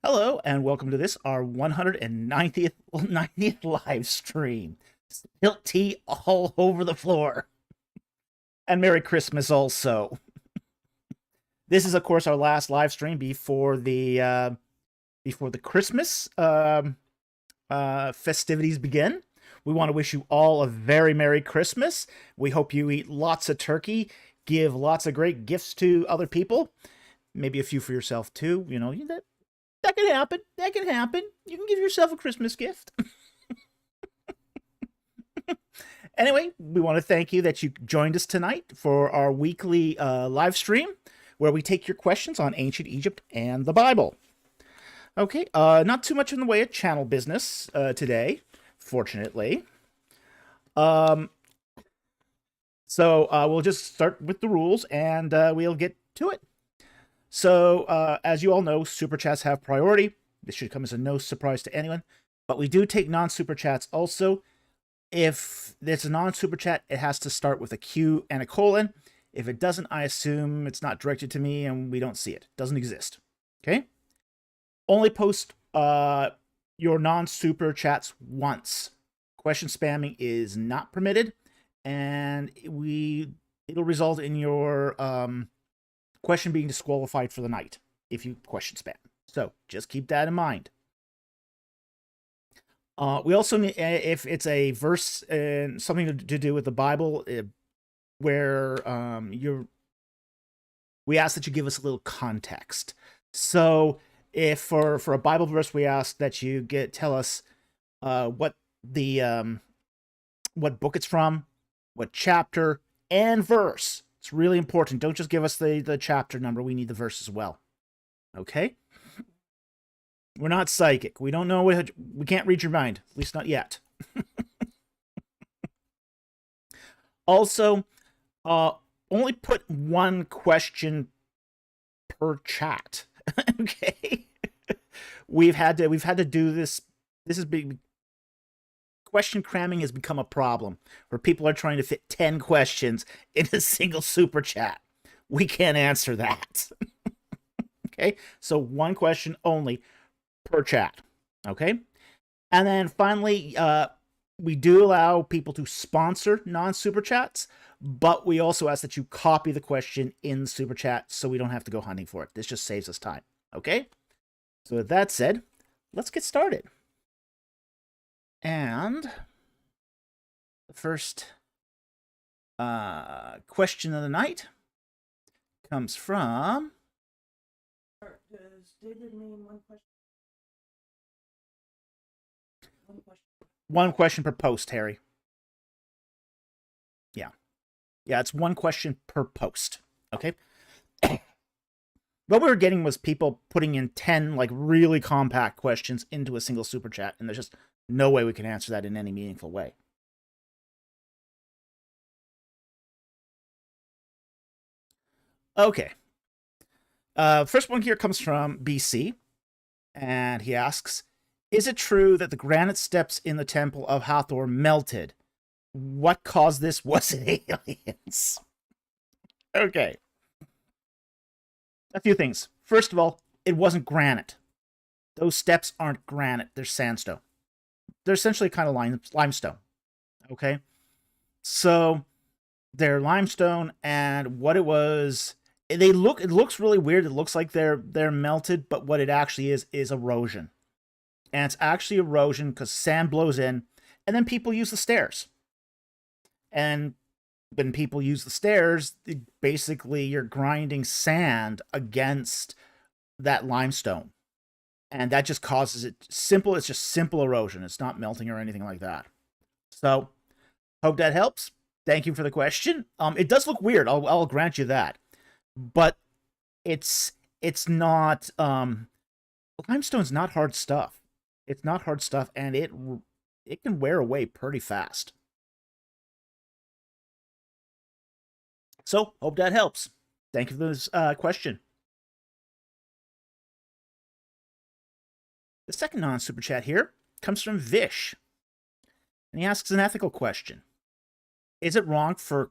Hello and welcome to this, our 190th live stream. Spilt tea all over the floor. And Merry Christmas also. This is, of course, our last live stream before the Christmas festivities begin. We want to wish you all a very Merry Christmas. We hope you eat lots of turkey, give lots of great gifts to other people, maybe a few for yourself too. You know, that can happen. That can happen. You can give yourself a Christmas gift. Anyway, we want to thank you that you joined us tonight for our weekly live stream where we take your questions on ancient Egypt and the Bible. Okay, not too much in the way of channel business today, fortunately. So we'll just start with the rules and we'll get to it. So, as you all know, super chats have priority. This should come as a no surprise to anyone. But we do take non-super chats also. If it's a non-super chat, it has to start with a Q and a colon. If it doesn't, I assume it's not directed to me and we don't see it. It doesn't exist. Okay? Only post your non-super chats once. Question spamming is not permitted. And it'll result in your question being disqualified for the night if you question spam. So just keep that in mind. We also need, if it's a verse and something to do with the Bible, where we ask that you give us a little context. So if for a Bible verse, we ask that you tell us what book it's from, what chapter and verse. It's really important. Don't just give us the chapter number. We need the verse as well. Okay? We're not psychic. We don't know we can't read your mind. At least not yet. Also, only put one question per chat. Okay? We've had to do this. This is big. Question cramming has become a problem where people are trying to fit 10 questions in a single super chat. We can't answer that. Okay, so one question only per chat. Okay, and then finally, we do allow people to sponsor non-super chats, but we also ask that you copy the question in super chat so we don't have to go hunting for it. This just saves us time. Okay, so with that said, let's get started. And the first question of the night comes from... Does David mean one question? One question per post, Harry. Yeah. Yeah, it's one question per post. Okay? What we were getting was people putting in 10 like really compact questions into a single super chat, and there's just no way we can answer that in any meaningful way. Okay. First one here comes from BC, and he asks, is it true that the granite steps in the temple of Hathor melted? What caused this? Was it aliens? Okay. A few things. First of all, it wasn't granite. Those steps aren't granite. They're sandstone. They're essentially kind of limestone. Okay? So, they're limestone, and what it was... it looks really weird. It looks like they're melted, but what it actually is erosion. And it's actually erosion because sand blows in, and then people use the stairs. And when people use the stairs, basically you're grinding sand against that limestone. And that just causes it's just simple erosion. It's not melting or anything like that. So, hope that helps. Thank you for the question. It does look weird. I'll grant you that. But it's not... limestone's not hard stuff. It's not hard stuff, and it can wear away pretty fast. So, hope that helps. Thank you for this question. The second non-super chat here comes from Vish, and he asks an ethical question. Is it wrong for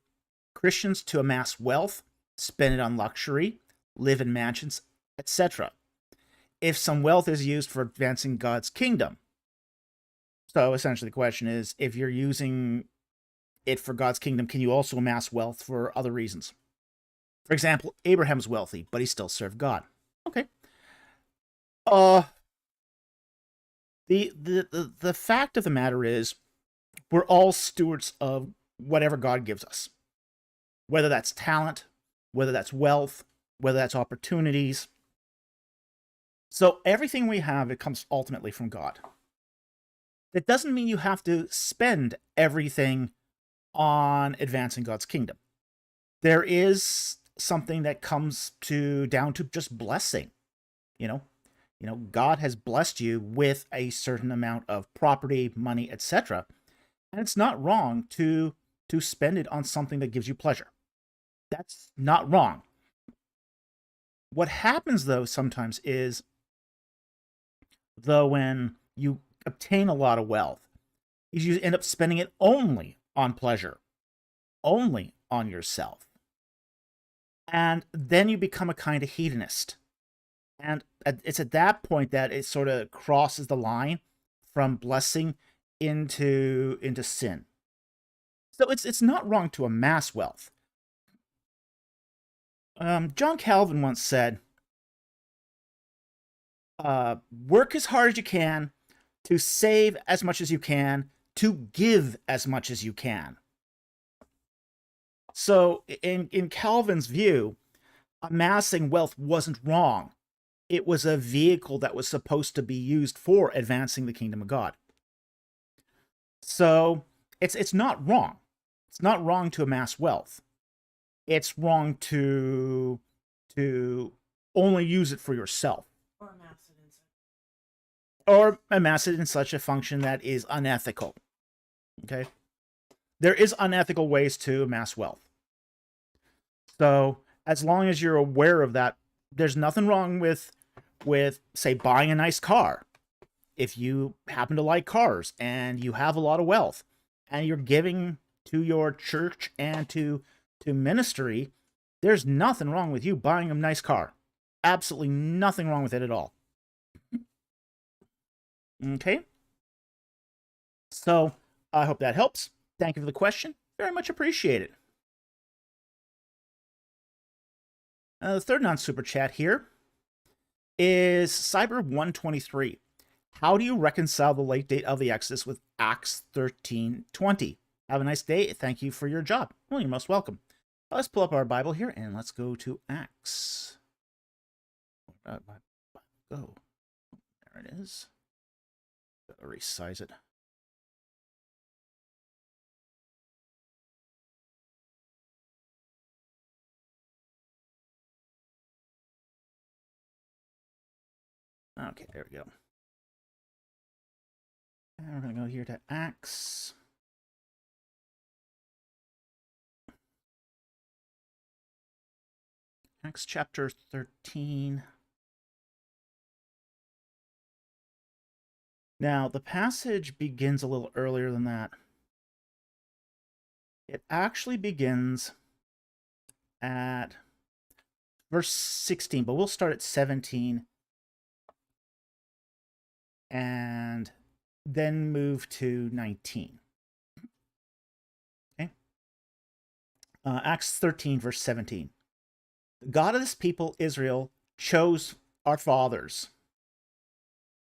Christians to amass wealth, spend it on luxury, live in mansions, etc.? if some wealth is used for advancing God's kingdom. So essentially the question is, if you're using it for God's kingdom, can you also amass wealth for other reasons? For example, Abraham's wealthy, but he still served God. Okay. The fact of the matter is, we're all stewards of whatever God gives us. Whether that's talent, whether that's wealth, whether that's opportunities. So everything we have, it comes ultimately from God. That doesn't mean you have to spend everything on advancing God's kingdom. There is something that comes down to just blessing. God has blessed you with a certain amount of property, money, etc. And it's not wrong to spend it on something that gives you pleasure. That's not wrong. What happens, though, sometimes is, though, when you obtain a lot of wealth, is you end up spending it only on pleasure, only on yourself. And then you become a kind of hedonist. And it's at that point that it sort of crosses the line from blessing into sin. So it's not wrong to amass wealth. John Calvin once said, work as hard as you can, to save as much as you can, to give as much as you can. So in Calvin's view, amassing wealth wasn't wrong. It was a vehicle that was supposed to be used for advancing the kingdom of God. So it's not wrong. It's not wrong to amass wealth. It's wrong to only use it for yourself. Or amass it in such a function that is unethical. Okay? There is unethical ways to amass wealth. So as long as you're aware of that, there's nothing wrong with say, buying a nice car. If you happen to like cars and you have a lot of wealth and you're giving to your church and to ministry, there's nothing wrong with you buying a nice car. Absolutely nothing wrong with it at all. Okay? So, I hope that helps. Thank you for the question. Very much appreciated. The third non-super chat here is Cyber123. How do you reconcile the late date of the Exodus with Acts 13:20? Have a nice day. Thank you for your job. Well, you're most welcome. Let's pull up our Bible here and let's go to Acts. Go. There it is. Gotta resize it. Okay, there we go. And we're going to go here to Acts. Acts chapter 13. Now, the passage begins a little earlier than that. It actually begins at verse 16, but we'll start at 17 and then move to 19. Okay? Acts 13, verse 17. The God of this people, Israel, chose our fathers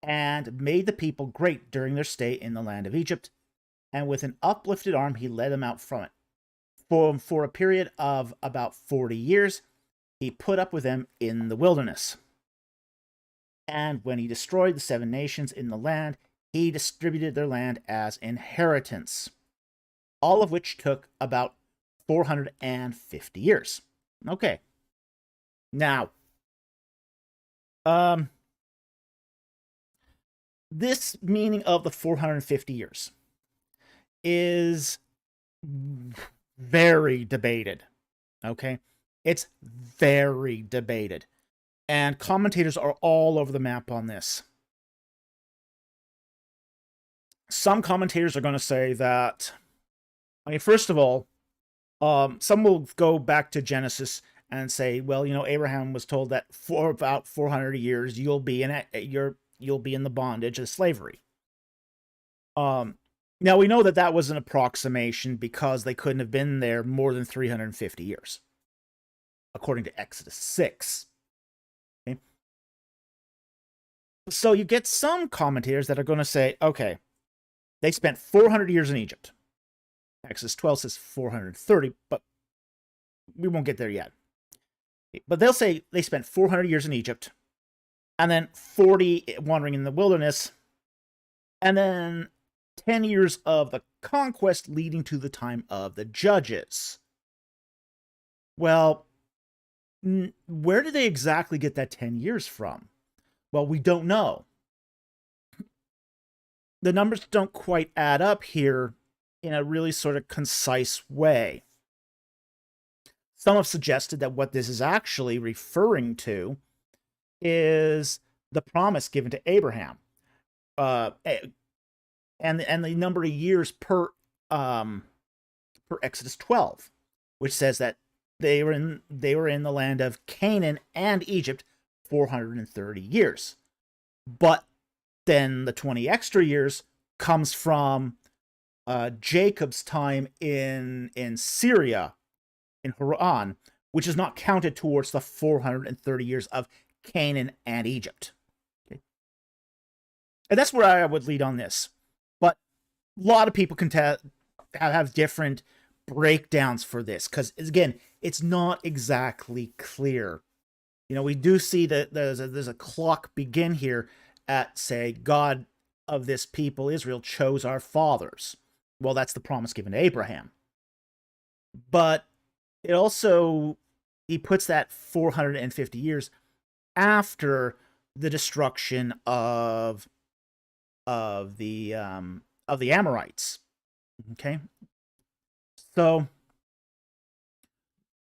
and made the people great during their stay in the land of Egypt, and with an uplifted arm he led them out from it. For a period of about 40 years, he put up with them in the wilderness. And when he destroyed the 7 nations in the land, he distributed their land as inheritance, all of which took about 450 years. Okay. Now, this meaning of the 450 years is very debated. Okay? It's very debated. And commentators are all over the map on this. Some commentators are going to say that, first of all, some will go back to Genesis and say, well, Abraham was told that for about 400 years you'll be in the bondage of slavery. Now we know that that was an approximation because they couldn't have been there more than 350 years, according to Exodus 6. Okay? So you get some commentators that are going to say, okay, they spent 400 years in Egypt. Exodus 12 says 430, but we won't get there yet. But they'll say they spent 400 years in Egypt, and then 40 wandering in the wilderness, and then 10 years of the conquest leading to the time of the judges. Well, where did they exactly get that 10 years from? Well, we don't know. The numbers don't quite add up here in a really sort of concise way. Some have suggested that what this is actually referring to is the promise given to Abraham. And the number of years per Exodus 12, which says that they were in the land of Canaan and Egypt 430 years. But then the 20 extra years comes from Jacob's time in Syria, in Haran, which is not counted towards the 430 years of Canaan and Egypt. Okay. And that's where I would lead on this. But a lot of people can have different breakdowns for this, because, again, it's not exactly clear. We do see that there's a clock begin here at, say, God of this people, Israel, chose our fathers. Well, that's the promise given to Abraham. But it also, he puts that 450 years after the destruction of the Amorites. Okay? So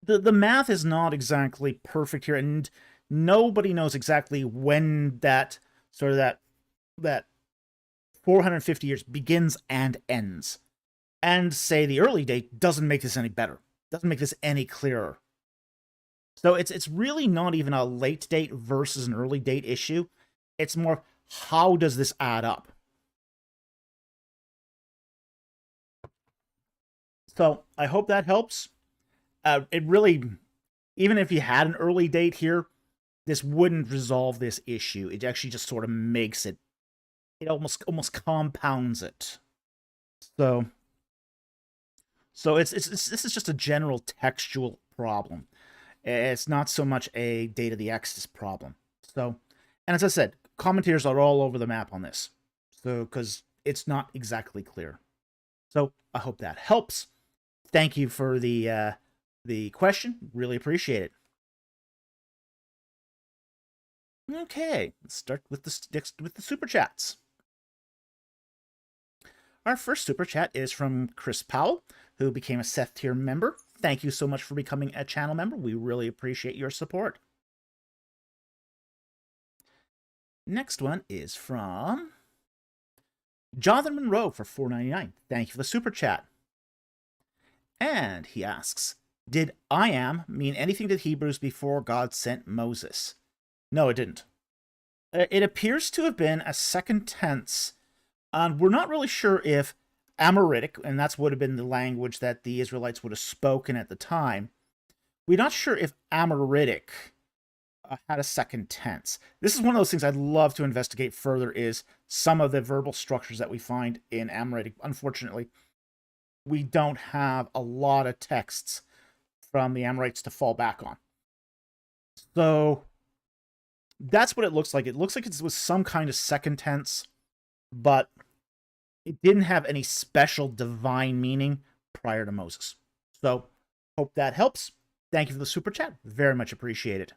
the math is not exactly perfect here, and nobody knows exactly when that 450 years begins and ends. And say the early date doesn't make this any better. Doesn't make this any clearer. So it's really not even a late date versus an early date issue. It's more, how does this add up? So I hope that helps. It really, even if you had an early date here, this wouldn't resolve this issue. It actually just sort of makes it, almost compounds it. So this is just a general textual problem. It's not so much a date of the Exodus problem. So, and as I said, commentators are all over the map on this. So, because it's not exactly clear. So I hope that helps. Thank you for the question. Really appreciate it. Okay, let's start with the super chats. Our first super chat is from Chris Powell, who became a Seth tier member. Thank you so much for becoming a channel member. We really appreciate your support. Next one is from Jonathan Monroe for $4.99. Thank you for the super chat. And he asks, did I am mean anything to the Hebrews before God sent Moses? No, it didn't. It appears to have been a second tense. And we're not really sure if Amoritic, and that's would have been the language that the Israelites would have spoken at the time. We're not sure if Amoritic had a second tense. This is one of those things I'd love to investigate further, is some of the verbal structures that we find in Amoritic. Unfortunately, we don't have a lot of texts from the Amorites to fall back on. So that's what it looks like. It looks like it was some kind of second tense, but it didn't have any special divine meaning prior to Moses. So hope that helps. Thank you for the super chat. Very much appreciated.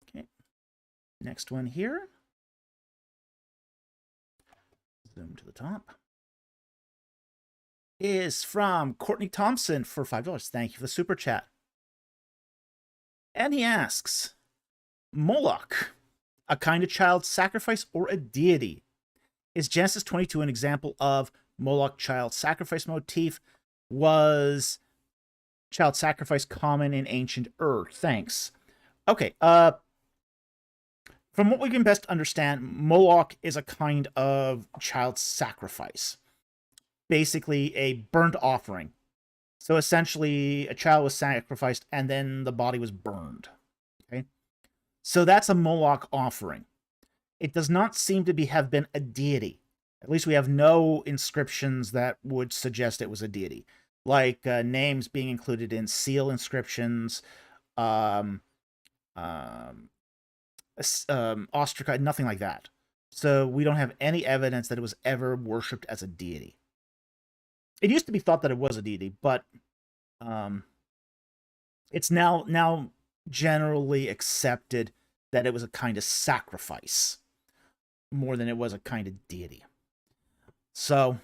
Okay. Next one here. Zoom to the top. Is from Courtney Thompson for $5. Thank you for the super chat. And he asks, Moloch, a kind of child sacrifice or a deity? Is Genesis 22 an example of Moloch child sacrifice motif? Was child sacrifice common in ancient Ur? Thanks. Okay, from what we can best understand, Moloch is a kind of child sacrifice. Basically, a burnt offering. So essentially, a child was sacrificed and then the body was burned. Okay? So that's a Moloch offering. It does not seem to have been a deity. At least we have no inscriptions that would suggest it was a deity. Like names being included in seal inscriptions, ostracized, nothing like that. So we don't have any evidence that it was ever worshipped as a deity. It used to be thought that it was a deity, but it's now generally accepted that it was a kind of sacrifice more than it was a kind of deity. So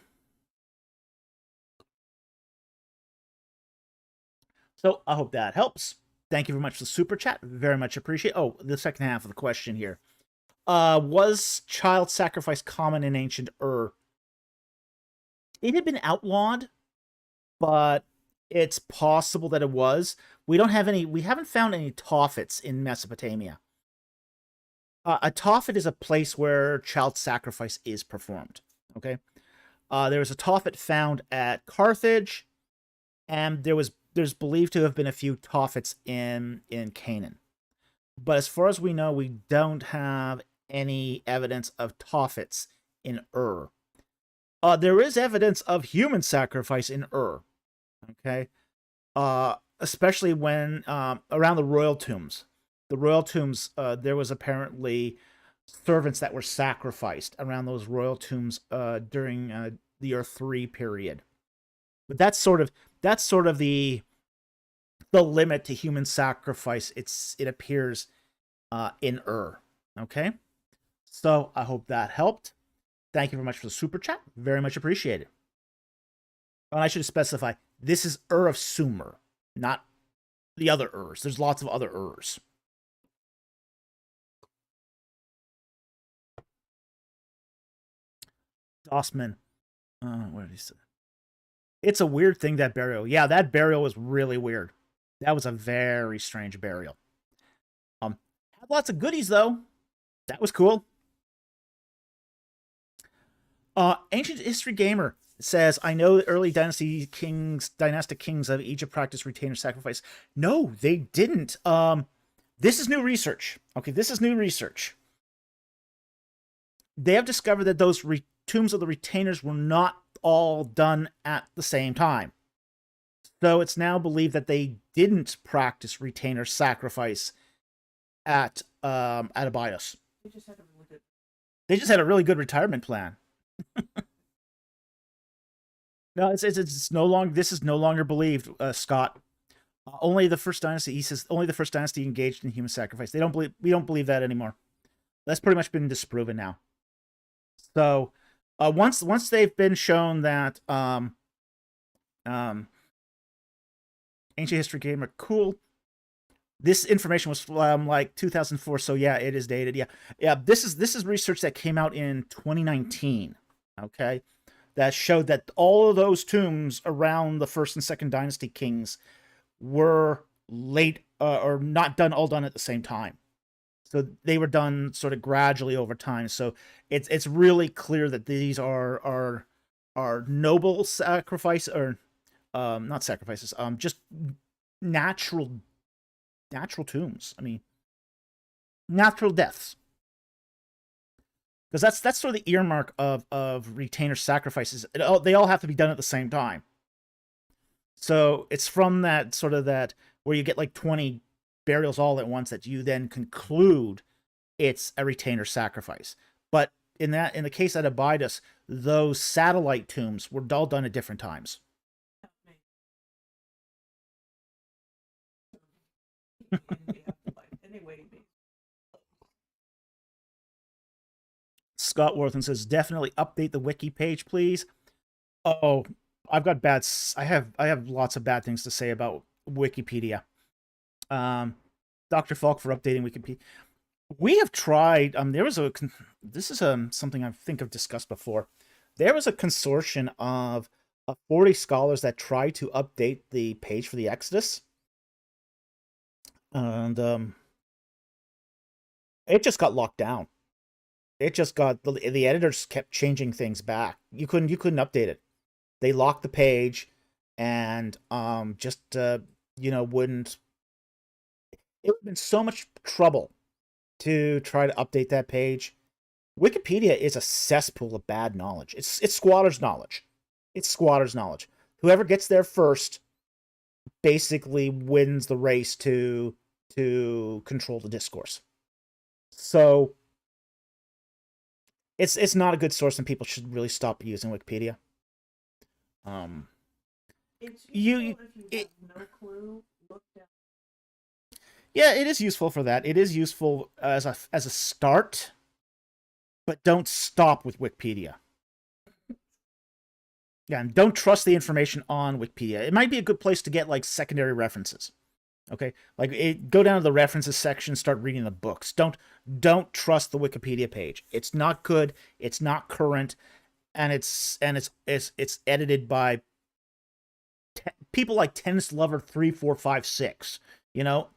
I hope that helps. Thank you very much for the super chat. Very much appreciate. Oh, the second half of the question here. Was child sacrifice common in ancient Ur? It had been outlawed, but it's possible that it was. We haven't found any Tophets in Mesopotamia. A Tophet is a place where child sacrifice is performed. Okay. There was a Tophet found at Carthage, and there's believed to have been a few Tophets in Canaan. But as far as we know, we don't have any evidence of Tophets in Ur. There is evidence of human sacrifice in Ur. Okay. Especially when around the royal tombs. The royal tombs, there was apparently servants that were sacrificed around those royal tombs during the Earth 3 period. But that's sort of the limit to human sacrifice. It appears in Ur. Okay, so I hope that helped. Thank you very much for the super chat. Very much appreciated. And I should specify, this is Ur of Sumer, not the other Urs. There's lots of other Urs. Dossman. What did he say? It's a weird thing, that burial. Yeah, that burial was really weird. That was a very strange burial. Had lots of goodies, though. That was cool. Ancient History Gamer says, I know the early dynastic kings of Egypt practiced retainer sacrifice. No, they didn't. This is new research. Okay, this is new research. They have discovered that those tombs of the retainers were not all done at the same time. So it's now believed that they didn't practice retainer sacrifice at Abydos. They just had a really good retirement plan. No, it's no longer. This is no longer believed, Scott. Only the first dynasty. He says only the first dynasty engaged in human sacrifice. We don't believe that anymore. That's pretty much been disproven now. So, once they've been shown that Ancient History Gamer, cool. This information was from like 2004, so yeah, it is dated. Yeah. This is research that came out in 2019. Okay, that showed that all of those tombs around the first and second dynasty kings were late or not all done at the same time. So they were done sort of gradually over time. So it's really clear that these are noble sacrifice or not sacrifices, just natural tombs. I mean, natural deaths. Because that's sort of the earmark of retainer sacrifices. They all have to be done at the same time. So it's from that sort of that where you get like 20 burials all at once that you then conclude it's a retainer sacrifice. But in the case at Abydos, those satellite tombs were all done at different times. Scott Worthen says, definitely update the wiki page, please. Oh, I've got I have lots of bad things to say about Wikipedia. Dr. Falk for updating Wikipedia. We have tried. This is something I think I've discussed before. There was a consortium of 40 scholars that tried to update the page for the Exodus, and it just got locked down. It just got the editors kept changing things back. You couldn't update it. They locked the page, and just wouldn't. It would have been so much trouble to try to update that page. Wikipedia is a cesspool of bad knowledge. It's squatters' knowledge. It's squatters' knowledge. Whoever gets there first basically wins the race to control the discourse. So it's not a good source, and people should really stop using Wikipedia. It's useful if you have no clue. Look down. Yeah, it is useful for that. It is useful as a start, but don't stop with Wikipedia. Yeah, and don't trust the information on Wikipedia. It might be a good place to get like secondary references. Okay, like go down to the references section, start reading the books. Don't trust the Wikipedia page. It's not good. It's not current, and it's edited by people like Tennis Lover 3456. You know,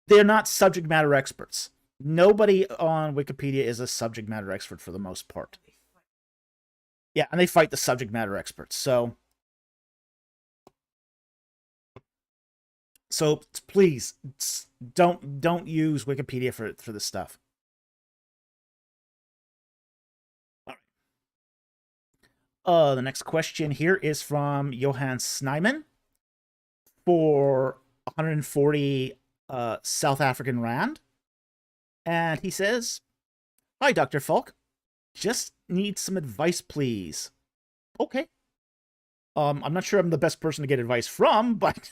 they're not subject matter experts. Nobody on Wikipedia is a subject matter expert for the most part. Yeah, and they fight the subject matter experts. So please don't use Wikipedia for this stuff. All right. The next question here is from Johan Snyman for 140 South African Rand. And he says, "Hi, Dr. Falk. Just need some advice, please." Okay. I'm not sure I'm the best person to get advice from, but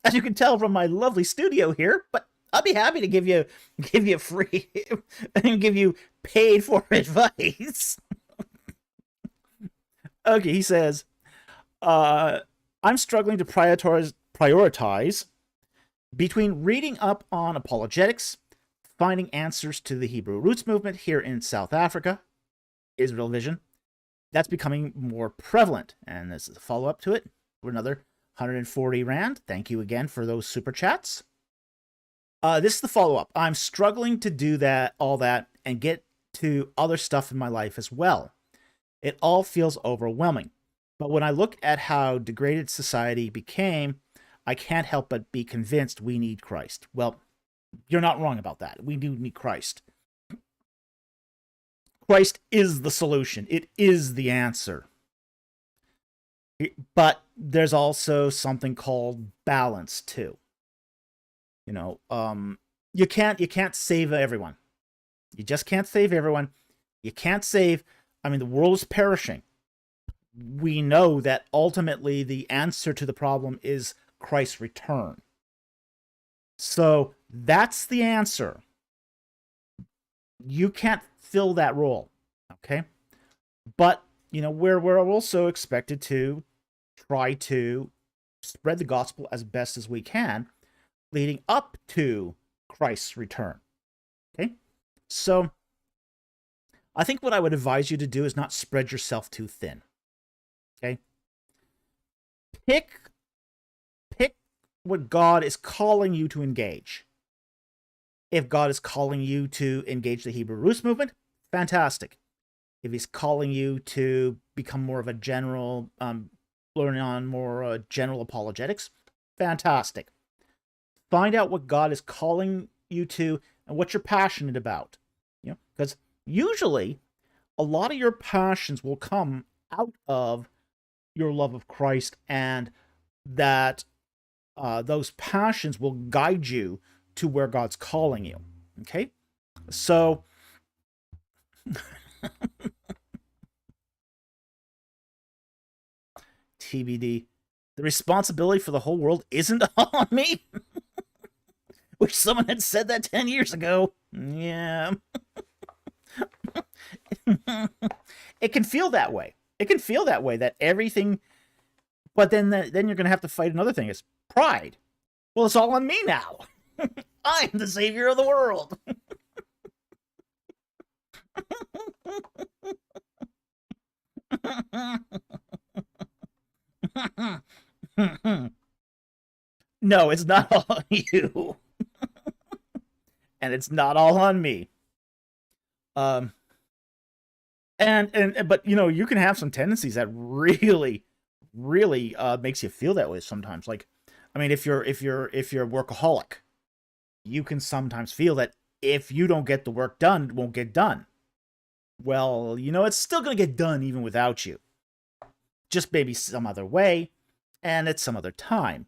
as you can tell from my lovely studio here, but I'll be happy to give you free and give you paid for advice. Okay, he says, I'm struggling to prioritize between reading up on apologetics, finding answers to the Hebrew roots movement here in South Africa, Israel Vision. That's becoming more prevalent. And this is a follow-up to it for another 140 Rand. Thank you again for those super chats. This is the follow-up. I'm struggling to do all that, and get to other stuff in my life as well. It all feels overwhelming. But when I look at how degraded society became, I can't help but be convinced we need Christ. Well, you're not wrong about that. We do need Christ. Christ is the solution. It is the answer. But there's also something called balance too. You know, you can't save everyone. You just can't save everyone. You can't save. I mean, the world is perishing. We know that ultimately the answer to the problem is Christ's return. So that's the answer. You can't fill that role, okay? But, you know, we're also expected to try to spread the gospel as best as we can, leading up to Christ's return, okay? So I think what I would advise you to do is not spread yourself too thin, okay? Pick what God is calling you to engage. If God is calling you to engage the Hebrew Roots movement, fantastic. If he's calling you to become more of a general, learn on more general apologetics, fantastic. Find out what God is calling you to and what you're passionate about. You know, because usually a lot of your passions will come out of your love of Christ, and that those passions will guide you to where God's calling you. Okay? So TBD, the responsibility for the whole world isn't on me. Wish someone had said that 10 years ago. Yeah. It can feel that way. It can feel that way, that everything, but then you're going to have to fight another thing, is pride. Well, it's all on me now. I am the savior of the world. No, it's not all on you. And it's not all on me. Um but you know, you can have some tendencies that really makes you feel that way sometimes. Like, I mean, if you're a workaholic, you can sometimes feel that if you don't get the work done, it won't get done. Well, you know, it's still going to get done even without you. Just maybe some other way, and at some other time.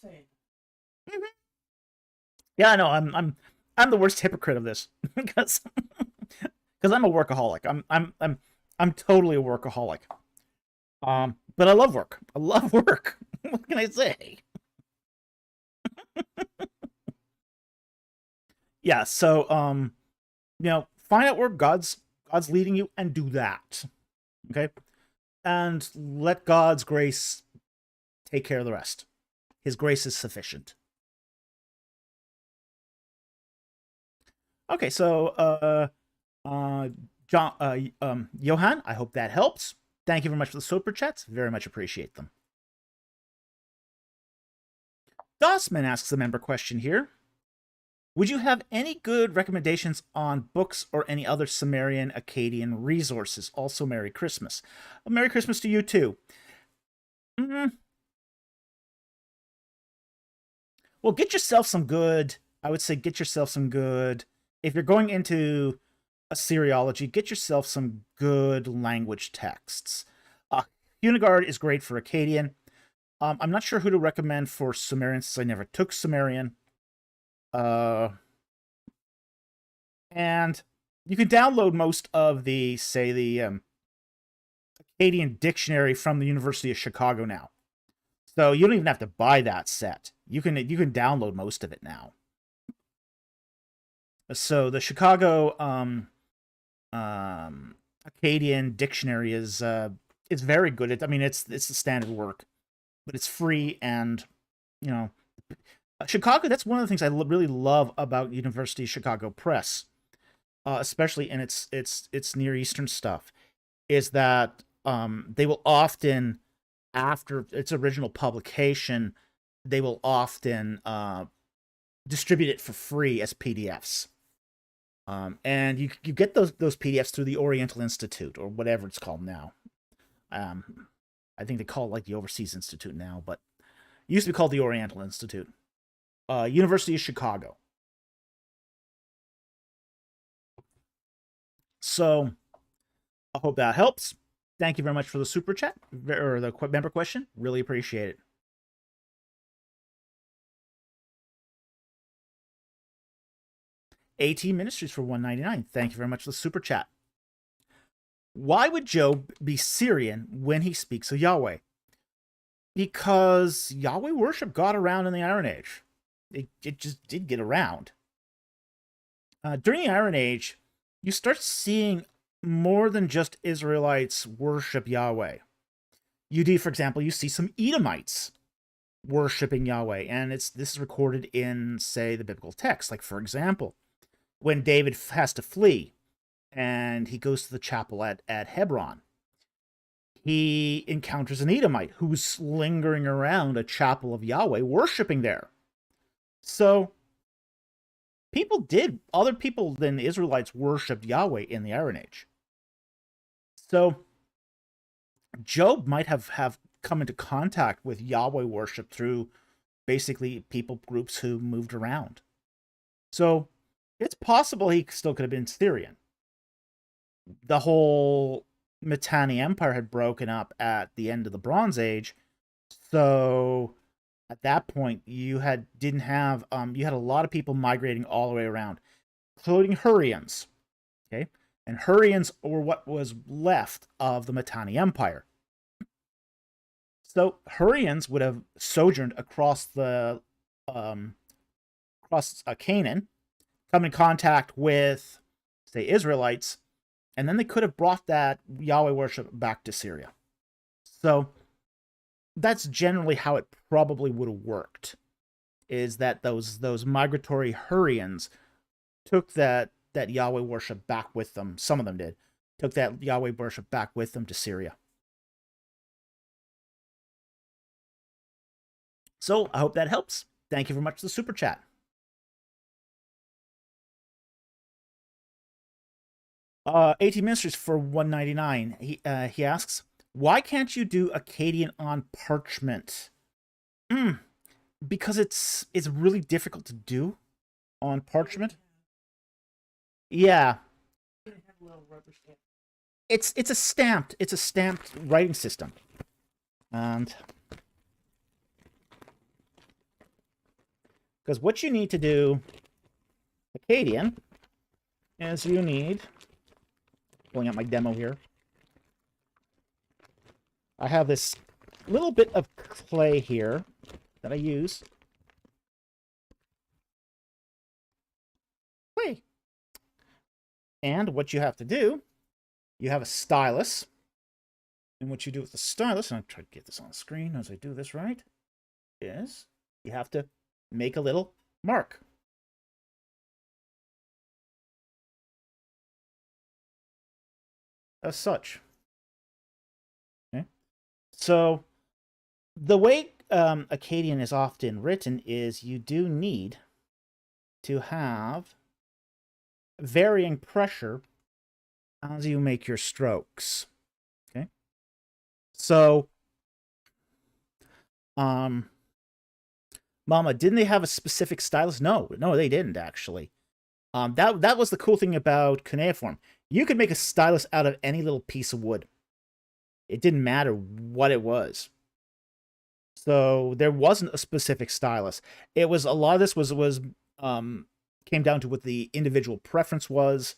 Mm-hmm. Yeah, I know. I'm the worst hypocrite of this because I'm a workaholic. I'm totally a workaholic. But I love work. I love work. What can I say? Yeah. So you know, find out where God's leading you and do that. Okay, and let God's grace take care of the rest. His grace is sufficient. Okay, so John, Johan, I hope that helps. Thank you very much for the super chats. Very much appreciate them. Dossman asks a member question here. Would you have any good recommendations on books or any other Sumerian Akkadian resources? Also, Merry Christmas. Merry Christmas to you too. Well, get yourself some good. I would say get yourself some good. If you're going into Assyriology, get yourself some good language texts. Unigard is great for Akkadian. I'm not sure who to recommend for Sumerian since I never took Sumerian. And you can download most of the, say, the Akkadian dictionary from the University of Chicago now. So you don't even have to buy that set. You can download most of it now. So the Chicago Akkadian dictionary is very good. I mean, it's the standard work, but it's free, and you know, Chicago. That's one of the things I really love about University of Chicago Press, especially in its Near Eastern stuff, is that they will often, after its original publication, they will often distribute it for free as PDFs. And you get those PDFs through the Oriental Institute, or whatever it's called now. I think they call it like the Overseas Institute now, but it used to be called the Oriental Institute. University of Chicago. So I hope that helps. Thank you very much for the super chat, or the member question. Really appreciate it. AT Ministries for $1.99. Thank you very much for the super chat. Why would Job be Syrian when he speaks of Yahweh? Because Yahweh worship got around in the Iron Age. It just did get around. During the Iron Age, you start seeing more than just Israelites worship Yahweh. For example, you see some Edomites worshiping Yahweh, and this is recorded in, say, the biblical text. Like, for example, when David has to flee and he goes to the chapel at Hebron, he encounters an Edomite who's lingering around a chapel of Yahweh worshiping there. So other people than the Israelites worshipped Yahweh in the Iron Age. So Job might have come into contact with Yahweh worship through basically people groups who moved around. So it's possible he still could have been Syrian. The whole Mitanni Empire had broken up at the end of the Bronze Age, so at that point you had a lot of people migrating all the way around, including Hurrians. Okay, and Hurrians were what was left of the Mitanni Empire. So Hurrians would have sojourned across Canaan, come in contact with, say, Israelites, and then they could have brought that Yahweh worship back to Syria. So that's generally how it probably would have worked. Is that those migratory Hurrians took that Yahweh worship back with them. Some of them did. Took that Yahweh worship back with them to Syria. So I hope that helps. Thank you very much for the super chat. 18 Ministries for 199. He asks, why can't you do Akkadian on parchment? Because it's really difficult to do on parchment. Yeah. It's a stamped writing system. And because what you need to do Akkadian is you need, pulling out my demo here, I have this little bit of clay here that I use. Clay. And what you have to do, you have a stylus. And what you do with the stylus, and I'll try to get this on the screen as I do this right, is you have to make a little mark. As such. Okay. So the way Akkadian is often written is you do need to have varying pressure as you make your strokes. Okay. So Mama, didn't they have a specific stylus? No, they didn't actually. That was the cool thing about cuneiform. You could make a stylus out of any little piece of wood. It didn't matter what it was. So there wasn't a specific stylus. It was, a lot of this was came down to what the individual preference was.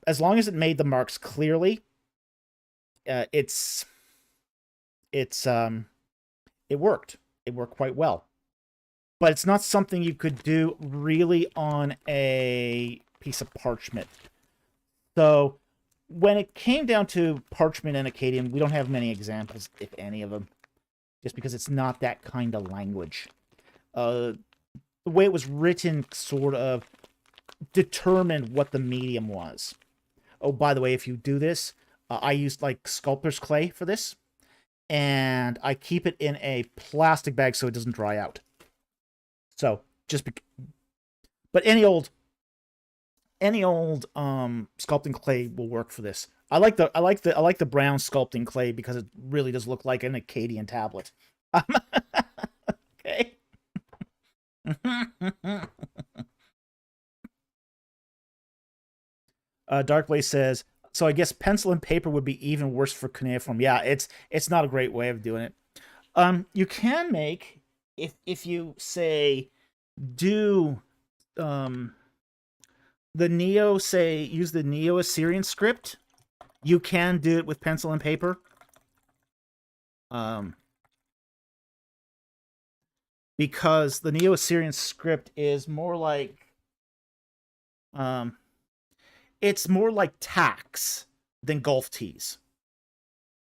As long as it made the marks clearly, it worked. It worked quite well. But it's not something you could do really on a piece of parchment. So when it came down to parchment and Akkadian, we don't have many examples, if any of them, just because it's not that kind of language. The way it was written sort of determined what the medium was. Oh, by the way, if you do this, I used like sculptor's clay for this, and I keep it in a plastic bag so it doesn't dry out. So but any old sculpting clay will work for this. I like the brown sculpting clay because it really does look like an Akkadian tablet. Okay. Darkblaze says, so I guess pencil and paper would be even worse for cuneiform. Yeah, it's not a great way of doing it. You can make, if you say do use the Neo-Assyrian script, you can do it with pencil and paper. Because the Neo-Assyrian script is more like it's more like tax than Gulf teas.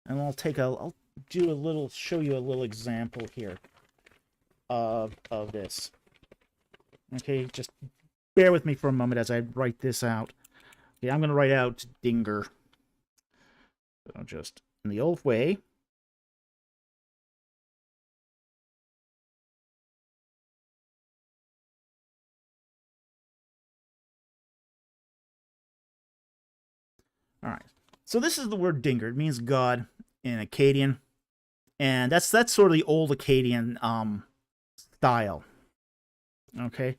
And I'll show you a little example here of this. Okay, just bear with me for a moment as I write this out. Okay, I'm going to write out dinger. So just in the old way. All right. So this is the word dinger. It means God in Akkadian. And that's sort of the old Akkadian style. Okay.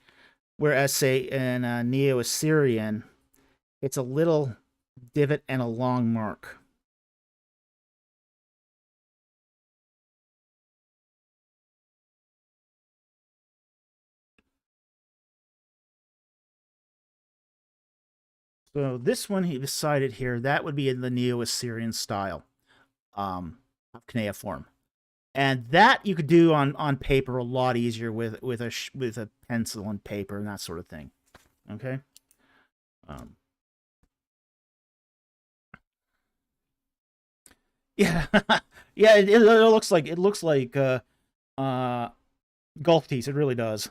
Whereas, say, in Neo-Assyrian, it's a little divot and a long mark. So this one he decided here, that would be in the Neo-Assyrian style of cuneiform. And that you could do on paper a lot easier with a pencil and paper and that sort of thing. Okay. Yeah, Yeah, it looks like uh Gulf teeth. It really does.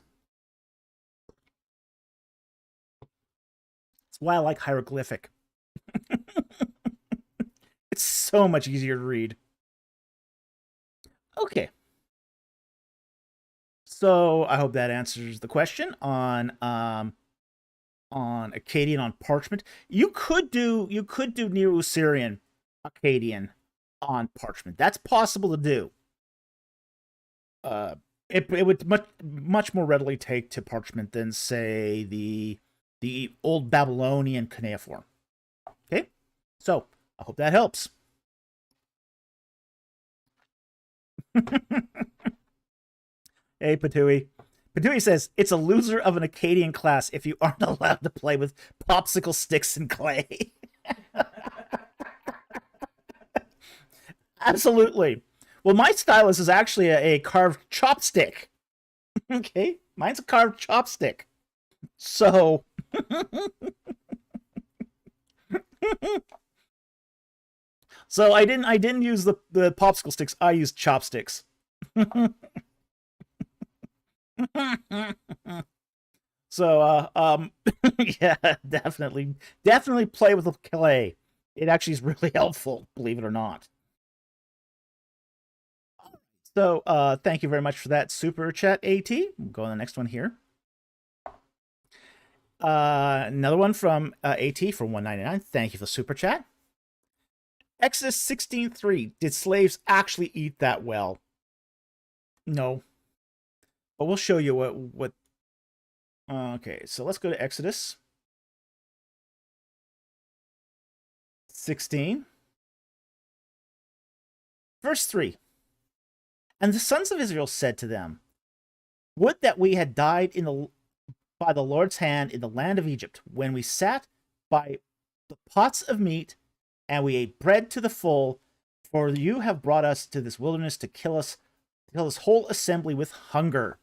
That's why I like hieroglyphic. It's so much easier to read. Okay. So I hope that answers the question on Akkadian on parchment. You could do Neo-Assyrian Akkadian on parchment. That's possible to do. Uh, it would much more readily take to parchment than say the old Babylonian cuneiform. Okay, so I hope that helps. Hey, Patui. Patui says it's a loser of an Akkadian class if you aren't allowed to play with popsicle sticks and clay. Absolutely. Well, my stylus is actually a carved chopstick. Okay, mine's a carved chopstick. So, so I didn't use the popsicle sticks. I used chopsticks. So, yeah, definitely play with the clay. It actually is really helpful, believe it or not. So, thank you very much for that super chat, AT. We'll go on the next one here. Another one from AT for 199. Thank you for the super chat. Exodus 16:3. Did slaves actually eat that well? No. But we'll show you what. Okay, so let's go to Exodus 16, verse 3. And the sons of Israel said to them, would that we had died by the Lord's hand in the land of Egypt, when we sat by the pots of meat, and we ate bread to the full, for you have brought us to this wilderness to kill this whole assembly with hunger.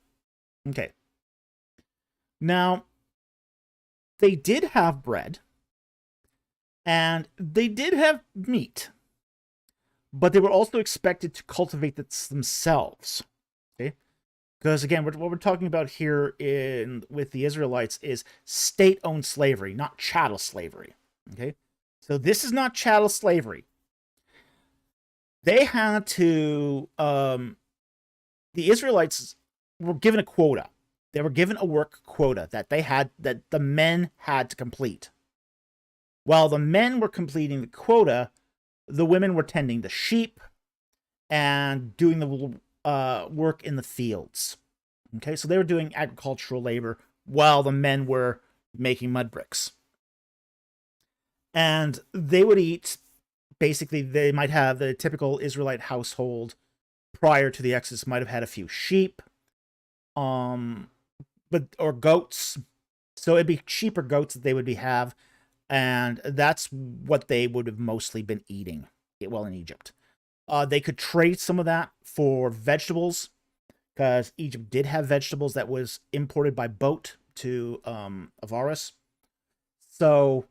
Okay. Now, they did have bread, and they did have meat, but they were also expected to cultivate this themselves. Okay, because again, what we're talking about here with the Israelites is state-owned slavery, not chattel slavery. Okay, so this is not chattel slavery. They had to. The Israelites were given a quota. They were given a work quota that the men had to complete. While the men were completing the quota, the women were tending the sheep and doing the work in the fields. Okay, so they were doing agricultural labor while the men were making mud bricks. And they would eat, basically, they might have the typical Israelite household prior to the Exodus might have had a few sheep, or goats. So it'd be sheep or goats that they would have, and that's what they would have mostly been eating while in Egypt. They could trade some of that for vegetables, because Egypt did have vegetables that was imported by boat to Avaris. So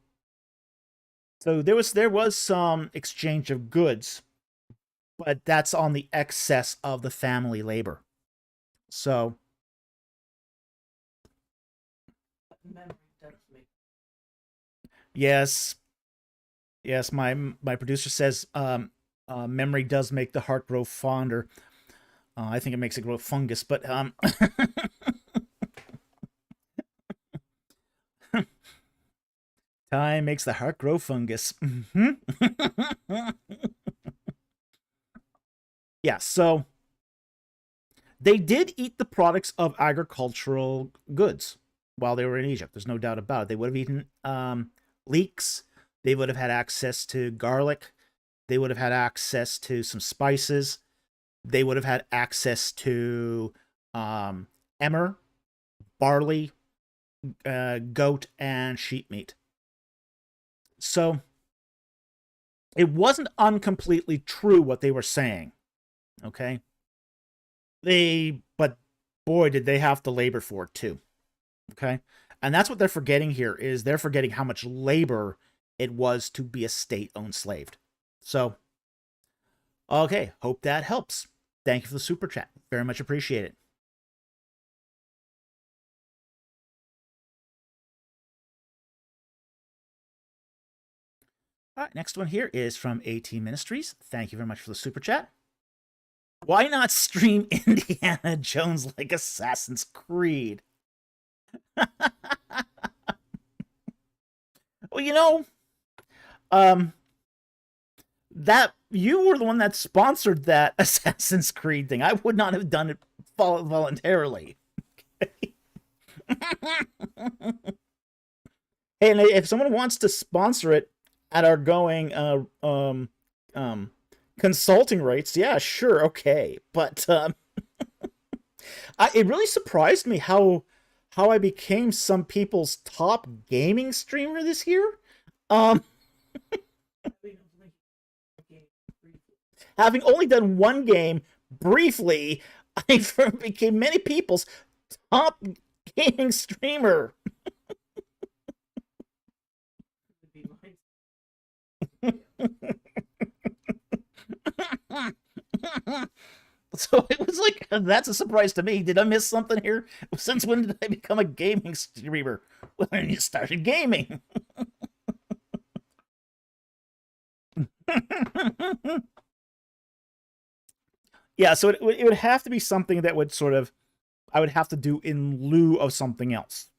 there was some exchange of goods, but that's on the excess of the family labor. So yes, my producer says memory does make the heart grow fonder. I think it makes it grow fungus, but time makes the heart grow fungus. Yeah, so they did eat the products of agricultural goods while they were in Egypt. There's no doubt about it. They would have eaten leeks. They would have had access to garlic. They would have had access to some spices. They would have had access to emmer, barley, goat, and sheep meat. So it wasn't uncompletely true what they were saying. Okay? But boy, did they have to labor for it too. Okay? And that's what they're forgetting here, is they're forgetting how much labor it was to be a state-owned slave. So, Okay, hope that helps. Thank you for the super chat. Very much appreciate it. All right, next one here is from AT Ministries. Thank you very much for the super chat. Why not stream Indiana Jones like Assassin's Creed? Well, you know, um, that you were the one that sponsored that Assassin's Creed thing. I would not have done it voluntarily. And if someone wants to sponsor it at our going consulting rates, yeah, sure, okay. But it really surprised me how I became some people's top gaming streamer this year. Having only done one game briefly, I became many people's top gaming streamer. So it was like, that's a surprise to me. Did I miss something here? Since when did I become a gaming streamer? When you started gaming. Yeah, so it would have to be something that would sort of, I would have to do in lieu of something else.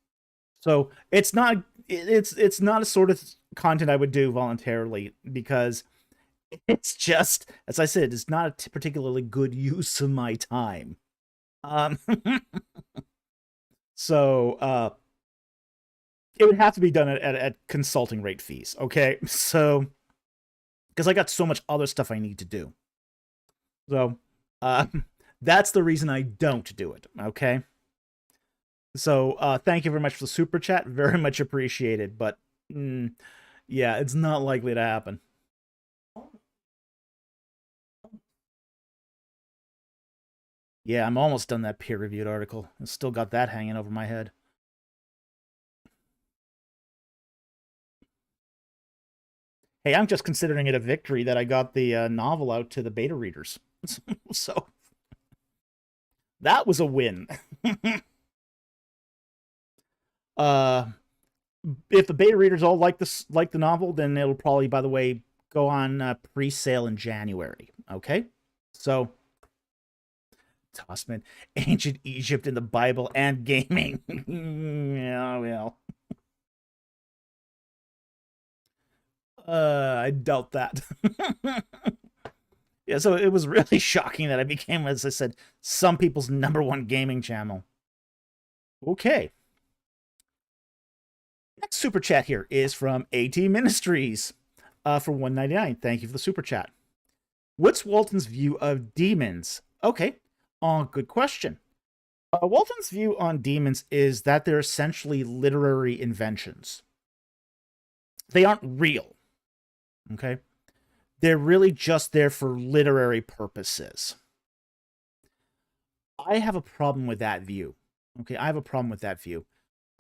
So it's not a sort of content I would do voluntarily, because it's just, as I said, it's not a particularly good use of my time. So it would have to be done at consulting rate fees, okay? So, because I got so much other stuff I need to do. So, that's the reason I don't do it, okay? So, thank you very much for the super chat. Very much appreciated, but, yeah, it's not likely to happen. Yeah, I'm almost done that peer-reviewed article. I still got that hanging over my head. Hey, I'm just considering it a victory that I got the novel out to the beta readers. So, that was a win. If the beta readers all like the novel, then it'll probably, by the way, go on pre-sale in January. Okay, so Tossman, ancient Egypt in the Bible and gaming. Yeah, well, I doubt that. Yeah, so it was really shocking that I became, as I said, some people's #1 gaming channel. Okay. Next super chat here is from AT Ministries for $1.99. Thank you for the super chat. What's Walton's view of demons? Okay, good question. Walton's view on demons is that they're essentially literary inventions. They aren't real. Okay? They're really just there for literary purposes. I have a problem with that view. Okay, I have a problem with that view.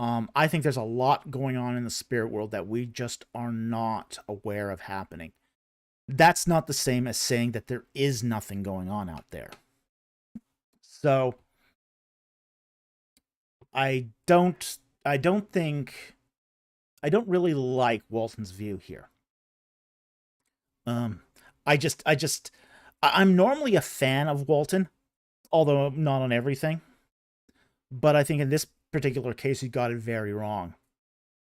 I think there's a lot going on in the spirit world that we just are not aware of happening. That's not the same as saying that there is nothing going on out there. So I don't really like Walton's view here. I'm normally a fan of Walton, although not on everything. But I think in this particular case, he got it very wrong.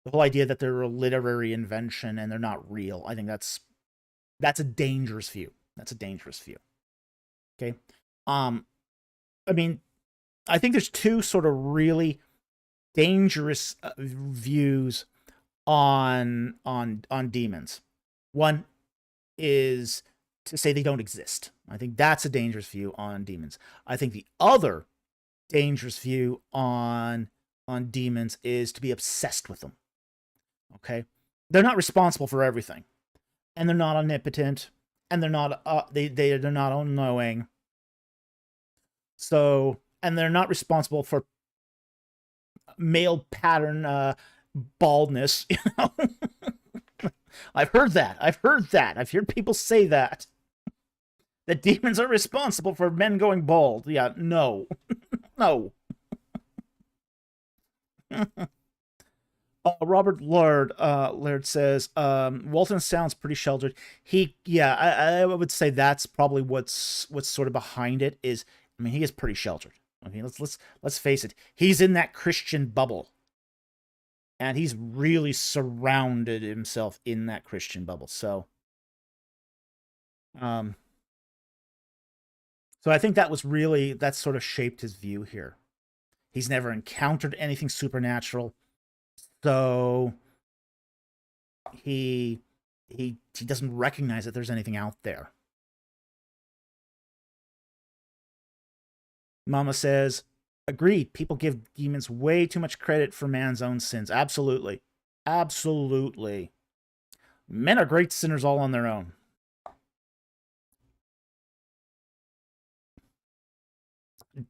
The whole idea that they're a literary invention and they're not real, I think that's a dangerous view. That's a dangerous view. Okay. I mean, I think there's two sort of really dangerous views on demons. One is to say they don't exist. I think that's a dangerous view on demons. I think the other dangerous view on demons is to be obsessed with them. Okay? They're not responsible for everything. And they're not omnipotent, and they're not they're not all-knowing. So, and they're not responsible for male pattern baldness, you know. I've heard that. I've heard people say that. The demons are responsible for men going bald. Yeah, no. No. Robert Laird says, Walton sounds pretty sheltered. I would say that's probably what's sort of behind it is, I mean, he is pretty sheltered. I mean, let's face it. He's in that Christian bubble. And he's really surrounded himself in that Christian bubble. So I think that sort of shaped his view here. He's never encountered anything supernatural. So he doesn't recognize that there's anything out there. Mama says, agreed. People give demons way too much credit for man's own sins. Absolutely. Absolutely. Men are great sinners all on their own.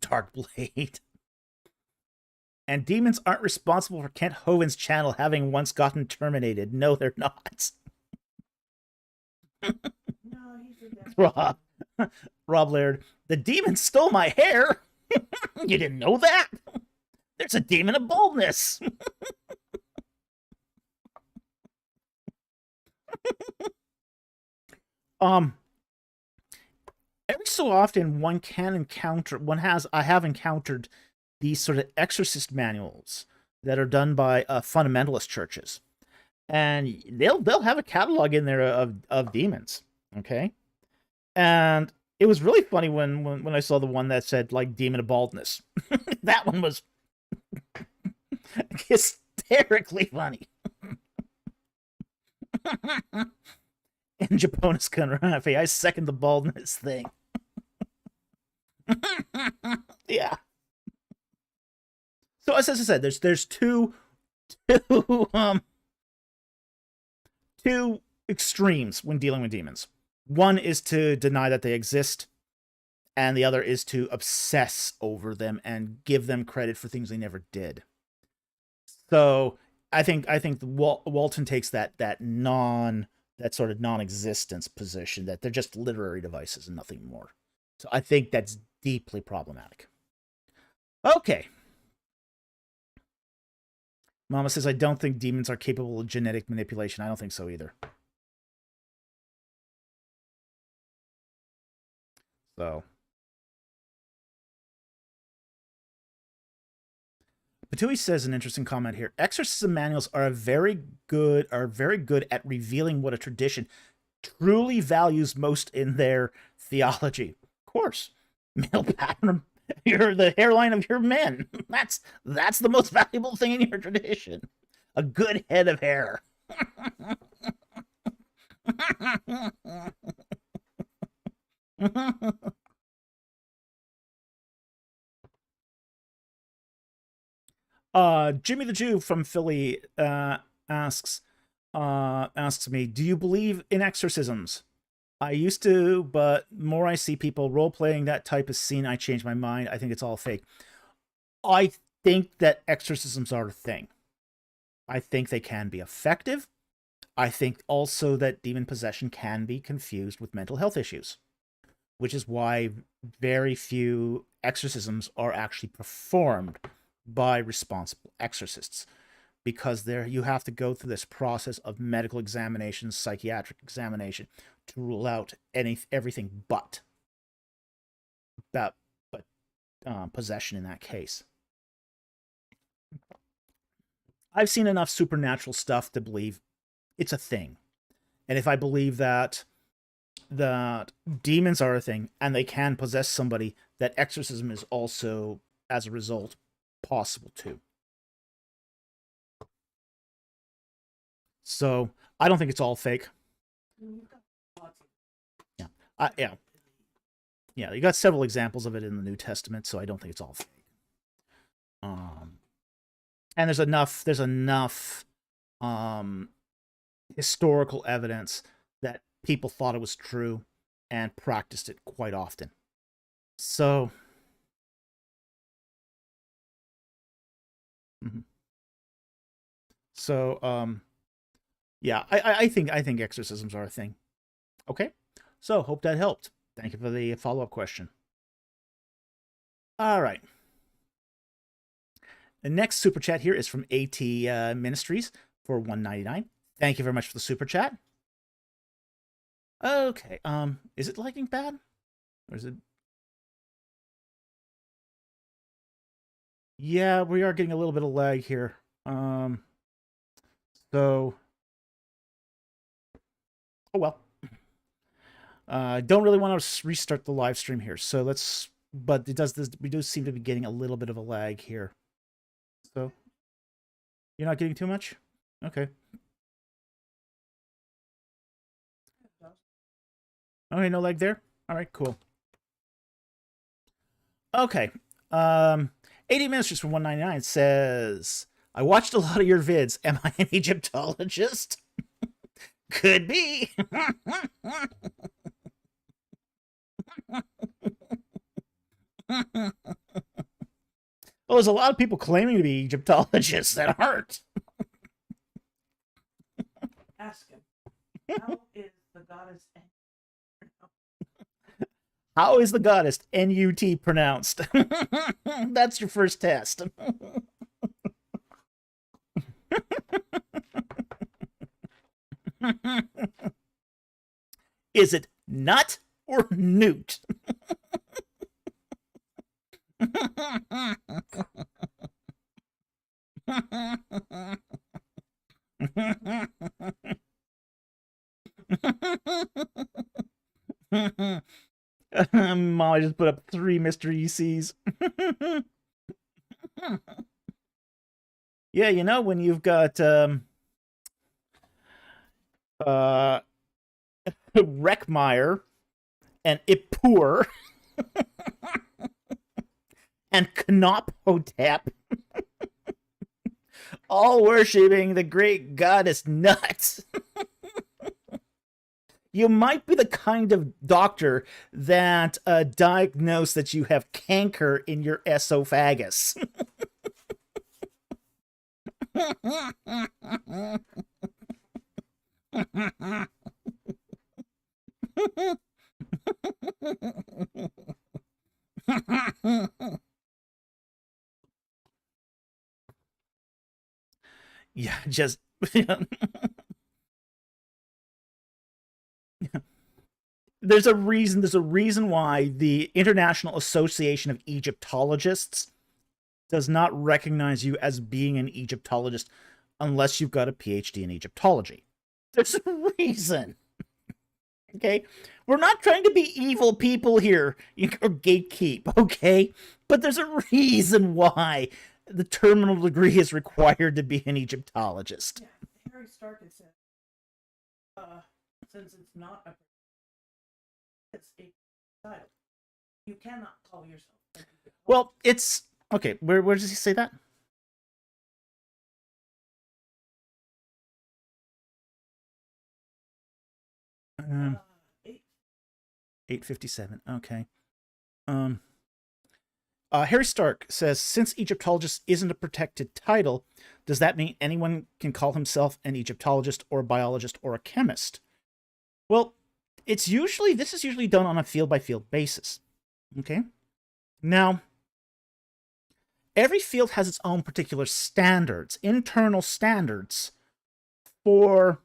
Darkblade. And demons aren't responsible for Kent Hovind's channel having once gotten terminated. No, they're not. No, he's a Rob Laird. The demon stole my hair. You didn't know that? There's a demon of baldness. Every so often I have encountered these sort of exorcist manuals that are done by fundamentalist churches. And they'll have a catalog in there of demons, okay? And it was really funny when I saw the one that said, like, demon of baldness. That one was hysterically funny. And Japonis Konrafi, I second the baldness thing. Yeah. So as I said, there's two extremes when dealing with demons. One is to deny that they exist, and the other is to obsess over them and give them credit for things they never did. So I think Walton takes that sort of non-existence position, that they're just literary devices and nothing more. So I think that's deeply problematic. Okay. Mama says, I don't think demons are capable of genetic manipulation. I don't think so either. So. Patui says an interesting comment here. Exorcism manuals are very good at revealing what a tradition truly values most in their theology. Of course. Male pattern. You're the hairline of your men. That's the most valuable thing in your tradition. A good head of hair. Jimmy the Jew from Philly asks me, do you believe in exorcisms? I used to, but more I see people role-playing that type of scene, I change my mind. I think it's all fake. I think that exorcisms are a thing. I think they can be effective. I think also that demon possession can be confused with mental health issues, which is why very few exorcisms are actually performed by responsible exorcists, because you have to go through this process of medical examination, psychiatric examination, to rule out everything but possession in that case. I've seen enough supernatural stuff to believe it's a thing. And if I believe that demons are a thing and they can possess somebody, that exorcism is also, as a result, possible too. So I don't think it's all fake. Yeah, you got several examples of it in the New Testament, so I don't think it's all fake. And there's enough historical evidence that people thought it was true and practiced it quite often. So yeah, I think exorcisms are a thing. Okay, so hope that helped. Thank you for the follow-up question. All right. The next super chat here is from AT Ministries for $1.99. Thank you very much for the super chat. Okay. Is it lagging bad? Or is it? Yeah, we are getting a little bit of lag here. So, oh well. I don't really want to restart the live stream here, so let's. But it does this. We do seem to be getting a little bit of a lag here. So, you're not getting too much? Okay. Okay, no lag there? Alright, cool. Okay. 80 Ministries for $1.99 says, I watched a lot of your vids. Am I an Egyptologist? Could be. Well, there's a lot of people claiming to be Egyptologists that aren't. Ask him. How is the goddess? How is the goddess N-U-T pronounced? That's your first test. Is it nut or newt? Molly just put up 3 Mr. ECs. Yeah, you know, when you've got Reckmeyer and Ippur and Knophotep all worshipping the great goddess Nut. You might be the kind of doctor that diagnosed that you have canker in your esophagus. Yeah, just there's a reason why the International Association of Egyptologists does not recognize you as being an Egyptologist unless you've got a PhD in Egyptology. There's a reason. Okay? We're not trying to be evil people here or gatekeep, okay? But there's a reason why the terminal degree is required to be an Egyptologist. Yeah, Harry Stark had said, since it's not a title, you cannot call yourself. Well, it's okay. Where does he say that? Uh, 857. Okay. Harry Stark says, since Egyptologist isn't a protected title, does that mean anyone can call himself an Egyptologist or a biologist or a chemist? Well, this is usually done on a field-by-field basis. Okay? Now, every field has its own particular standards, internal standards, for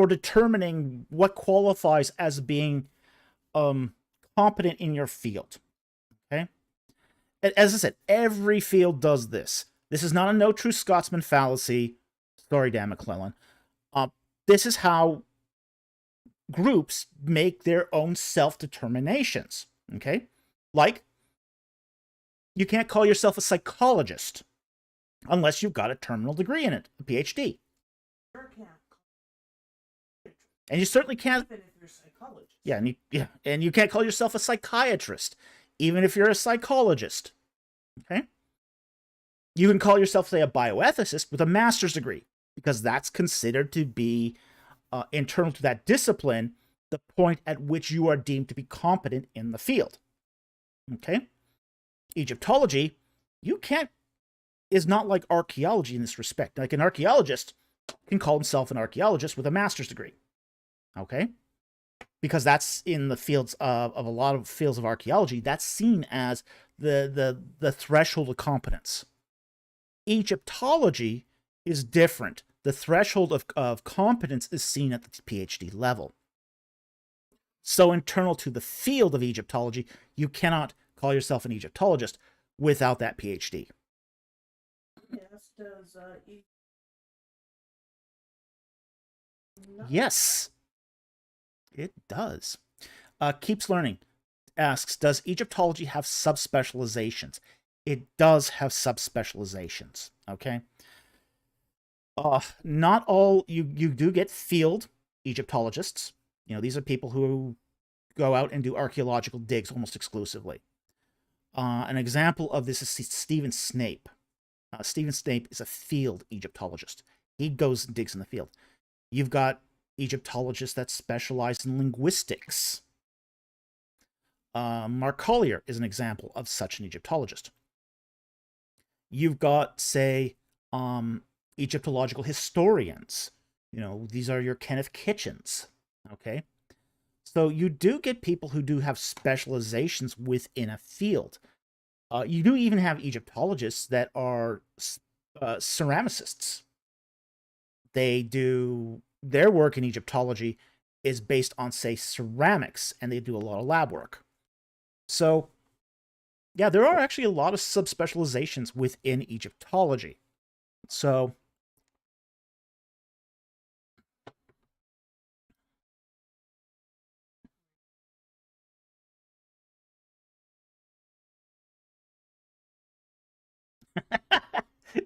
determining what qualifies as being competent in your field. Okay? As I said, every field does this. This is not a no true Scotsman fallacy. Sorry, Dan McClellan. This is how groups make their own self-determinations. Okay? Like, you can't call yourself a psychologist unless you've got a terminal degree in it, a PhD. Sure can. And you certainly can't. Even if you're a psychologist. Yeah, and you can't call yourself a psychiatrist, even if you're a psychologist. Okay? You can call yourself, say, a bioethicist with a master's degree, because that's considered to be, internal to that discipline, the point at which you are deemed to be competent in the field. Okay? Egyptology, is not like archaeology in this respect. Like, an archaeologist can call himself an archaeologist with a master's degree. Okay? because that's in the fields of a lot of fields of archaeology, that's seen as the threshold of competence. Egyptology is different. The threshold of competence is seen at the PhD level. So internal to the field of Egyptology, you cannot call yourself an Egyptologist without that PhD. Yes, does Yes, it does. Keeps learning asks, does Egyptology have subspecializations? It does have subspecializations. Okay. Not all you do get field Egyptologists. You know, these are people who go out and do archaeological digs almost exclusively. An example of this is Stephen Snape. Stephen Snape is a field Egyptologist. He goes and digs in the field. You've got Egyptologists that specialize in linguistics. Mark Collier is an example of such an Egyptologist. You've got, say, Egyptological historians. You know, these are your Kenneth Kitchens. Okay. So you do get people who do have specializations within a field. You do even have Egyptologists that are ceramicists. They do their work in Egyptology is based on, say, ceramics, and they do a lot of lab work. So, yeah, there are actually a lot of subspecializations within Egyptology. So,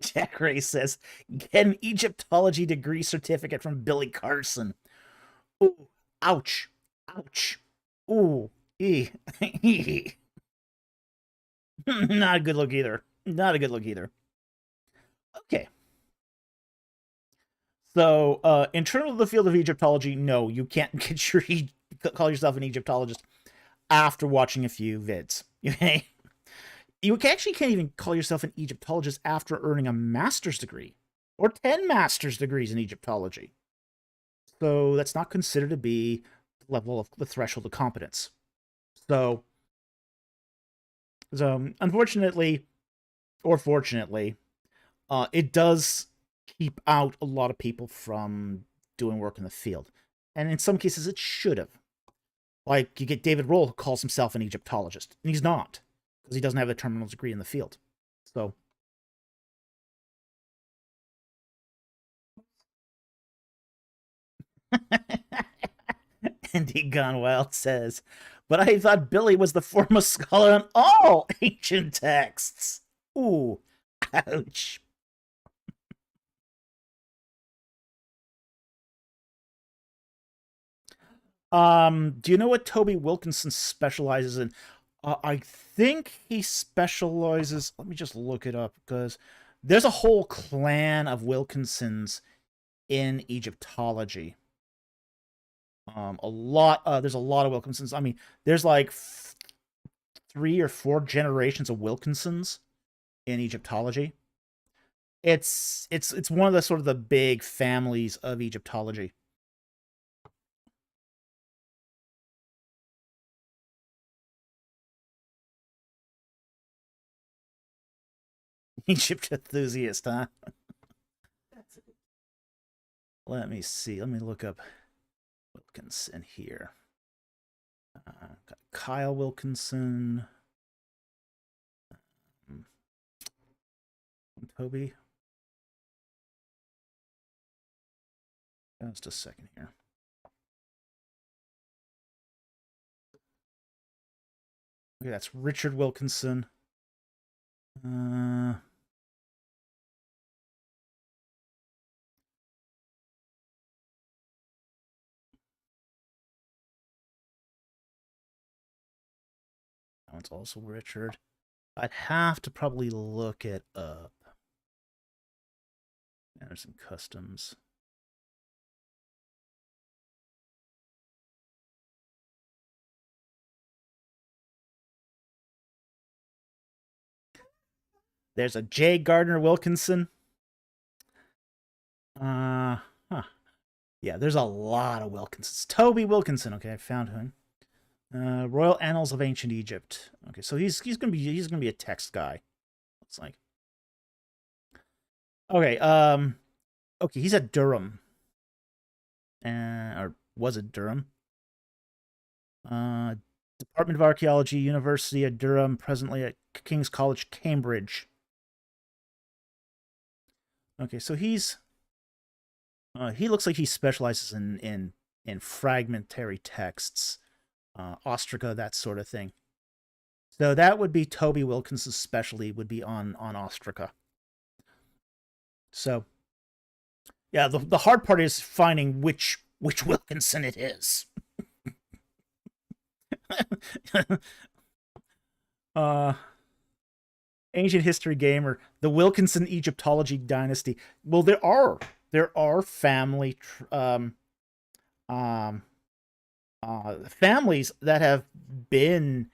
Jack Ray says, get an Egyptology degree certificate from Billy Carson. Ooh, ouch, ouch, ooh, not a good look either. Not a good look either. Okay. So, in terms of the field of Egyptology, no, you can't get call yourself an Egyptologist after watching a few vids. Okay. You actually can't even call yourself an Egyptologist after earning a master's degree or 10 master's degrees in Egyptology. So that's not considered to be the level of the threshold of competence. So unfortunately, or fortunately, it does keep out a lot of people from doing work in the field. And in some cases, it should have. Like, you get David Roll, who calls himself an Egyptologist, and he's not, because he doesn't have a terminal degree in the field. So, Andy Gone Wild says, but I thought Billy was the foremost scholar on all ancient texts. Ooh, ouch. Do you know what Toby Wilkinson specializes in? I think he specializes. Let me just look it up because there's a whole clan of Wilkinsons in Egyptology. There's a lot of Wilkinsons. I mean, there's like 3 or 4 generations of Wilkinsons in Egyptology. It's one of the sort of the big families of Egyptology. Egypt enthusiast, huh? Let me see. Let me look up Wilkinson here. Got Kyle Wilkinson. Toby. Just a second here. Okay, that's Richard Wilkinson. That one's also Richard. I'd have to probably look it up. There's some customs. There's a J. Gardner Wilkinson. Huh. Yeah, there's a lot of Wilkinsons. Toby Wilkinson. Okay, I found him. Royal Annals of Ancient Egypt. Okay, so he's gonna be a text guy. Looks like. Okay, okay, he's at Durham. Or was it Durham? Department of Archaeology, University of Durham, presently at King's College, Cambridge. Okay, so he looks like he specializes in fragmentary texts, ostraca, that sort of thing. So that would be Toby Wilkinson's specialty, would be on ostraca. So, yeah, the hard part is finding which Wilkinson it is. Ancient history gamer, the Wilkinson Egyptology dynasty. Well, there are family families that have been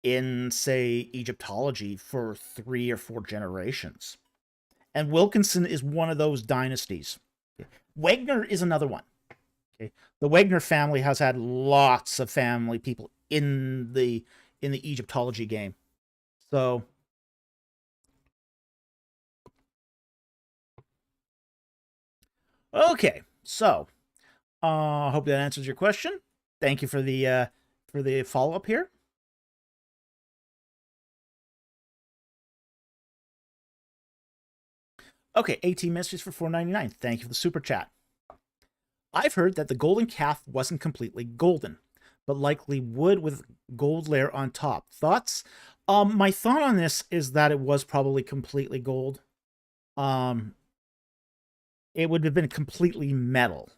in, say, Egyptology for 3 or 4 generations. And Wilkinson is one of those dynasties. Wegner is another one. Okay. The Wegner family has had lots of family people in the Egyptology game. So okay. So hope that answers your question. Thank you for the follow-up here. Okay, 18 Mysteries for $4.99. Thank you for the super chat. I've heard that the golden calf wasn't completely golden, but likely wood with gold layer on top. Thoughts? My thought on this is that it was probably completely gold. It would have been completely metal,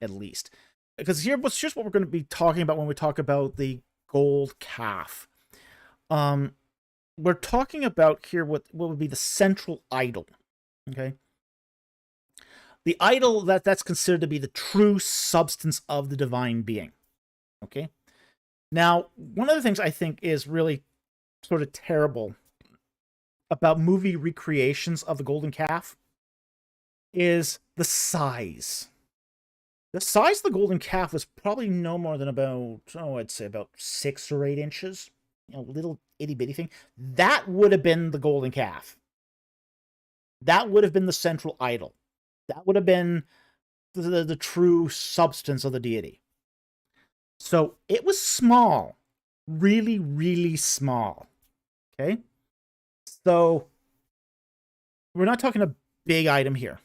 at least. Because here's what we're going to be talking about when we talk about the gold calf. We're talking about here what would be the central idol. Okay. The idol that's considered to be the true substance of the divine being. Okay. Now, one of the things I think is really sort of terrible about movie recreations of the golden calf is the size. The size of the golden calf was probably no more than about, I'd say about 6 or 8 inches. You know, little itty bitty thing. That would have been the golden calf. That would have been the central idol. That would have been the true substance of the deity. So it was small. Really, really small. Okay? So we're not talking a big item here.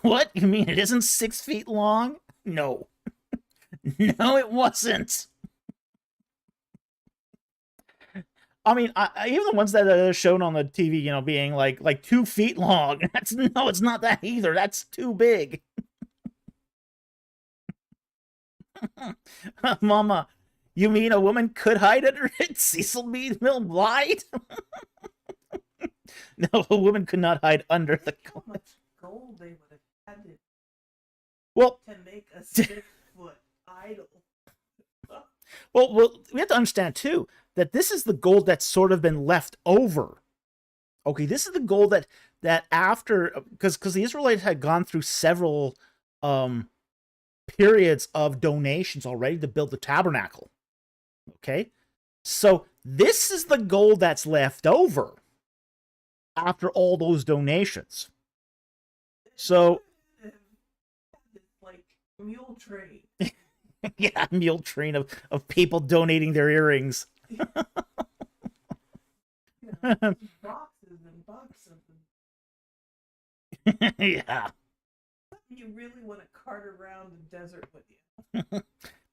What? You mean it isn't 6 feet long? No. No, it wasn't. I mean, even the ones that are shown on the TV, you know, being like 2 feet long. No, it's not that either. That's too big. Mama, you mean a woman could hide under it? Cecil B. Mill lied? No, a woman could not hide under the How much gold they would have had to make a 6-foot idol. Well, we have to understand too that this is the gold that's sort of been left over. Okay, this is the gold that after, because the Israelites had gone through several periods of donations already to build the tabernacle. Okay, so this is the gold that's left over after all those donations. So, like mule train. Yeah, mule train of people donating their earrings. Boxes and boxes. Yeah. You really want to cart around the desert with you.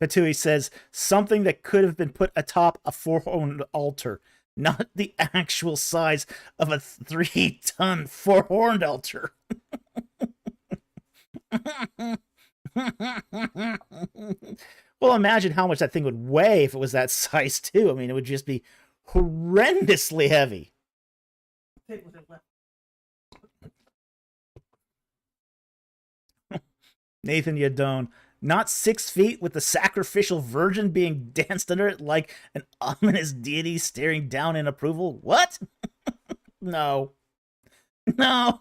Patui says something that could have been put atop a 4-horned altar, not the actual size of a 3-ton 4-horned altar. Well, imagine how much that thing would weigh if it was that size too. I mean, it would just be horrendously heavy. Nathan Yadone, not 6 feet with the sacrificial virgin being danced under it like an ominous deity staring down in approval. What? No. No.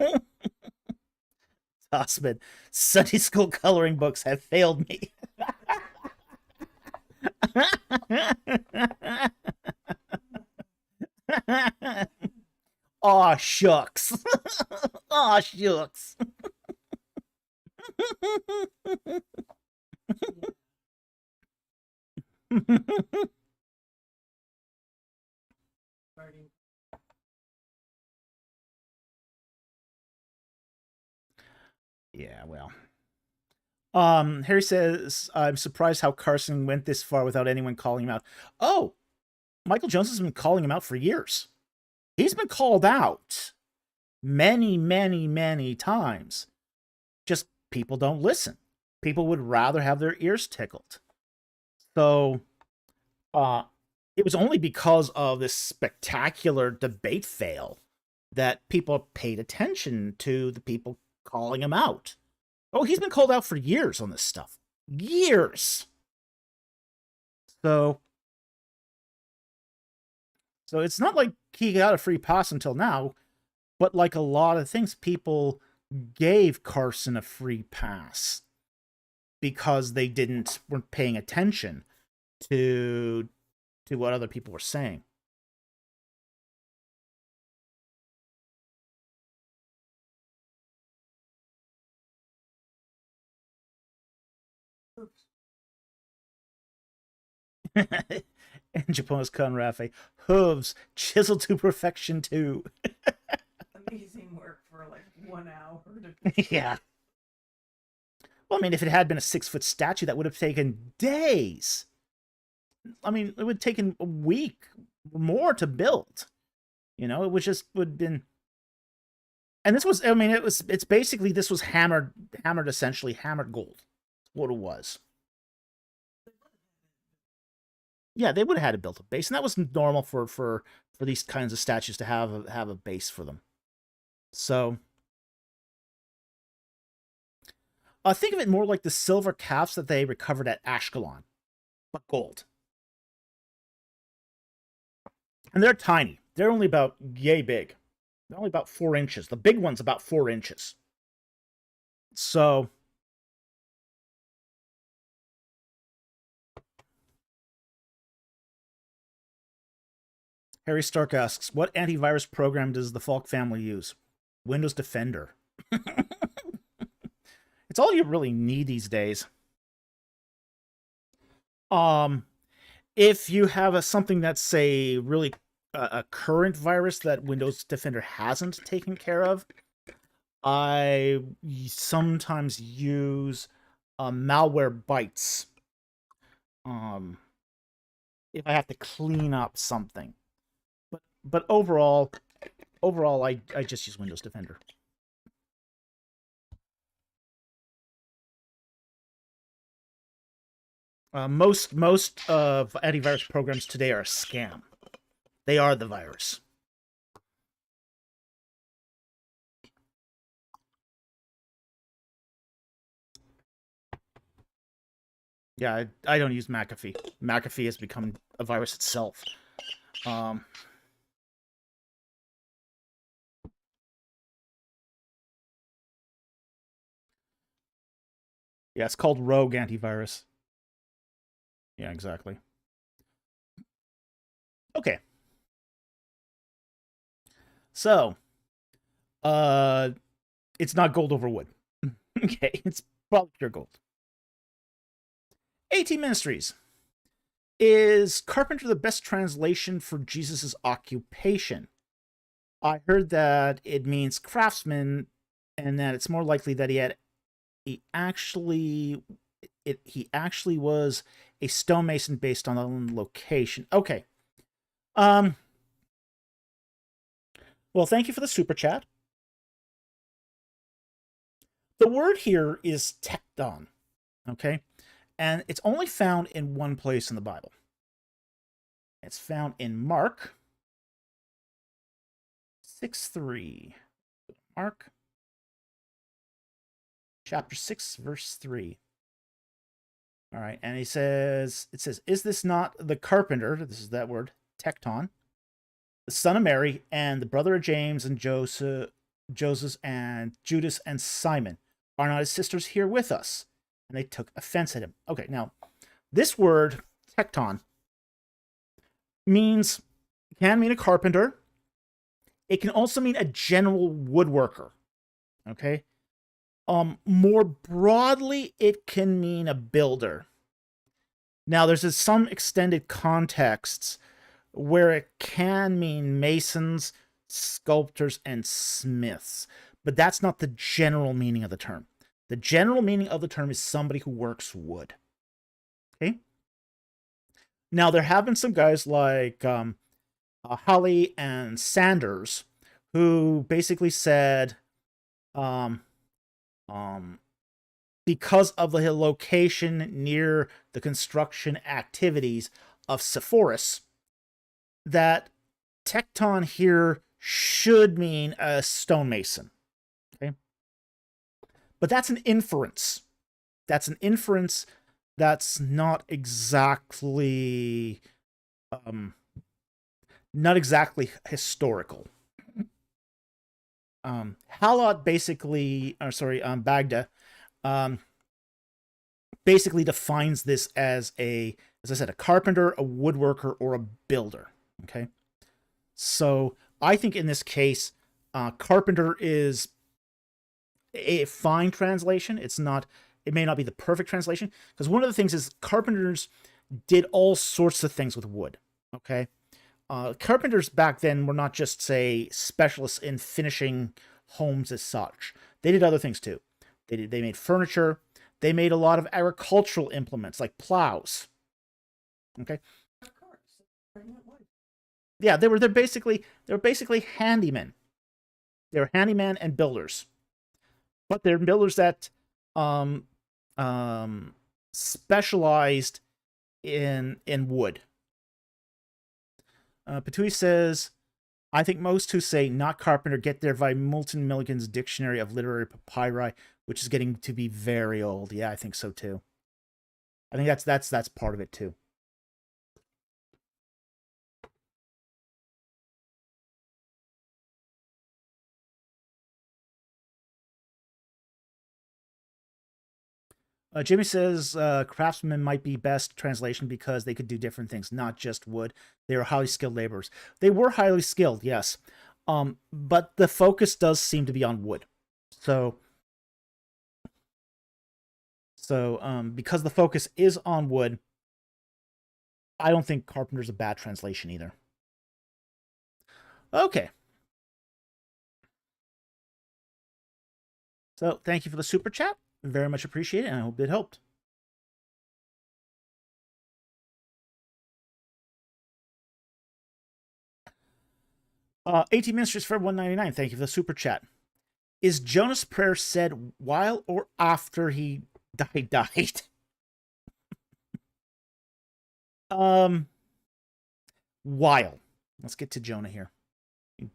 Tossman, Sunday school coloring books have failed me. Aw, shucks. Aw, shucks. Yeah, well. Harry says, I'm surprised how Carson went this far without anyone calling him out. Oh, Michael Jones has been calling him out for years. He's been called out many, many, many times. Just people don't listen. People would rather have their ears tickled. So, it was only because of this spectacular debate fail that people paid attention to the people calling him out. Oh, he's been called out for years on this stuff. Years. So it's not like he got a free pass until now, but like a lot of things, people gave Carson a free pass because they weren't paying attention to what other people were saying. And Japona's Conrafe, hooves chiseled to perfection too. Amazing work for like 1 hour. Yeah. Well, I mean, if it had been a 6-foot statue, that would have taken days. I mean, it would have taken a week or more to build. You know, it would have been. And this was, I mean, it's basically, this was hammered essentially, hammered gold. What it was. Yeah, they would have had to build a base, and that was normal for these kinds of statues to have a base for them. So, think of it more like the silver calves that they recovered at Ashkelon, but gold. And they're tiny. They're only about yay big. They're only about 4 inches. The big one's about 4 inches. So, Harry Stark asks, what antivirus program does the Falk family use? Windows Defender. It's all you really need these days. If you have something that's, say, really a current virus that Windows Defender hasn't taken care of, I sometimes use Malwarebytes. If I have to clean up something, but overall, I just use Windows Defender. Most of antivirus programs today are a scam. They are the virus. Yeah, I don't use McAfee. McAfee has become a virus itself. Yeah, it's called Rogue Antivirus. Yeah, exactly. Okay. So, it's not gold over wood. Okay, it's probably pure gold. AT Ministries. Is carpenter the best translation for Jesus' occupation? I heard that it means craftsman, and that it's more likely that he actually was a stonemason based on the location. Okay. Well, thank you for the super chat. The word here is tekton, okay? And it's only found in one place in the Bible. It's found in Mark 6:3. Mark chapter 6, verse 3. All right, and it says, is this not the carpenter, this is that word, tekton, the son of Mary, and the brother of James and Joseph, Joseph and Judas and Simon, are not his sisters here with us? And they took offense at him. Okay, now, this word, tekton, can mean a carpenter. It can also mean a general woodworker. Okay? More broadly, it can mean a builder. Now, there's some extended contexts where it can mean masons, sculptors, and smiths, but that's not the general meaning of the term. The general meaning of the term is somebody who works wood. Okay? Now, there have been some guys like Hawley and Sanders who basically said, because of the location near the construction activities of Sepphoris, that tekton here should mean a stonemason. Okay? But that's an inference. That's an inference that's not exactly historical. Halot Bagda basically defines this as as I said, a carpenter, a woodworker, or a builder. Okay, so I think in this case, carpenter is a fine translation. It may not be the perfect translation, because one of the things is carpenters did all sorts of things with wood. Okay, carpenters back then were not just, say, specialists in finishing homes as such. They did other things too. They made furniture. They made a lot of agricultural implements like plows. Okay. Yeah, they're basically handymen. They were handyman and builders, but they're builders that specialized in wood. Patui says, I think most who say not carpenter get there by Moulton Milligan's Dictionary of Literary Papyri, which is getting to be very old. Yeah, I think so too. I think that's part of it too. Jimmy says craftsmen might be best translation because they could do different things, not just wood. They were highly skilled laborers. They were highly skilled, yes. But the focus does seem to be on wood. So because the focus is on wood, I don't think carpenter's a bad translation either. Okay. So thank you for the super chat. Very much appreciated, and I hope it helped. Uh, 18 Ministries for 199. Thank you for the super chat. Is Jonah's prayer said while or after he died? While. Let's get to Jonah here.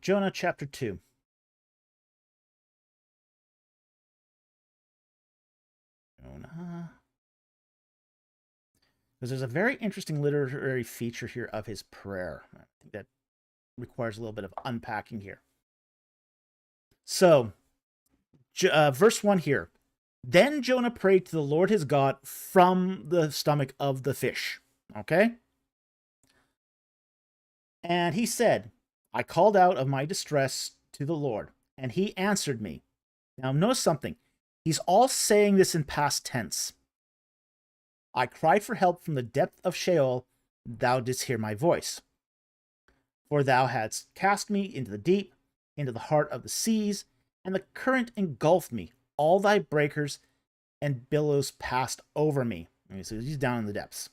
Jonah chapter 2. Jonah. Because there's a very interesting literary feature here of his prayer. I think that requires a little bit of unpacking here. So, verse 1 here. Then Jonah prayed to the Lord his God from the stomach of the fish. Okay? And he said, I called out of my distress to the Lord, and he answered me. Now, notice something. He's all saying this in past tense. I cried for help from the depth of Sheol. Thou didst hear my voice. For thou hadst cast me into the deep, into the heart of the seas, and the current engulfed me. All thy breakers and billows passed over me. So he's down in the depths.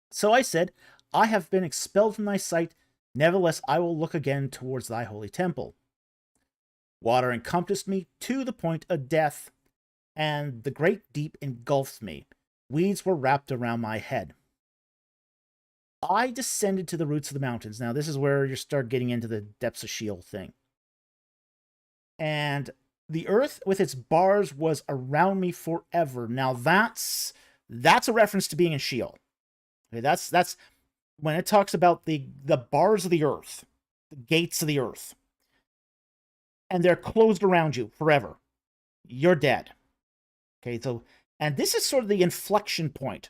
So I said, I have been expelled from thy sight. Nevertheless, I will look again towards thy holy temple. Water encompassed me to the point of death, and the great deep engulfed me. Weeds were wrapped around my head. I descended to the roots of the mountains. Now, this is where you start getting into the depths of Sheol thing. And the earth with its bars was around me forever. Now, that's a reference to being in Sheol. Okay, that's when it talks about the bars of the earth, the gates of the earth. and they're closed around you forever. You're dead. Okay, so, and this is sort of the inflection point.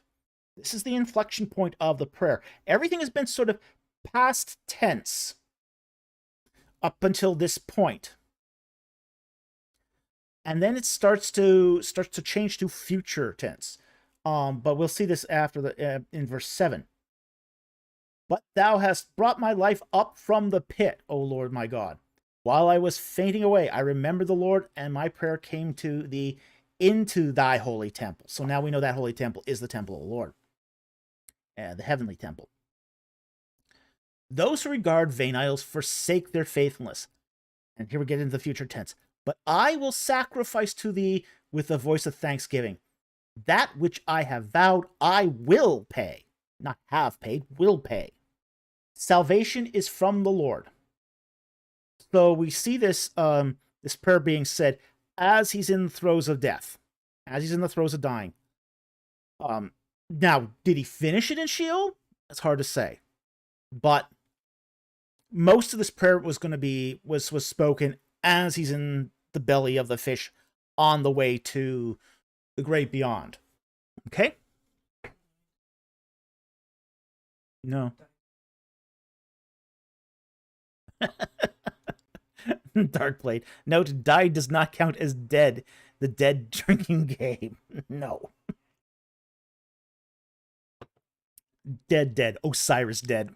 This is the inflection point of the prayer. Everything has been sort of past tense up until this point. And then it starts to change to future tense. But we'll see this after the in verse 7. But thou hast brought my life up from the pit, O Lord my God. While I was fainting away, I remembered the Lord, and my prayer came to thee into thy holy temple. So now we know that holy temple is the temple of the Lord, the heavenly temple. Those who regard vain idols forsake their faithfulness. And here we get into the future tense. But I will sacrifice to thee with a voice of thanksgiving. That which I have vowed, I will pay. Not have paid, will pay. Salvation is from the Lord. So we see this this prayer being said as he's in the throes of death, as he's in the throes of dying. Now, did he finish it in Sheol? It's hard to say, but most of this prayer was going to be was spoken as he's in the belly of the fish, on the way to the great beyond. Okay. No. Dark Blade. Note, died does not count as dead. The dead drinking game. No. Dead. Osiris dead.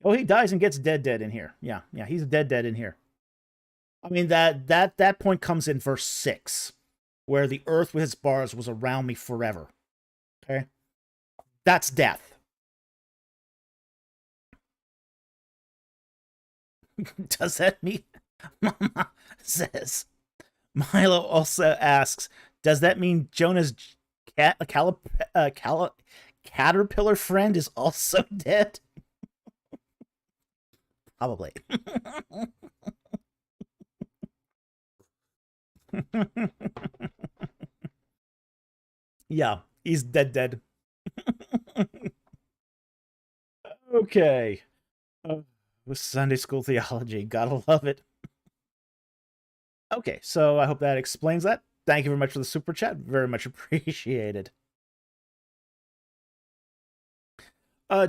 Oh, he dies and gets dead in here. Yeah, he's dead in here. I mean, that point comes in verse 6, where the earth with its bars was around me forever. Okay? That's death. Does that mean... Mama says... Milo also asks, does that mean Jonah's caterpillar friend is also dead? Probably. Yeah, he's dead. Okay. With Sunday school theology, gotta love it. Okay, so I hope that explains that. Thank you very much for the super chat. Very much appreciated.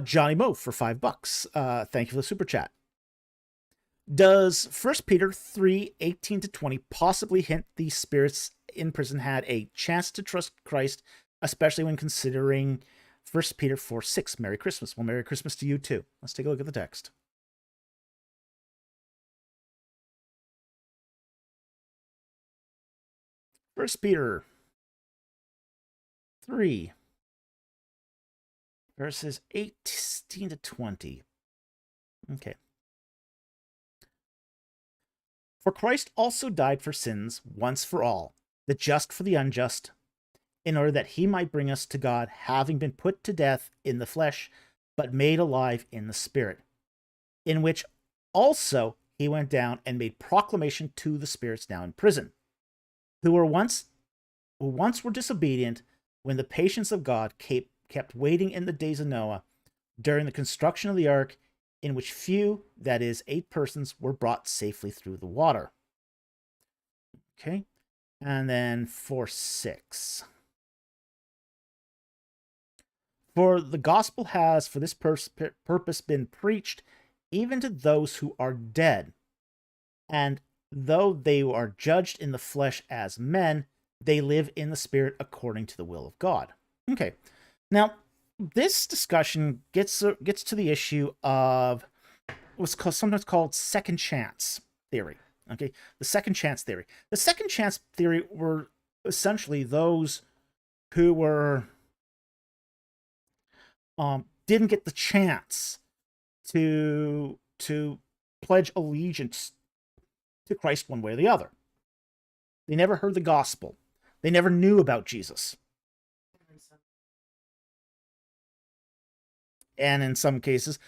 Johnny Mo for $5. Thank you for the super chat. Does 1 Peter 3:18-20 possibly hint the spirits in prison had a chance to trust Christ, especially when considering 1 Peter 4:6? Merry Christmas. Well, Merry Christmas to you too. Let's take a look at the text. 1 Peter 3, verses 18-20. Okay. For Christ also died for sins once for all, the just for the unjust, in order that he might bring us to God, having been put to death in the flesh, but made alive in the spirit, in which also he went down and made proclamation to the spirits now in prison, who once were disobedient, when the patience of God kept waiting in the days of Noah, during the construction of the ark, in which few, that is, 8 persons, were brought safely through the water. Okay, and then 4:6. For the gospel has for this purpose been preached, even to those who are dead, and though they are judged in the flesh as men, they live in the spirit according to the will of God. Okay, now this discussion gets to the issue of what's sometimes called second chance theory. Okay, the second chance theory. The second chance theory were essentially those who were didn't get the chance to pledge allegiance to Christ one way or the other. They never heard the gospel. They never knew about Jesus. And in some cases,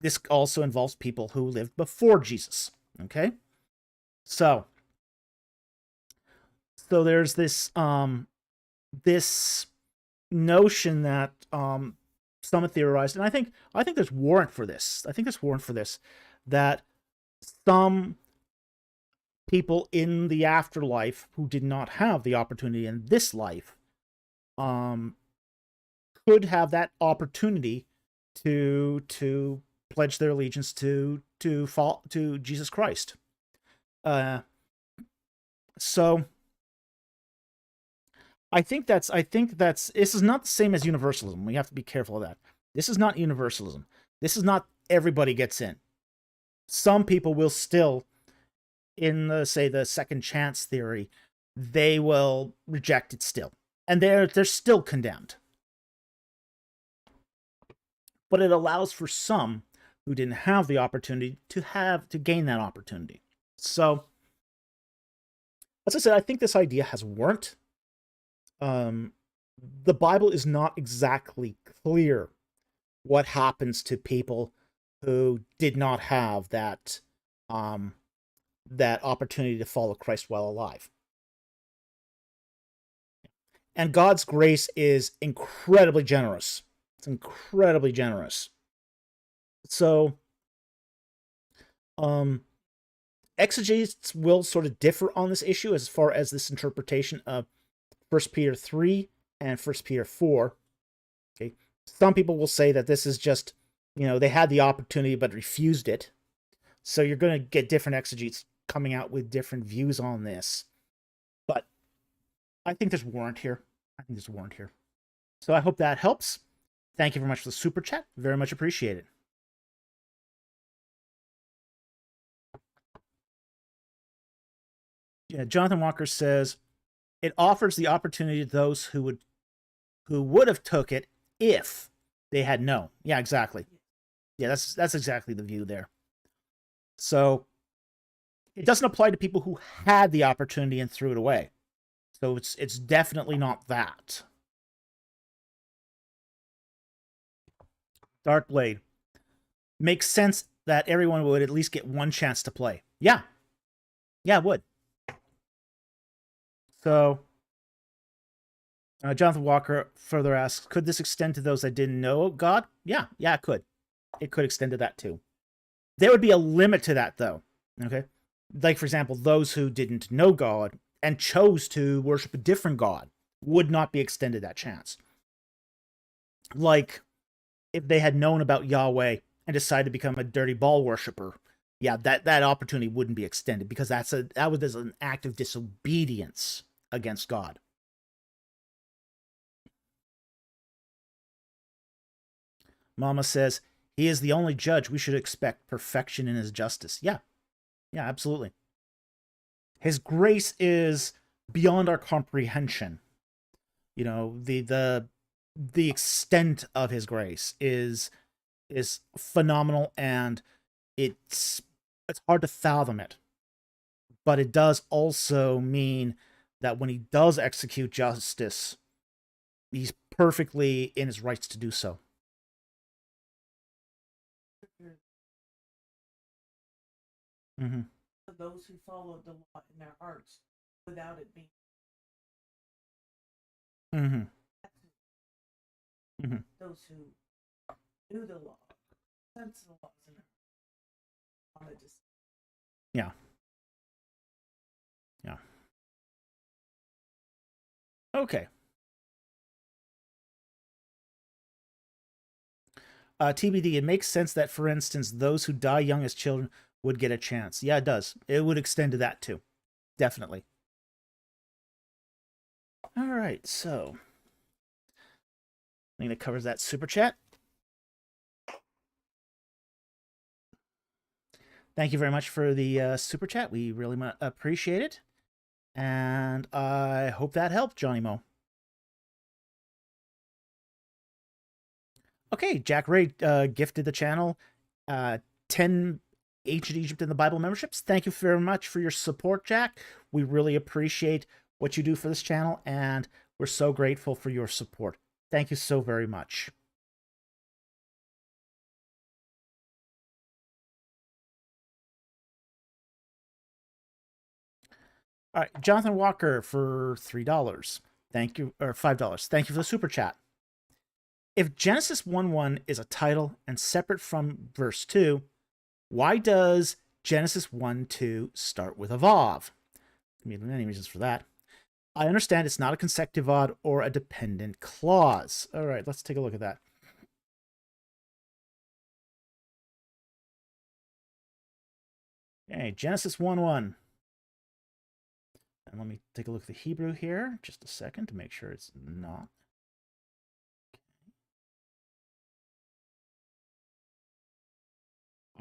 this also involves people who lived before Jesus. Okay? So there's this notion that some have theorized, and I think there's warrant for this. I think there's warrant for this, that some people in the afterlife who did not have the opportunity in this life could have that opportunity to pledge their allegiance to Jesus Christ. So I think that's this is not the same as universalism. We have to be careful of that. This is not universalism. This is not everybody gets in. Some people will still, in the, say, the second chance theory, they will reject it still, and they're still condemned. But it allows for some who didn't have the opportunity to gain that opportunity. So, as I said, I think this idea has warrant. The Bible is not exactly clear what happens to people who did not have that that opportunity to follow Christ while alive. And God's grace is incredibly generous. It's incredibly generous. So, exegetes will sort of differ on this issue as far as this interpretation of 1 Peter 3 and 1 Peter 4. Okay, some people will say that this is just, they had the opportunity but refused it. So you're going to get different exegetes coming out with different views on this. But I think there's warrant here. So I hope that helps. Thank you very much for the super chat. Very much appreciated. Yeah, Jonathan Walker says, it offers the opportunity to those who would have took it if they had known. Yeah, exactly. Yeah, that's exactly the view there. So it doesn't apply to people who had the opportunity and threw it away. So it's definitely not that. Darkblade. Makes sense that everyone would at least get one chance to play. Yeah. Yeah, it would. So, Jonathan Walker further asks, could this extend to those that didn't know God? Yeah, it could. It could extend to that too. There would be a limit to that, though. Okay? Like, for example, those who didn't know God and chose to worship a different God would not be extended that chance. Like, if they had known about Yahweh and decided to become a dirty ball worshiper, yeah, that opportunity wouldn't be extended, because that was an act of disobedience against God. Mama says, he is the only judge. We should expect perfection in his justice. Yeah, absolutely. His grace is beyond our comprehension. The extent of his grace is phenomenal, and it's hard to fathom it. But it does also mean that when he does execute justice, he's perfectly in his rights to do so. Mm-hmm. Those who follow the law in their hearts without it being. Mm-hmm. Mm-hmm. Those who knew the law, sense the laws in their wanted to. Yeah. Okay. TBD, it makes sense that, for instance, those who die young as children would get a chance. Yeah, it does. It would extend to that too. Definitely. All right, so I think that covers that super chat. Thank you very much for the super chat. We really appreciate it. And I hope that helped, Johnny Mo. Okay, Jack Ray gifted the channel 10 Ancient Egypt in the Bible memberships. Thank you very much for your support, Jack. We really appreciate what you do for this channel, and we're so grateful for your support. Thank you so very much. All right, Jonathan Walker for $3. Thank you, or $5. Thank you for the super chat. If Genesis 1:1 is a title and separate from verse 2, why does Genesis 1:2 start with a vav? There can be many reasons for that. I understand it's not a consecutive odd or a dependent clause. All right, let's take a look at that. Okay, Genesis 1:1. And let me take a look at the Hebrew here, just a second, to make sure it's not.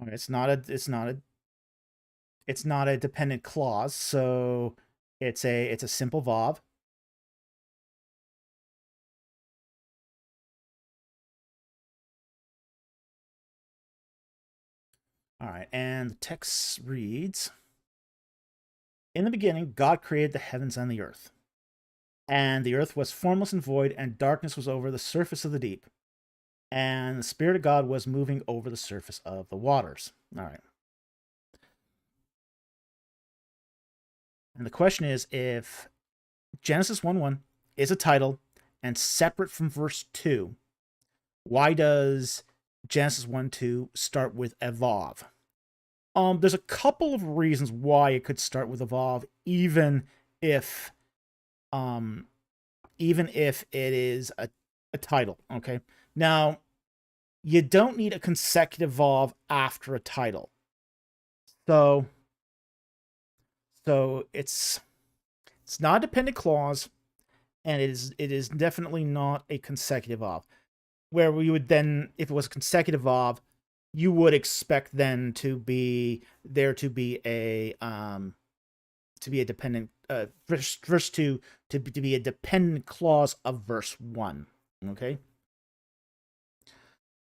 Okay, it's not a dependent clause, so it's a simple vav. All right, and the text reads, in the beginning, God created the heavens and the earth. And the earth was formless and void, and darkness was over the surface of the deep. And the Spirit of God was moving over the surface of the waters. All right. And the question is, if Genesis 1:1 is a title and separate from verse 2, why does Genesis 1:2 start with a vav? There's a couple of reasons why it could start with a vav, even if it is a title. Okay. Now, you don't need a consecutive vav after a title. So it's not a dependent clause, and it is definitely not a consecutive vav. Where we would then, if it was a consecutive vav, you would expect then to be a dependent verse 2 to be a dependent clause of verse 1. Okay.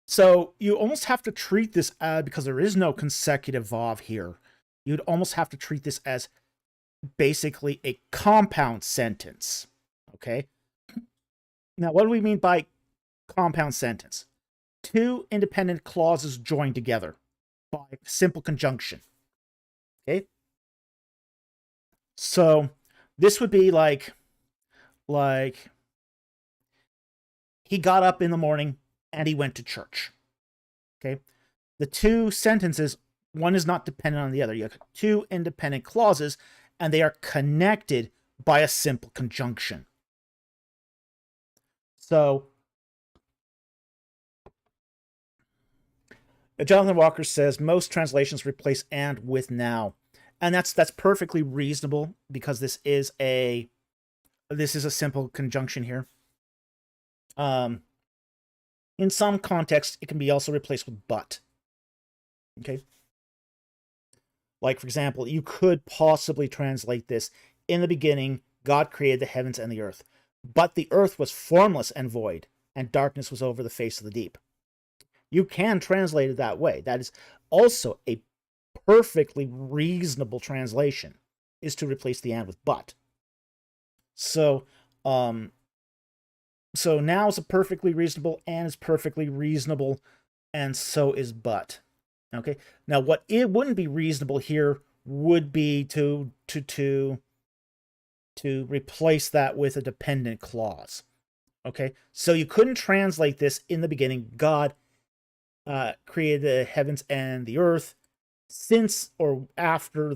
So you almost have to treat this as, because there is no consecutive vav here, you'd almost have to treat this as basically a compound sentence. Okay. Now, what do we mean by compound sentence? Two independent clauses joined together by simple conjunction. Okay. So this would be like he got up in the morning and he went to church. Okay. The two sentences, one is not dependent on the other. You have two independent clauses, and they are connected by a simple conjunction. So Jonathan Walker says most translations replace and with now. And that's perfectly reasonable, because this is a simple conjunction here. In some contexts, it can be also replaced with but. Okay. Like, for example, you could possibly translate this, in the beginning, God created the heavens and the earth, but the earth was formless and void, and darkness was over the face of the deep. You can translate it that way. That is also a perfectly reasonable translation, is to replace the and with but. So now is a perfectly reasonable, and is perfectly reasonable, and so is but. Okay. Now, what it wouldn't be reasonable here would be to replace that with a dependent clause. Okay. So you couldn't translate this, in the beginning, God created the heavens and the earth, since or after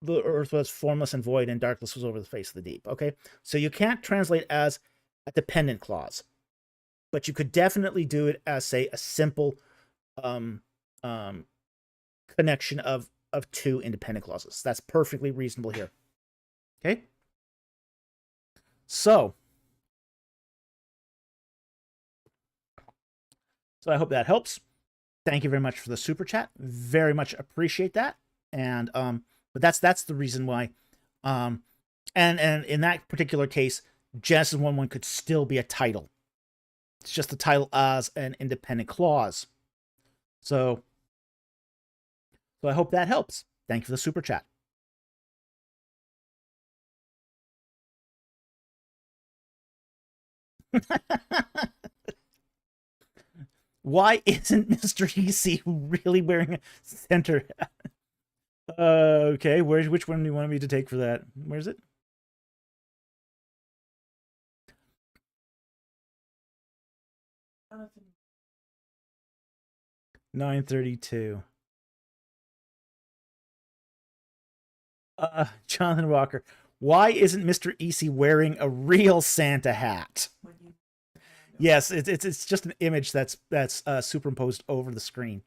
the earth was formless and void, and darkness was over the face of the deep. Okay. So you can't translate as a dependent clause, but you could definitely do it as, say, a simple connection of two independent clauses. That's perfectly reasonable here. Okay. So I hope that helps. Thank you very much for the super chat. Very much appreciate that. And but that's the reason why. And in that particular case, Genesis 1:1 could still be a title. It's just the title as an independent clause. So I hope that helps. Thank you for the super chat. Why isn't Mr. EC really wearing a center? Okay, which one do you want me to take for that? Where's it? 9:32. Jonathan Walker. Why isn't Mr. EC wearing a real Santa hat? Yes, it's just an image that's superimposed over the screen.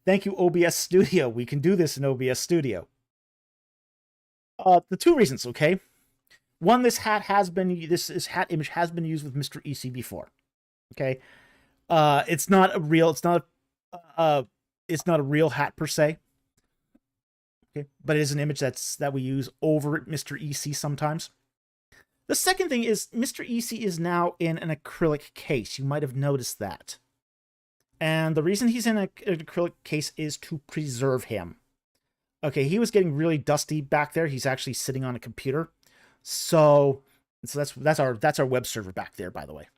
Thank you, OBS Studio. We can do this in OBS Studio. The two reasons, okay? One, this hat image has been used with Mr. EC before. Okay, it's not a real hat per se. Okay, but it is an image that we use over Mr. EC sometimes. The second thing is Mr. EC is now in an acrylic case. You might have noticed that. And the reason he's in an acrylic case is to preserve him. Okay, he was getting really dusty back there. He's actually sitting on a computer. So that's our web server back there, by the way.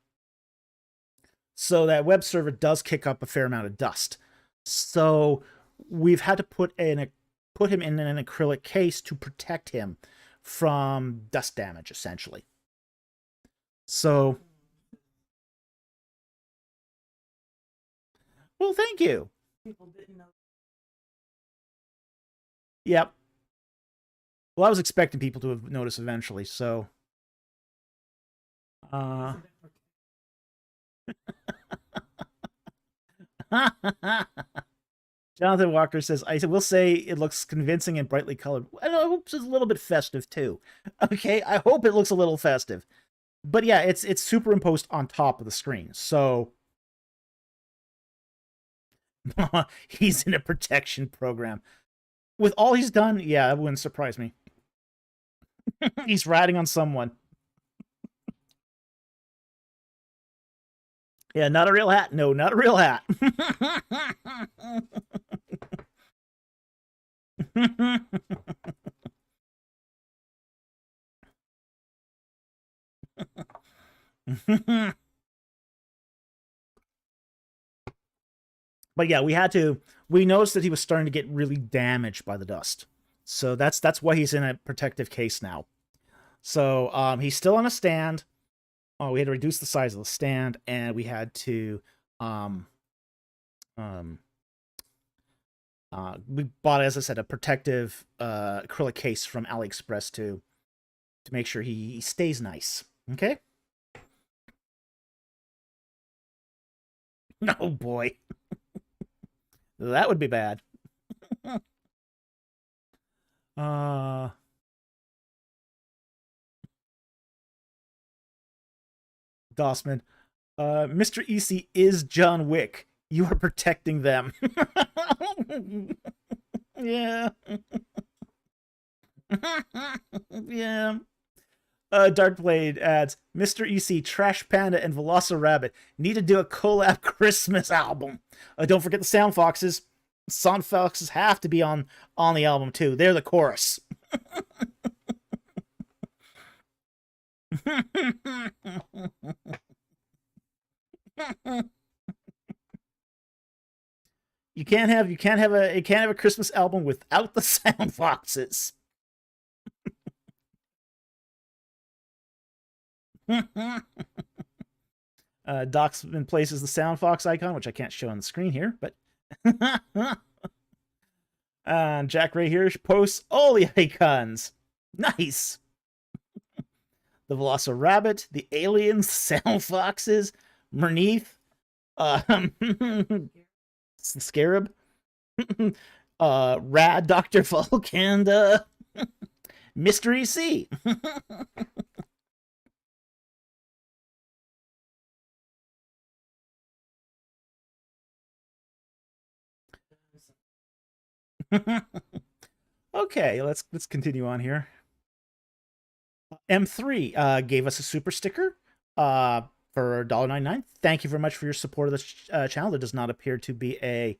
So that web server does kick up a fair amount of dust. So we've had to put him in an acrylic case to protect him from dust damage, essentially. So, well, thank you. People didn't know. Yep. Well, I was expecting people to have noticed eventually, so. Jonathan Walker says, I will say it looks convincing and brightly colored. I hope it's a little bit festive, too. Okay, I hope it looks a little festive. But yeah, it's superimposed on top of the screen, so... He's in a protection program. With all he's done, yeah, that wouldn't surprise me. He's riding on someone. Yeah, not a real hat. No, not a real hat. But yeah, we noticed that he was starting to get really damaged by the dust. So that's why he's in a protective case now. So he's still on a stand. Oh, we had to reduce the size of the stand, and we had to we bought, as I said, a protective acrylic case from AliExpress to make sure he stays nice. Okay? Oh boy. That would be bad. Dossman. Mr. EC is John Wick. You are protecting them. Yeah. Yeah. Darkblade adds, Mr. EC, Trash Panda, and Velociraptor need to do a collab Christmas album. Don't forget the Sound Foxes. Sound Foxes have to be on the album too. They're the chorus. You can't have a Christmas album without the Sound Foxes. Docsman places the Sound Fox icon, which I can't show on the screen here, but and Jack Ray here posts all the icons. Nice. The Velociraptor, the aliens, the Sound Foxes, Merneath, the Scarab, Rad Dr. Volcanda, Mystery C. Okay, let's continue on here. M3 gave us a super sticker for $1.99. Thank you very much for your support of the channel. There does not appear to be a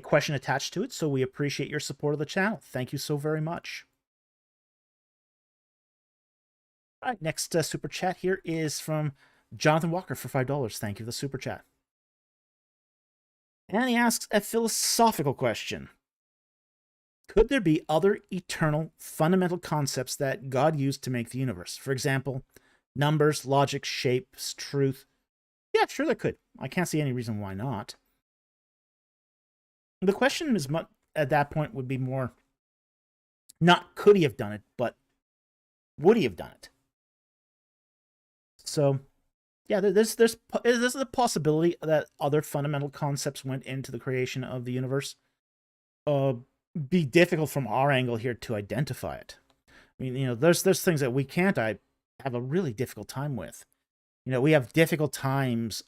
question attached to it, so we appreciate your support of the channel. Thank you so very much. All right, next super chat here is from Jonathan Walker for $5. Thank you for the super chat. And he asks a philosophical question. Could there be other eternal, fundamental concepts that God used to make the universe? For example, numbers, logic, shapes, truth. Yeah, sure they could. I can't see any reason why not. The question is, at that point would be more, not could he have done it, but would he have done it? So, yeah, there's a possibility that other fundamental concepts went into the creation of the universe. Be difficult from our angle here to identify it. I mean, there's things that we can't. I have a really difficult time with. We have difficult times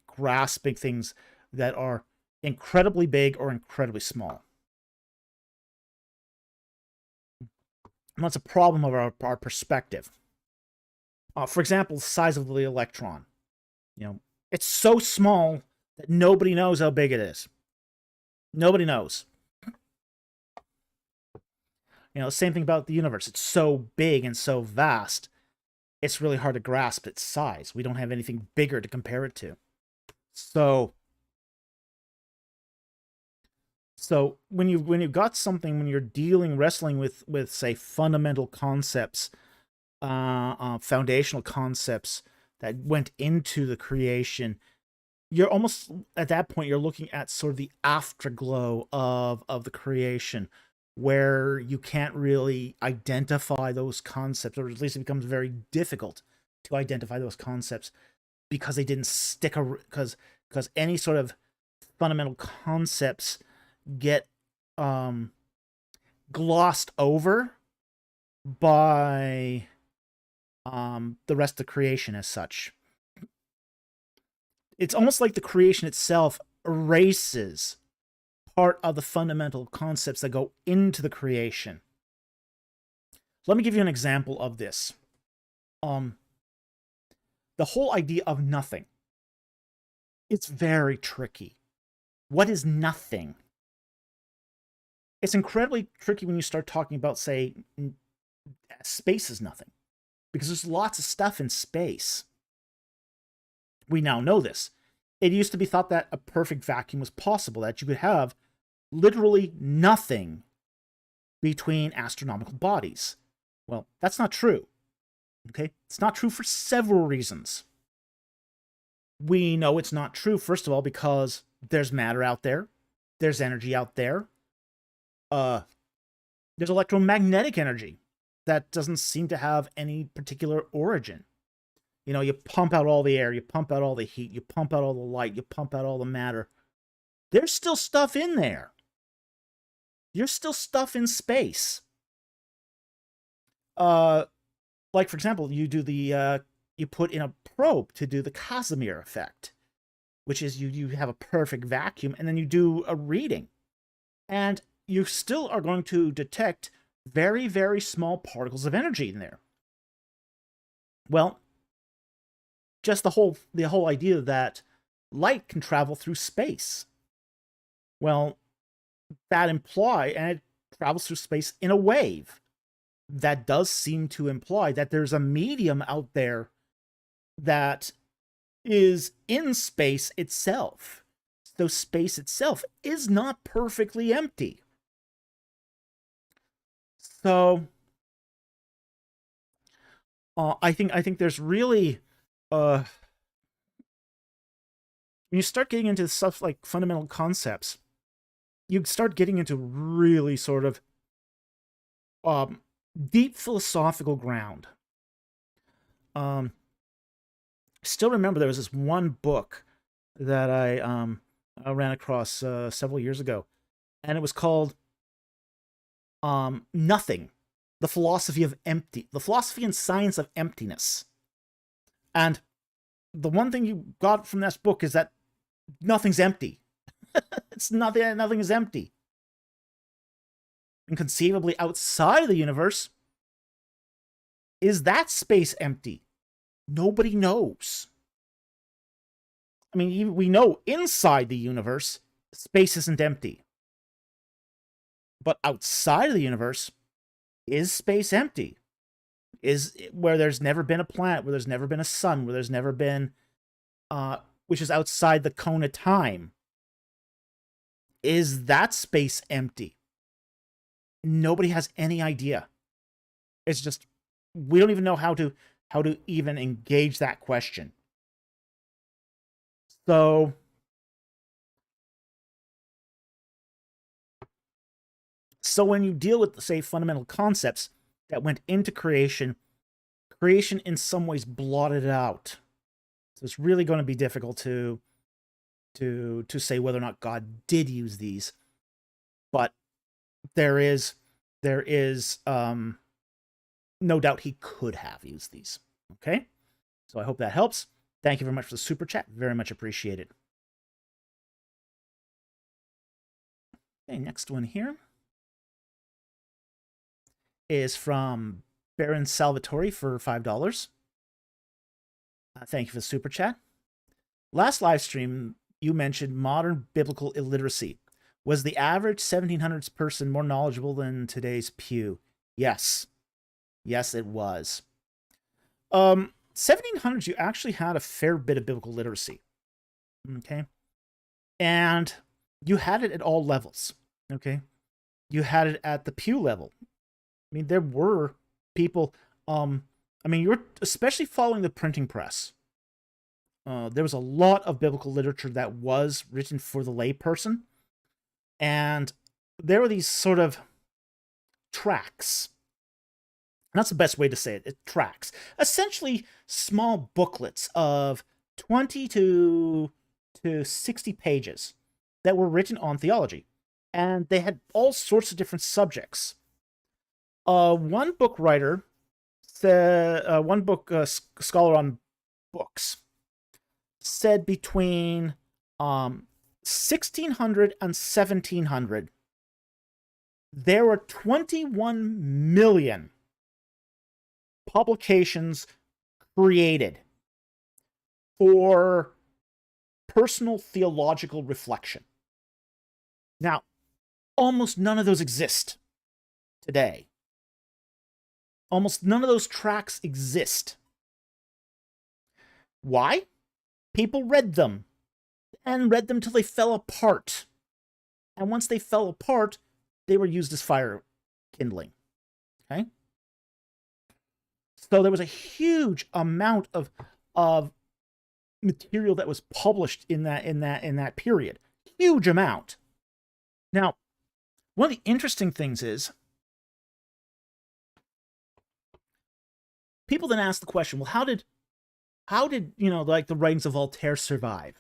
grasping things that are incredibly big or incredibly small. And that's a problem of our perspective. For example, the size of the electron. It's so small that nobody knows how big it is. Nobody knows. Same thing about the universe. It's so big and so vast, it's really hard to grasp its size. We don't have anything bigger to compare it to. So when you've got something, when you're wrestling with say fundamental concepts, foundational concepts that went into the creation, you're almost at that point you're looking at sort of the afterglow of the creation, where you can't really identify those concepts, or at least it becomes very difficult to identify those concepts because they didn't stick because any sort of fundamental concepts get glossed over by the rest of creation as such. It's almost like the creation itself erases part of the fundamental concepts that go into the creation. Let me give you an example of this. The whole idea of nothing. It's very tricky. What is nothing? It's incredibly tricky when you start talking about, say, space is nothing. Because there's lots of stuff in space. We now know this. It used to be thought that a perfect vacuum was possible, that you could have literally nothing between astronomical bodies. Well, that's not true. Okay? It's not true for several reasons. We know it's not true, first of all, because there's matter out there. There's energy out there. There's electromagnetic energy that doesn't seem to have any particular origin. You pump out all the air, you pump out all the heat, you pump out all the light, you pump out all the matter. There's still stuff in there. There's still stuff in space. Like, for example, you put in a probe to do the Casimir effect, which is you have a perfect vacuum, and then you do a reading. And you still are going to detect very, very small particles of energy in there. Well, just the whole idea that light can travel through space. Well, that implies, and it travels through space in a wave. That does seem to imply that there's a medium out there that is in space itself. So space itself is not perfectly empty. So I think there's really when you start getting into stuff like fundamental concepts, you start getting into really sort of deep philosophical ground. Still remember there was this one book that I ran across several years ago, and it was called Nothing, the Philosophy and Science of Emptiness. And the one thing you got from this book is that nothing's empty. It's nothing is empty. And conceivably outside of the universe, is that space empty? Nobody knows. I mean, we know inside the universe, space isn't empty. But outside of the universe, is space empty? Is where there's never been a planet, where there's never been a sun, where there's never been, which is outside the cone of time. Is that space empty? Nobody has any idea. It's just, we don't even know how to even engage that question. So when you deal with, say, fundamental concepts that went into creation, creation in some ways blotted it out. So it's really going to be difficult to say whether or not God did use these. But there is no doubt he could have used these. Okay? So I hope that helps. Thank you very much for the super chat. Very much appreciated. Okay, next one here is from Baron Salvatore for $5. Thank you for the super chat. Last live stream, you mentioned modern biblical illiteracy. Was the average 1700s person more knowledgeable than today's pew? Yes. Yes, it was. 1700s, you actually had a fair bit of biblical literacy. Okay? And you had it at all levels. Okay? You had it at the pew level. I mean, there were people, you're especially following the printing press. There was a lot of biblical literature that was written for the layperson. And there were these sort of tracts. And that's the best way to say it. Tracts. Essentially, small booklets of 20 to 60 pages that were written on theology. And they had all sorts of different subjects. One book writer said, scholar on books said between 1600 and 1700, there were 21 million publications created for personal theological reflection. Now, almost none of those exist today. Almost none of those tracts exist. Why? People read them, and read them till they fell apart. And once they fell apart, they were used as fire kindling. Okay? So there was a huge amount of material that was published in that period. Huge amount. Now, one of the interesting things is, people then ask the question, well, how did the writings of Voltaire survive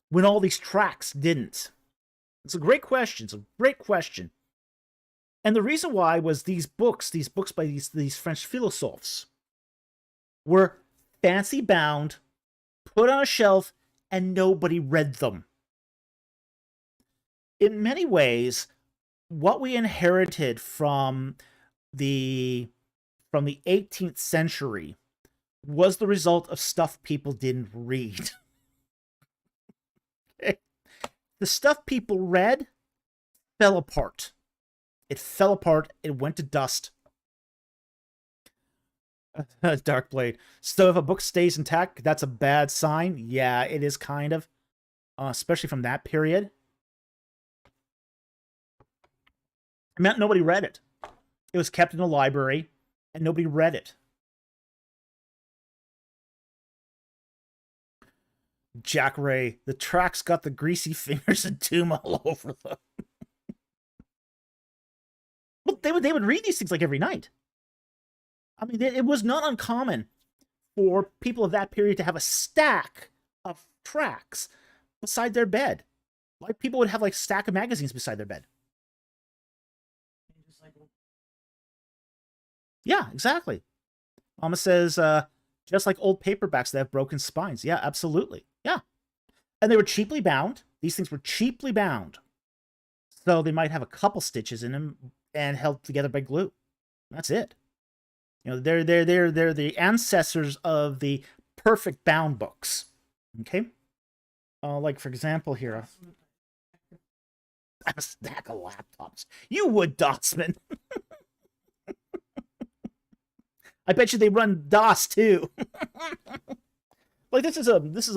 when all these tracts didn't? It's a great question. And the reason why was these books by these French philosophes were fancy bound, put on a shelf, and nobody read them. In many ways, what we inherited from the 18th century was the result of stuff people didn't read. The stuff people read fell apart. It fell apart. It went to dust. Dark Blade. So if a book stays intact, that's a bad sign? Yeah, it is kind of. Especially from that period. It meant nobody read it. It was kept in a library, and nobody read it. Jack Ray, the tracks got the greasy fingers and doom all over them. Well, they would read these things like every night. I mean, it was not uncommon for people of that period to have a stack of tracts beside their bed. Like, people would have like a stack of magazines beside their bed. Yeah, exactly. Mama says, just like old paperbacks that have broken spines. Yeah, absolutely. Yeah. And they were cheaply bound. These things were cheaply bound. So they might have a couple stitches in them and held together by glue. That's it. You know, they're the ancestors of the perfect bound books. Okay? Like, for example, here. A stack of laptops. You would, Dossman. I bet you they run DOS too. Like, this is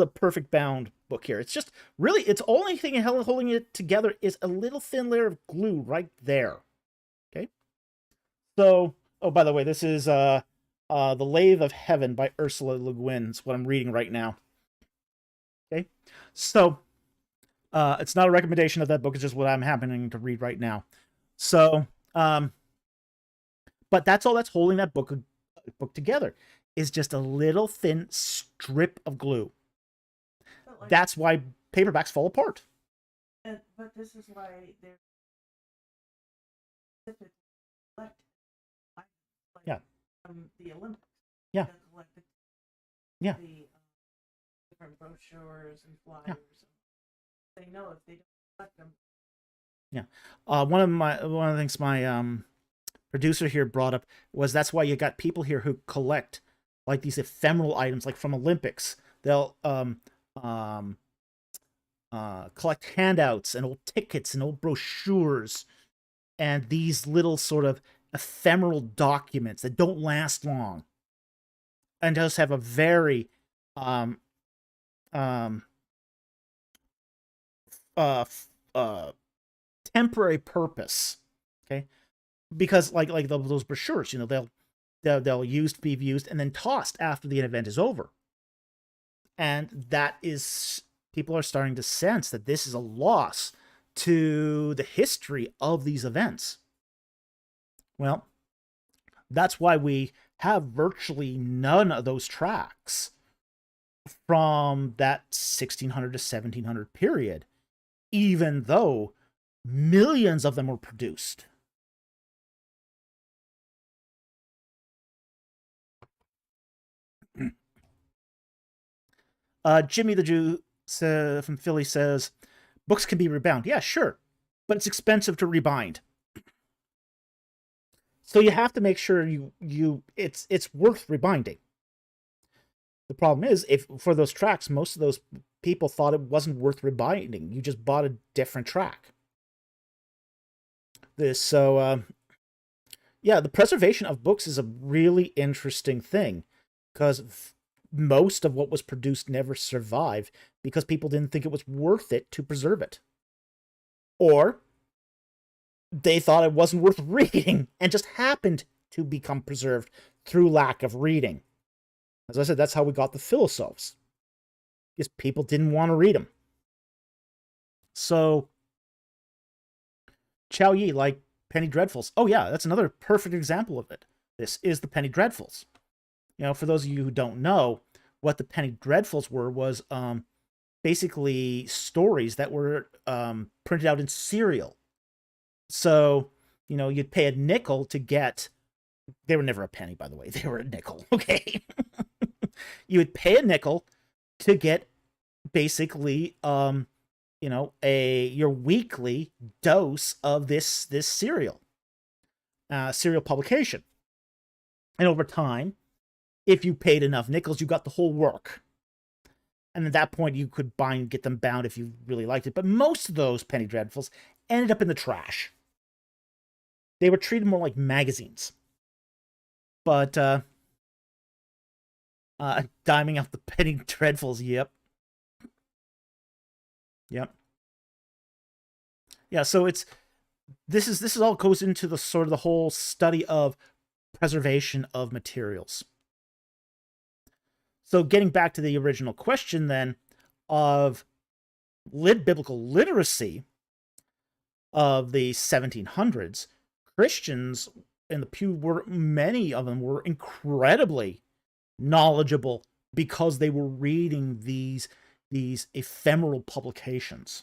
a perfect bound book here. It's just really, it's only thing holding it together is a little thin layer of glue right there. Okay. So, oh, by the way, this is The Lathe of Heaven by Ursula Le Guin. It's what I'm reading right now. Okay, so it's not a recommendation of that book. It's just what I'm happening to read right now. So, but that's all that's holding that book together is just a little thin strip of glue. Like, that's why paperbacks fall apart. But this is why they're like yeah. From the Olympics. Yeah. Yeah. The different brochures and flyers. Yeah. They know if they don't collect them. Yeah. One of the things my producer here brought up was that's why you got people here who collect like these ephemeral items, like from Olympics. They'll collect handouts and old tickets and old brochures and these little sort of ephemeral documents that don't last long and just have a very temporary purpose. Okay, because like those brochures, they'll be used and then tossed after the event is over, and that is, people are starting to sense that this is a loss to the history of these events. Well, that's why we have virtually none of those tracks from that 1600 to 1700 period, even though millions of them were produced. Jimmy the Jew from Philly says, books can be rebound. Yeah, sure, but it's expensive to rebind. So you have to make sure it's worth rebinding. The problem is, if for those tracks, most of those people thought it wasn't worth rebinding. You just bought a different track. Yeah, the preservation of books is a really interesting thing, because most of what was produced never survived because people didn't think it was worth it to preserve it. Or they thought it wasn't worth reading and just happened to become preserved through lack of reading. As I said, that's how we got the philosophes, because people didn't want to read them. So, Chow Yi, like Penny Dreadfuls. Oh yeah, that's another perfect example of it. This is the Penny Dreadfuls. For those of you who don't know, what the Penny Dreadfuls was basically stories that were printed out in serial. So, you'd pay a nickel to get... They were never a penny, by the way. They were a nickel, okay? You would pay a nickel to get basically, your weekly dose of this serial publication. And over time, if you paid enough nickels, you got the whole work. And at that point, you could buy and get them bound if you really liked it. But most of those Penny Dreadfuls ended up in the trash. They were treated more like magazines. But, diming out the Penny Dreadfuls, yep. Yeah, so this is all goes into the sort of the whole study of preservation of materials. So getting back to the original question then of biblical literacy of the 1700s, Christians in the pew many of them were incredibly knowledgeable because they were reading these ephemeral publications.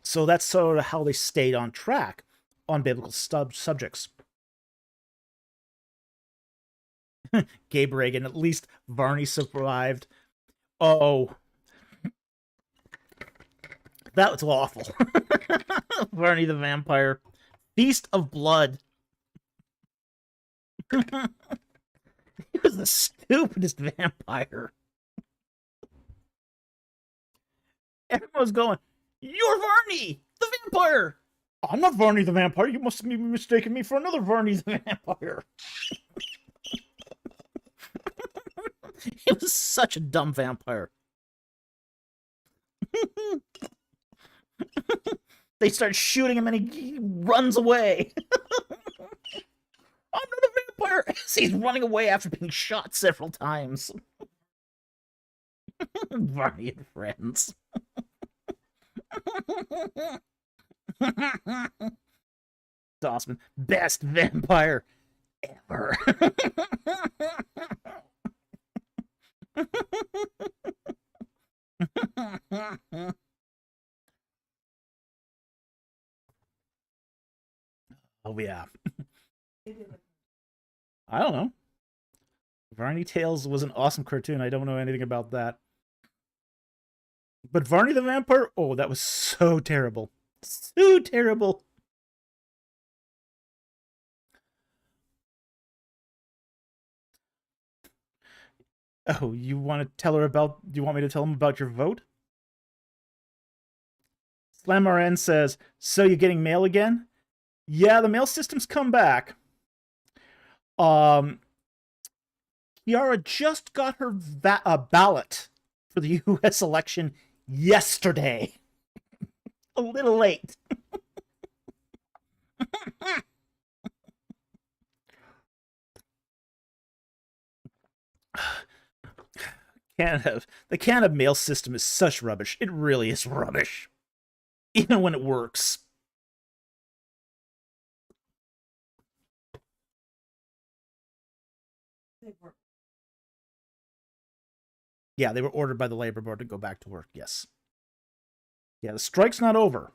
So that's sort of how they stayed on track on biblical subjects. Gabe Reagan, at least Varney survived. Oh, that was awful. Varney the Vampire. Feast of Blood. He was the stupidest vampire. Everyone was going, "You're Varney the Vampire!" "I'm not Varney the Vampire. You must be mistaking me for another Varney the Vampire." He was such a dumb vampire. They start shooting him and he runs away. "I'm not a vampire!" He's running away after being shot several times. Varney and Friends. Dossman, best vampire ever. Oh, yeah. I don't know. Varney Tales was an awesome cartoon. I don't know anything about that. But Varney the Vampire, oh, that was so terrible. So terrible. Oh, you want to tell her about... Do you want me to tell him about your vote? SlamRN says, so you getting mail again? Yeah, the mail system's come back. Kiara just got her ballot for the U.S. election yesterday. A little late. The Canada mail system is such rubbish. It really is rubbish. Even when it works. Yeah, they were ordered by the Labor Board to go back to work, yes. Yeah, the strike's not over.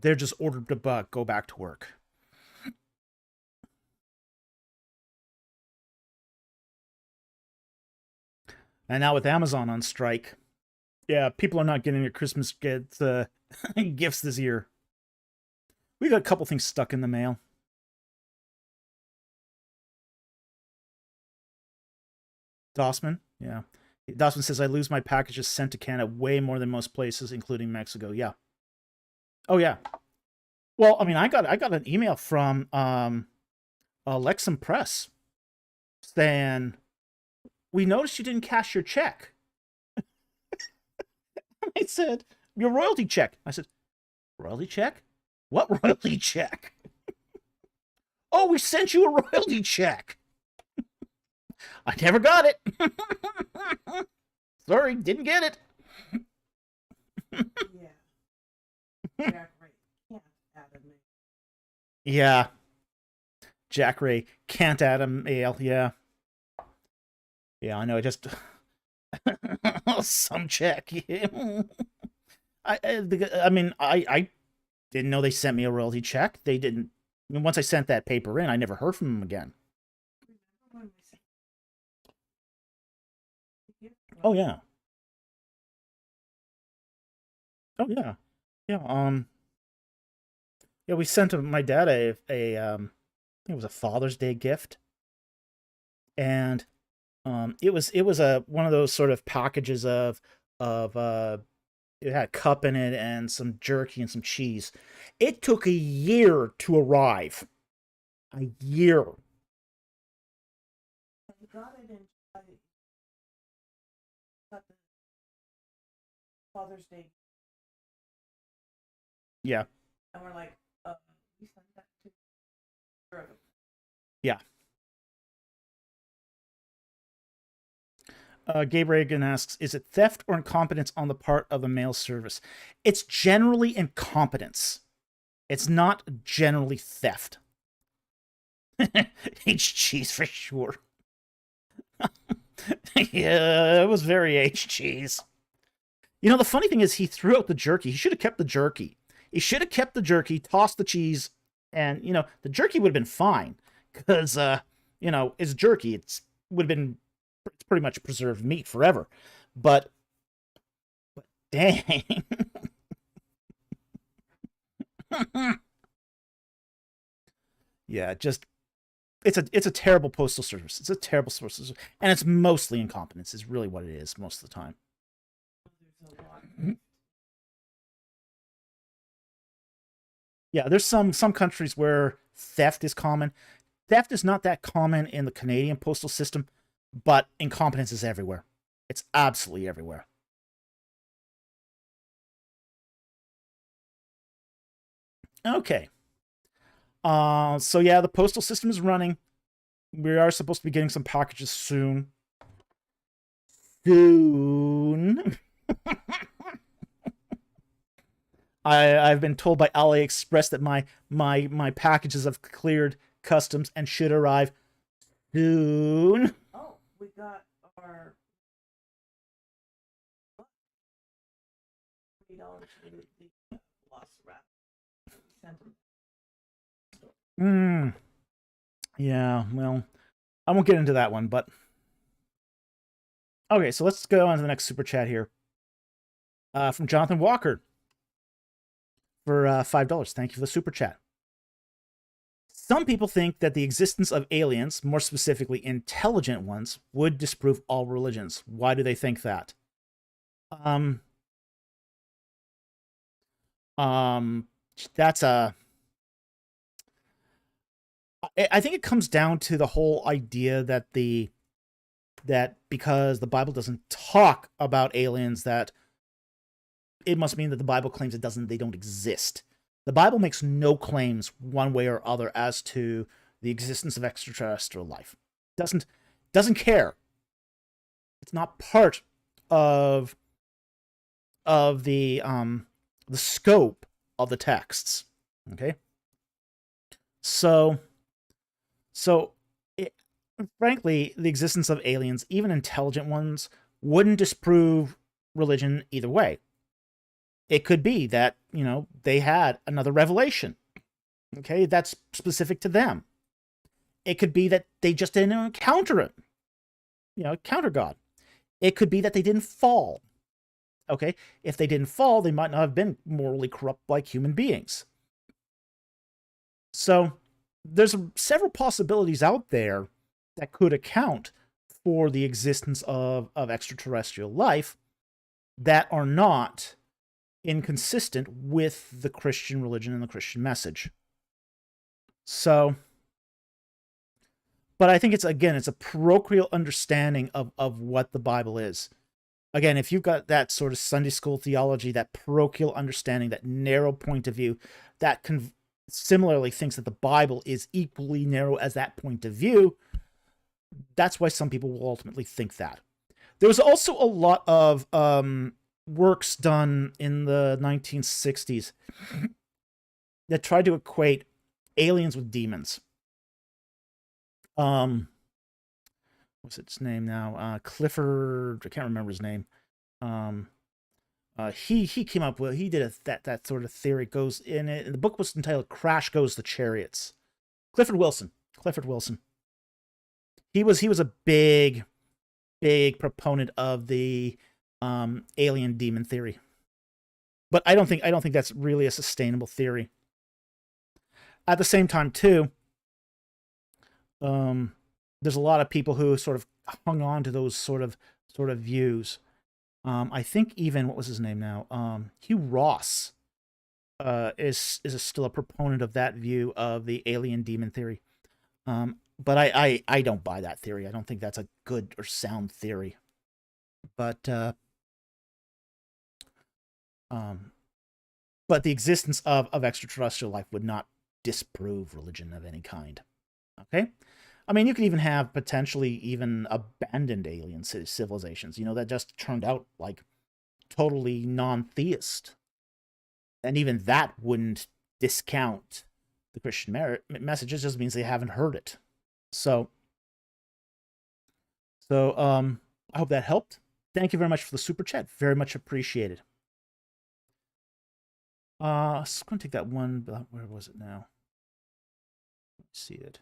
They're just ordered to go back to work. And now with Amazon on strike, yeah, people are not getting their Christmas gifts this year. We got a couple things stuck in the mail. Dossman, yeah. Dossman says, I lose my packages sent to Canada way more than most places, including Mexico. Yeah. Oh, yeah. Well, I mean, I got an email from Lexham Press saying, we noticed you didn't cash your check. I said, your royalty check. I said, royalty check? What royalty check? Oh, we sent you a royalty check. I never got it. Sorry, didn't get it. Yeah. Jack Ray can't add a mail. Yeah. Jack Ray can't add a mail. Yeah. Yeah, I know. Just some check. I mean, I didn't know they sent me a royalty check. They didn't. I mean, once I sent that paper in, I never heard from them again. Oh yeah. Oh yeah. Yeah. Yeah, we sent my dad it was a Father's Day gift, and it was one of those sort of packages of it had a cup in it and some jerky and some cheese. It took a year to arrive. A year. I got it in Father's Day. Yeah. And we're like, we sent that to... Yeah. Gabe Reagan asks, is it theft or incompetence on the part of the mail service? It's generally incompetence. It's not generally theft. H cheese for sure. Yeah, it was very H cheese. You know, the funny thing is he threw out the jerky. He should have kept the jerky. He should have kept the jerky, tossed the cheese, and, you know, the jerky would have been fine. Because, you know, it's jerky. It's pretty much preserved meat forever. But dang. Yeah, it's a terrible postal service. It's a terrible service. And it's mostly incompetence is really what it is most of the time. Yeah, there's some countries where theft is common. Theft is not that common in the Canadian postal system, but incompetence is everywhere. It's absolutely everywhere. Okay. So yeah, the postal system is running. We are supposed to be getting some packages soon. soon. I've been told by AliExpress that my packages have cleared customs and should arrive soon. Oh, we got our $3 for the lost wrap. Yeah, well, I won't get into that one, but okay, so let's go on to the next super chat here. From Jonathan Walker for $5. Thank you for the super chat. Some people think that the existence of aliens, more specifically intelligent ones, would disprove all religions. Why do they think that? That's a... I think it comes down to the whole idea that because the Bible doesn't talk about aliens, that it must mean that the Bible claims they don't exist. The Bible makes no claims one way or other as to the existence of extraterrestrial life. Doesn't care. It's not part of the scope of the texts. Okay? So frankly, the existence of aliens, even intelligent ones, wouldn't disprove religion either way. It could be that, they had another revelation. Okay, that's specific to them. It could be that they just didn't encounter it. Encounter God. It could be that they didn't fall. Okay, if they didn't fall, they might not have been morally corrupt like human beings. So there's several possibilities out there that could account for the existence of extraterrestrial life that are not inconsistent with the Christian religion and the Christian message. So, but I think it's a parochial understanding of what the Bible is. Again, if you've got that sort of Sunday school theology, that parochial understanding, that narrow point of view, that similarly thinks that the Bible is equally narrow as that point of view, that's why some people will ultimately think that. There was also a lot of works done in the 1960s that tried to equate aliens with demons. What's its name now? Clifford, I can't remember his name. He came up with, he did that sort of theory. Goes in it. The book was entitled "Crash Goes the Chariots." Clifford Wilson. He was a big proponent of the alien demon theory, but I don't think that's really a sustainable theory. At the same time, too, there's a lot of people who sort of hung on to those sort of views. I think even, what was his name now? Hugh Ross is still a proponent of that view of the alien demon theory. But I don't buy that theory. I don't think that's a good or sound theory. But the existence of extraterrestrial life would not disprove religion of any kind. Okay? I mean, you could even have potentially even abandoned alien civilizations, that just turned out like totally non-theist. And even that wouldn't discount the Christian message. It just means they haven't heard it. So I hope that helped. Thank you very much for the super chat. Very much appreciated. So I'm going to take that one, but where was it now? Let's see it.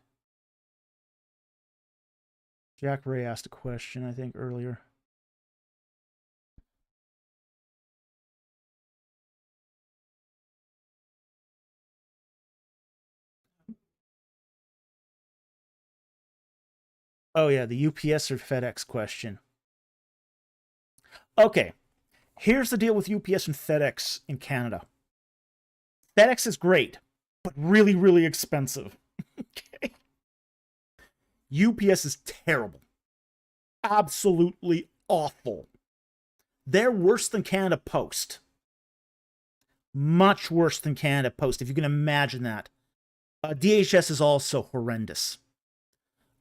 Jack Ray asked a question, I think, earlier. Oh, yeah, the UPS or FedEx question. Okay, here's the deal with UPS and FedEx in Canada. FedEx is great, but really, really expensive. Okay. UPS is terrible. Absolutely awful. They're worse than Canada Post. Much worse than Canada Post, if you can imagine that. DHS is also horrendous.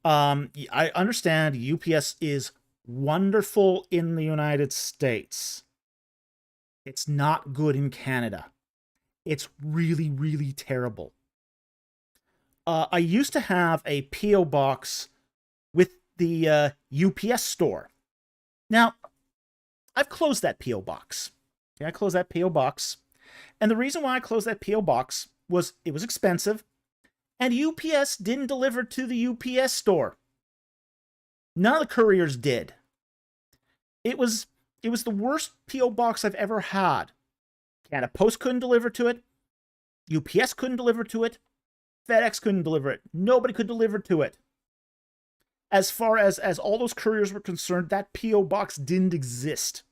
I understand UPS is wonderful in the United States. It's not good in Canada. It's really, really terrible. I used to have a P.O. box with the UPS store. Now, I've closed that P.O. box. Okay, I closed that P.O. box. And the reason why I closed that P.O. box was it was expensive, and UPS didn't deliver to the UPS store. None of the couriers did. It was the worst P.O. box I've ever had. Canada Post couldn't deliver to it. UPS couldn't deliver to it. FedEx couldn't deliver it. Nobody could deliver to it. As far as all those couriers were concerned, that P.O. box didn't exist.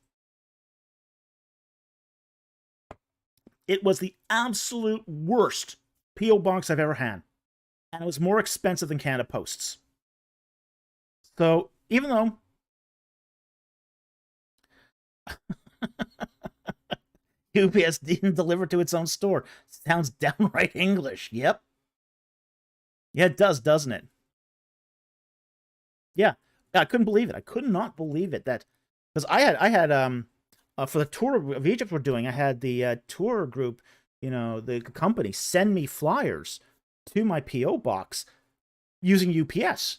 It was the absolute worst P.O. box I've ever had. And it was more expensive than Canada Post's. So, even though UPS didn't deliver to its own store, sounds downright English. Yep. Yeah, it does, doesn't it? Yeah. I couldn't believe it. I could not believe it. That because I had for the tour of Egypt we're doing, I had the tour group, the company send me flyers to my P.O. box using UPS.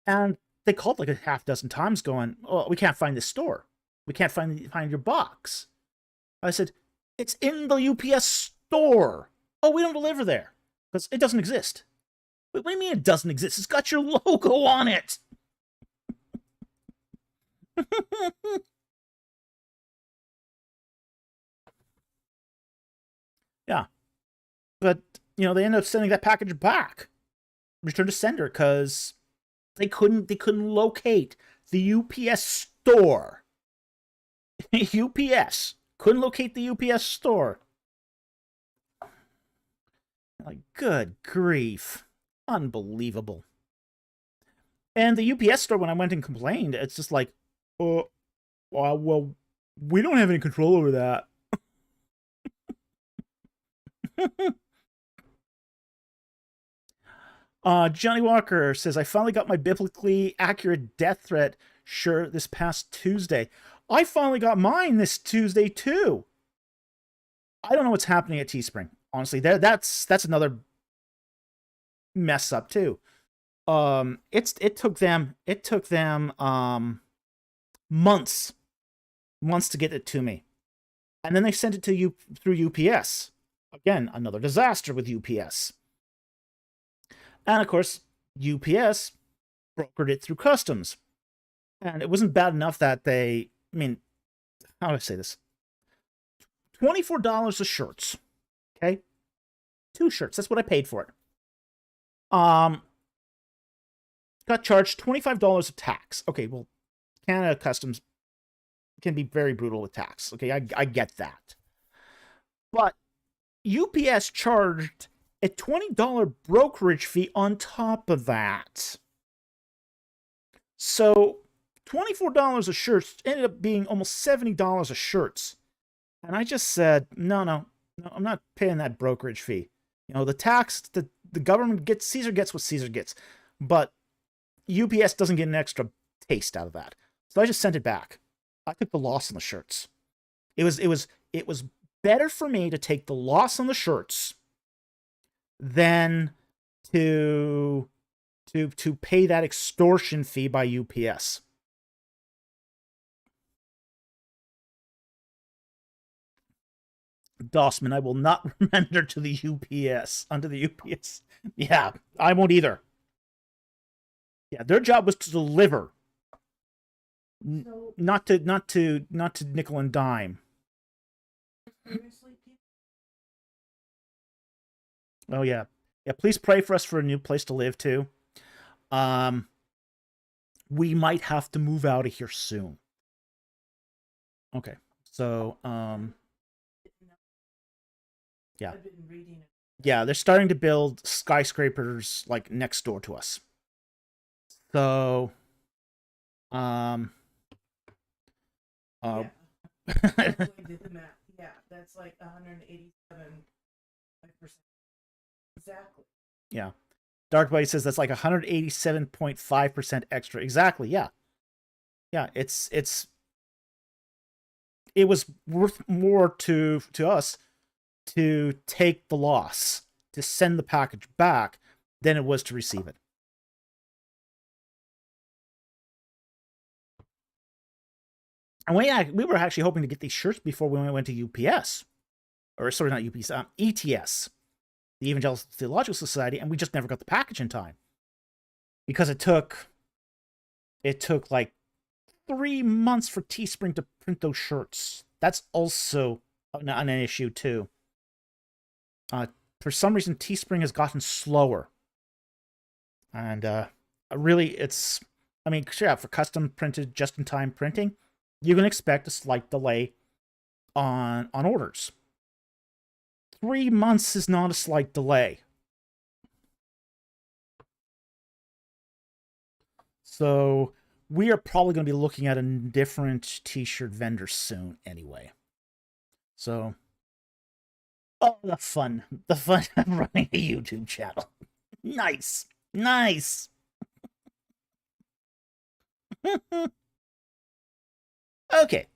And they called like a half dozen times going, "Oh, we can't find this store. We can't find your box." I said, "It's in the UPS store." "Oh, we don't deliver there because it doesn't exist." "What do you mean it doesn't exist? It's got your logo on it." Yeah. But, they ended up sending that package back. Return to sender because they couldn't locate the UPS store. UPS couldn't locate the UPS store. Like, good grief. Unbelievable. And the UPS store, when I went and complained, it's just like, "Oh, well, we don't have any control over that." Johnny Walker says, "I finally got my biblically accurate death threat shirt this past Tuesday." I finally got mine this Tuesday too. I don't know what's happening at Teespring. Honestly, that's another mess up too. It took them months to get it to me, and then they sent it to you through UPS. Again, another disaster with UPS. And of course, UPS brokered it through customs. And it wasn't bad enough that how do I say this? $24 of shirts. Okay? 2 shirts. That's what I paid for it. Got charged $25 of tax. Okay, well, Canada Customs can be very brutal with tax. Okay, I get that. But UPS charged a $20 brokerage fee on top of that. So $24 of shirts ended up being almost $70 of shirts. And I just said, no, I'm not paying that brokerage fee. The tax, the government gets, Caesar gets what Caesar gets. But UPS doesn't get an extra taste out of that. So I just sent it back. I took the loss on the shirts. It was better for me to take the loss on the shirts than to pay that extortion fee by UPS. Dossman, I will not render to the UPS, under the UPS. Yeah, I won't either. Yeah, their job was to deliver, not to nickel and dime. Oh yeah, please pray for us for a new place to live too. We might have to move out of here soon. Okay, so yeah. I've been reading it. Yeah, they're starting to build skyscrapers like next door to us. So, Yeah. I did the math. Yeah, that's like 187.5%. Exactly. Yeah. Dark Bite says that's like 187.5% extra. Exactly, yeah. Yeah, it was worth more to us to take the loss, to send the package back, than it was to receive it. And we were actually hoping to get these shirts before we went to UPS. Or, sorry, not UPS, ETS, the Evangelical Theological Society, and we just never got the package in time. Because it took like 3 months for Teespring to print those shirts. That's also an issue, too. For some reason, Teespring has gotten slower. And really, it's... I mean, yeah, for custom printed, just-in-time printing, you can expect a slight delay on orders. 3 months is not a slight delay. So we are probably going to be looking at a different t-shirt vendor soon anyway. So, oh, the fun of running a YouTube channel. Nice. Okay.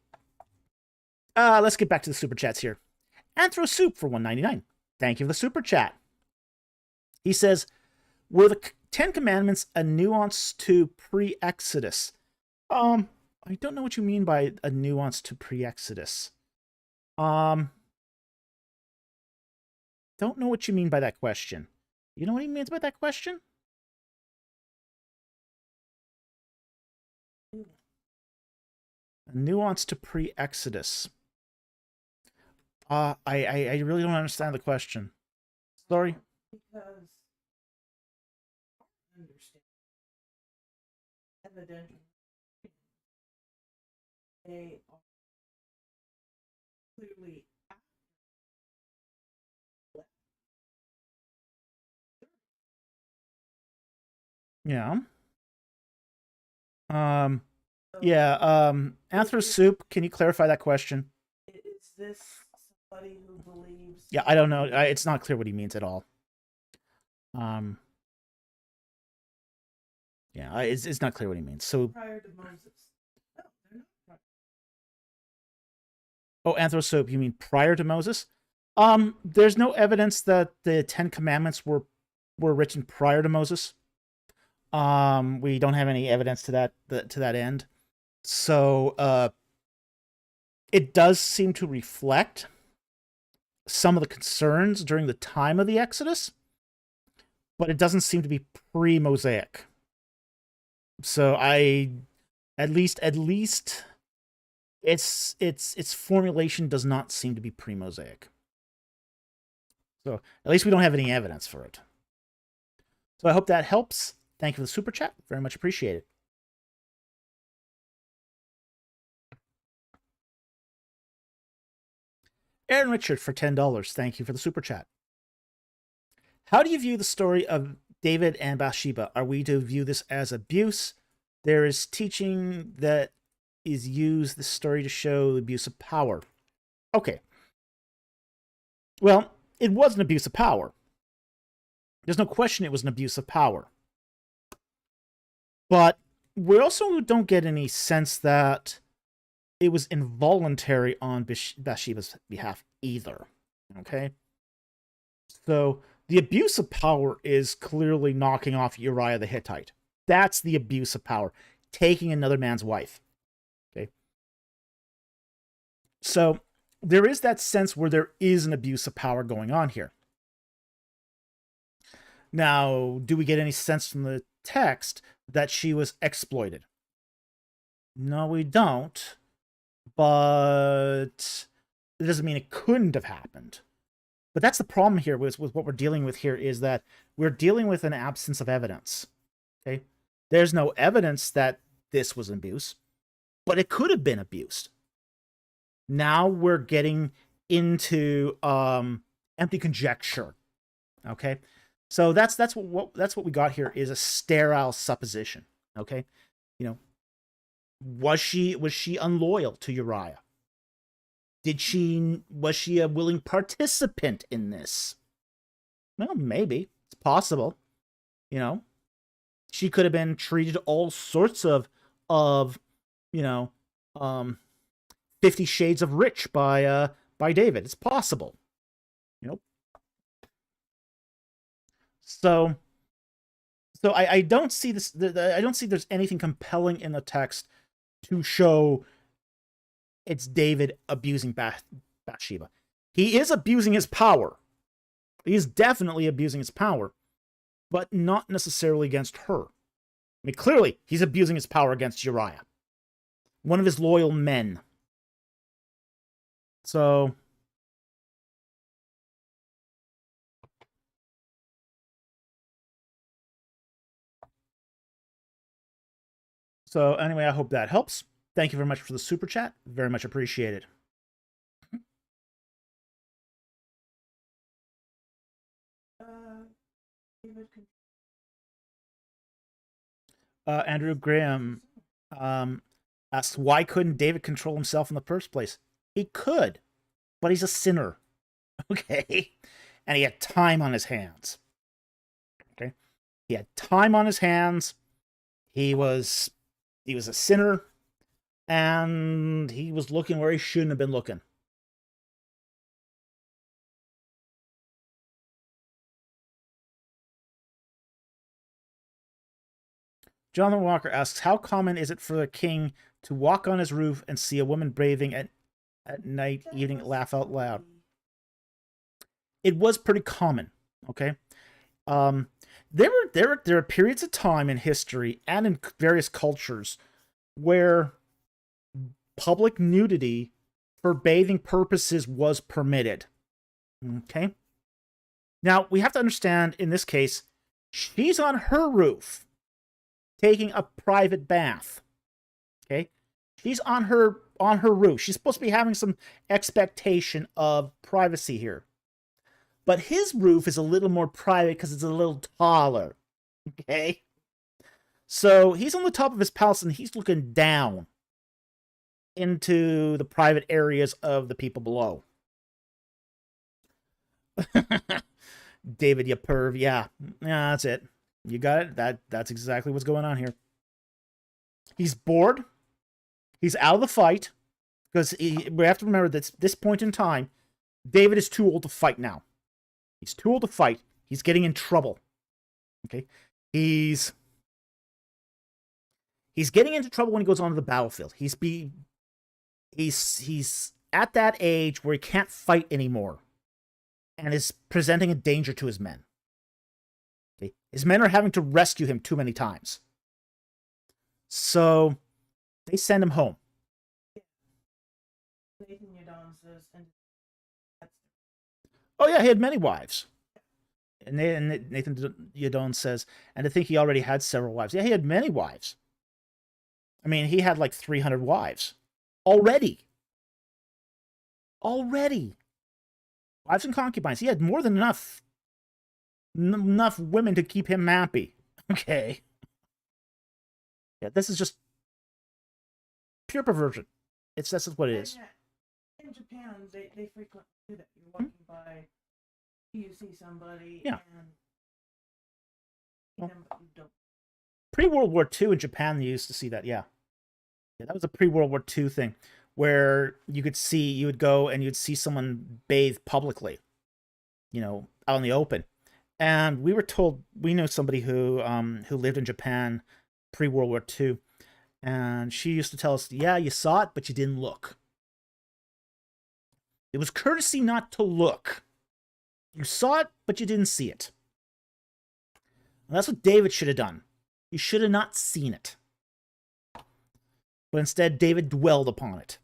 Let's get back to the super chats here. Anthro Soup for $1.99. Thank you for the super chat. He says, were the Ten Commandments a nuance to pre-Exodus? I don't know what you mean by a nuance to pre-Exodus. Don't know what you mean by that question. You know what he means by that question? A nuance to pre-Exodus. I really don't understand the question. Sorry. Because I understand evidently they are clearly Yeah. Anthro Soup, can you clarify that question? Is this somebody who believes? Yeah, I don't know. It's not clear what he means at all. Yeah, it's not clear what he means. So prior to Moses. No, they're not prior. Oh, Anthro Soup, you mean prior to Moses? There's no evidence that the Ten Commandments were written prior to Moses. We don't have any evidence to that end. So, it does seem to reflect some of the concerns during the time of the Exodus, but it doesn't seem to be pre-Mosaic. So at least its formulation does not seem to be pre-Mosaic. So at least we don't have any evidence for it. So I hope that helps. Thank you for the super chat. Very much appreciated. Aaron Richard for $10. Thank you for the super chat. How do you view the story of David and Bathsheba? Are we to view this as abuse? There is teaching that is used this story to show the abuse of power. Okay. Well, it was an abuse of power. There's no question it was an abuse of power. But we also don't get any sense that it was involuntary on Bathsheba's behalf either. Okay? So the abuse of power is clearly knocking off Uriah the Hittite. That's the abuse of power. Taking another man's wife. Okay? So there is that sense where there is an abuse of power going on here. Now, do we get any sense from the text that she was exploited? No, we don't. But it doesn't mean it couldn't have happened. But that's the problem here with what we're dealing with here, is that we're dealing with an absence of evidence. Okay? There's no evidence that this was abuse, but it could have been abused. Now we're getting into empty conjecture. Okay? So that's what we got here, is a sterile supposition. Okay? You know, was she unloyal to Uriah? Was she a willing participant in this? Well, maybe. It's possible. You know, she could have been treated all sorts of you know, 50 Shades of Rich by David. It's possible. You know. So I don't see this. I don't see there's anything compelling in the text to show it's David abusing Bathsheba. He is abusing his power. He is definitely abusing his power, but not necessarily against her. I mean, clearly, he's abusing his power against Uriah, one of his loyal men. So anyway, I hope that helps. Thank you very much for the super chat. Very much appreciated. Andrew Graham asks, why couldn't David control himself in the first place? He could, but he's a sinner. Okay? And he had time on his hands. Okay? He had time on his hands. He was a sinner, and he was looking where he shouldn't have been looking. Jonathan Walker asks, how common is it for a king to walk on his roof and see a woman bathing at night, evening, laugh out loud? It was pretty common, okay? There are periods of time in history and in various cultures where public nudity for bathing purposes was permitted, okay? Now, we have to understand, in this case, she's on her roof taking a private bath. Okay? She's on her roof. She's supposed to be having some expectation of privacy here. But his roof is a little more private because it's a little taller. Okay? So he's on the top of his palace and he's looking down into the private areas of the people below. David, you perv. Yeah, that's it. You got it. That's exactly what's going on here. He's bored. He's out of the fight because we have to remember that at this point in time, David is too old to fight now. He's too old to fight. He's getting in trouble. Okay, he's getting into trouble when he goes onto the battlefield. He's at that age where he can't fight anymore, and is presenting a danger to his men. Okay? His men are having to rescue him too many times. So they send him home. Oh yeah, he had many wives. And Nathan Yadon says, and I think he already had several wives. Yeah, he had many wives. I mean, he had like 300 wives. Already. Wives and concubines. He had more than enough women to keep him happy. Okay. Yeah, this is just pure perversion. That's what it is. In Japan, they frequently do that. You're walking by, you see somebody, yeah. And you don't. Pre-World War II in Japan, they used to see that, yeah. That was a pre-World War II thing, where you would go and you'd see someone bathe publicly, out in the open. And we were told, we know somebody who lived in Japan pre-World War II, and she used to tell us, yeah, you saw it, but you didn't look. It was courtesy not to look. You saw it, but you didn't see it. And that's what David should have done. He should have not seen it. But instead, David dwelled upon it.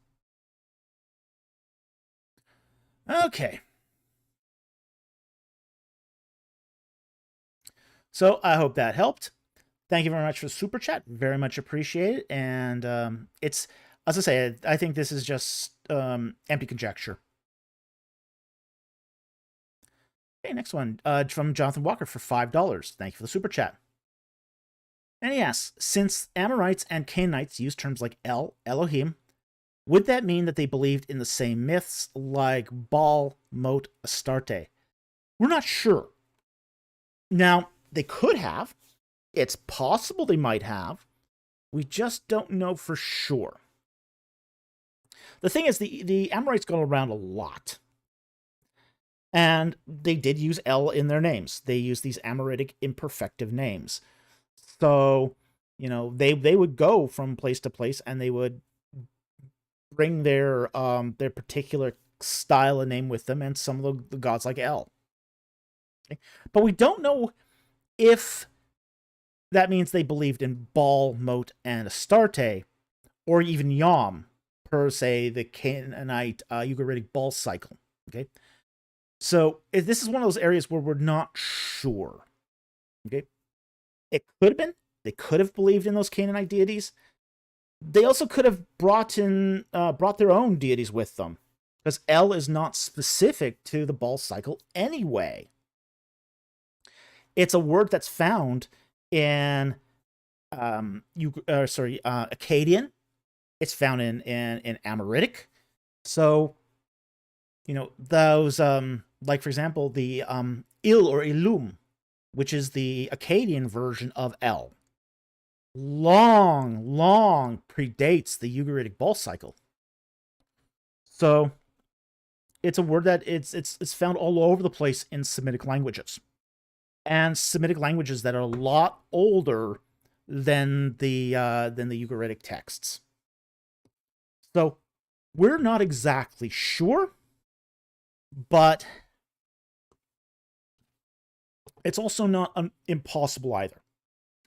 Okay. So I hope that helped. Thank you very much for the super chat. Very much appreciated. And it's, as I say, I think this is just empty conjecture. Okay, next one from Jonathan Walker for $5. Thank you for the super chat. And he asks, since Amorites and Canaanites use terms like El, Elohim, would that mean that they believed in the same myths like Baal, Mot, Astarte? We're not sure. Now, they could have. It's possible they might have. We just don't know for sure. The thing is, the Amorites go around a lot. And they did use L in their names. They used these Amoritic imperfective names. So, they would go from place to place, and they would bring their particular style and name with them, and some of the gods like El. Okay? But we don't know if that means they believed in Baal, Mot, and Astarte, or even Yom, per se the Canaanite Ugaritic Baal cycle. Okay, so this is one of those areas where we're not sure. Okay, it could have been they could have believed in those Canaanite deities. They also could have brought their own deities with them, because El is not specific to the Baal cycle anyway. It's a word that's found in Akkadian. It's found in Amoritic. So, those like, for example, the Il or Ilum, which is the Akkadian version of El, long predates the Ugaritic Baal cycle. So it's a word that it's found all over the place in Semitic languages, and Semitic languages that are a lot older than the Ugaritic texts. So we're not exactly sure, but it's also not impossible either.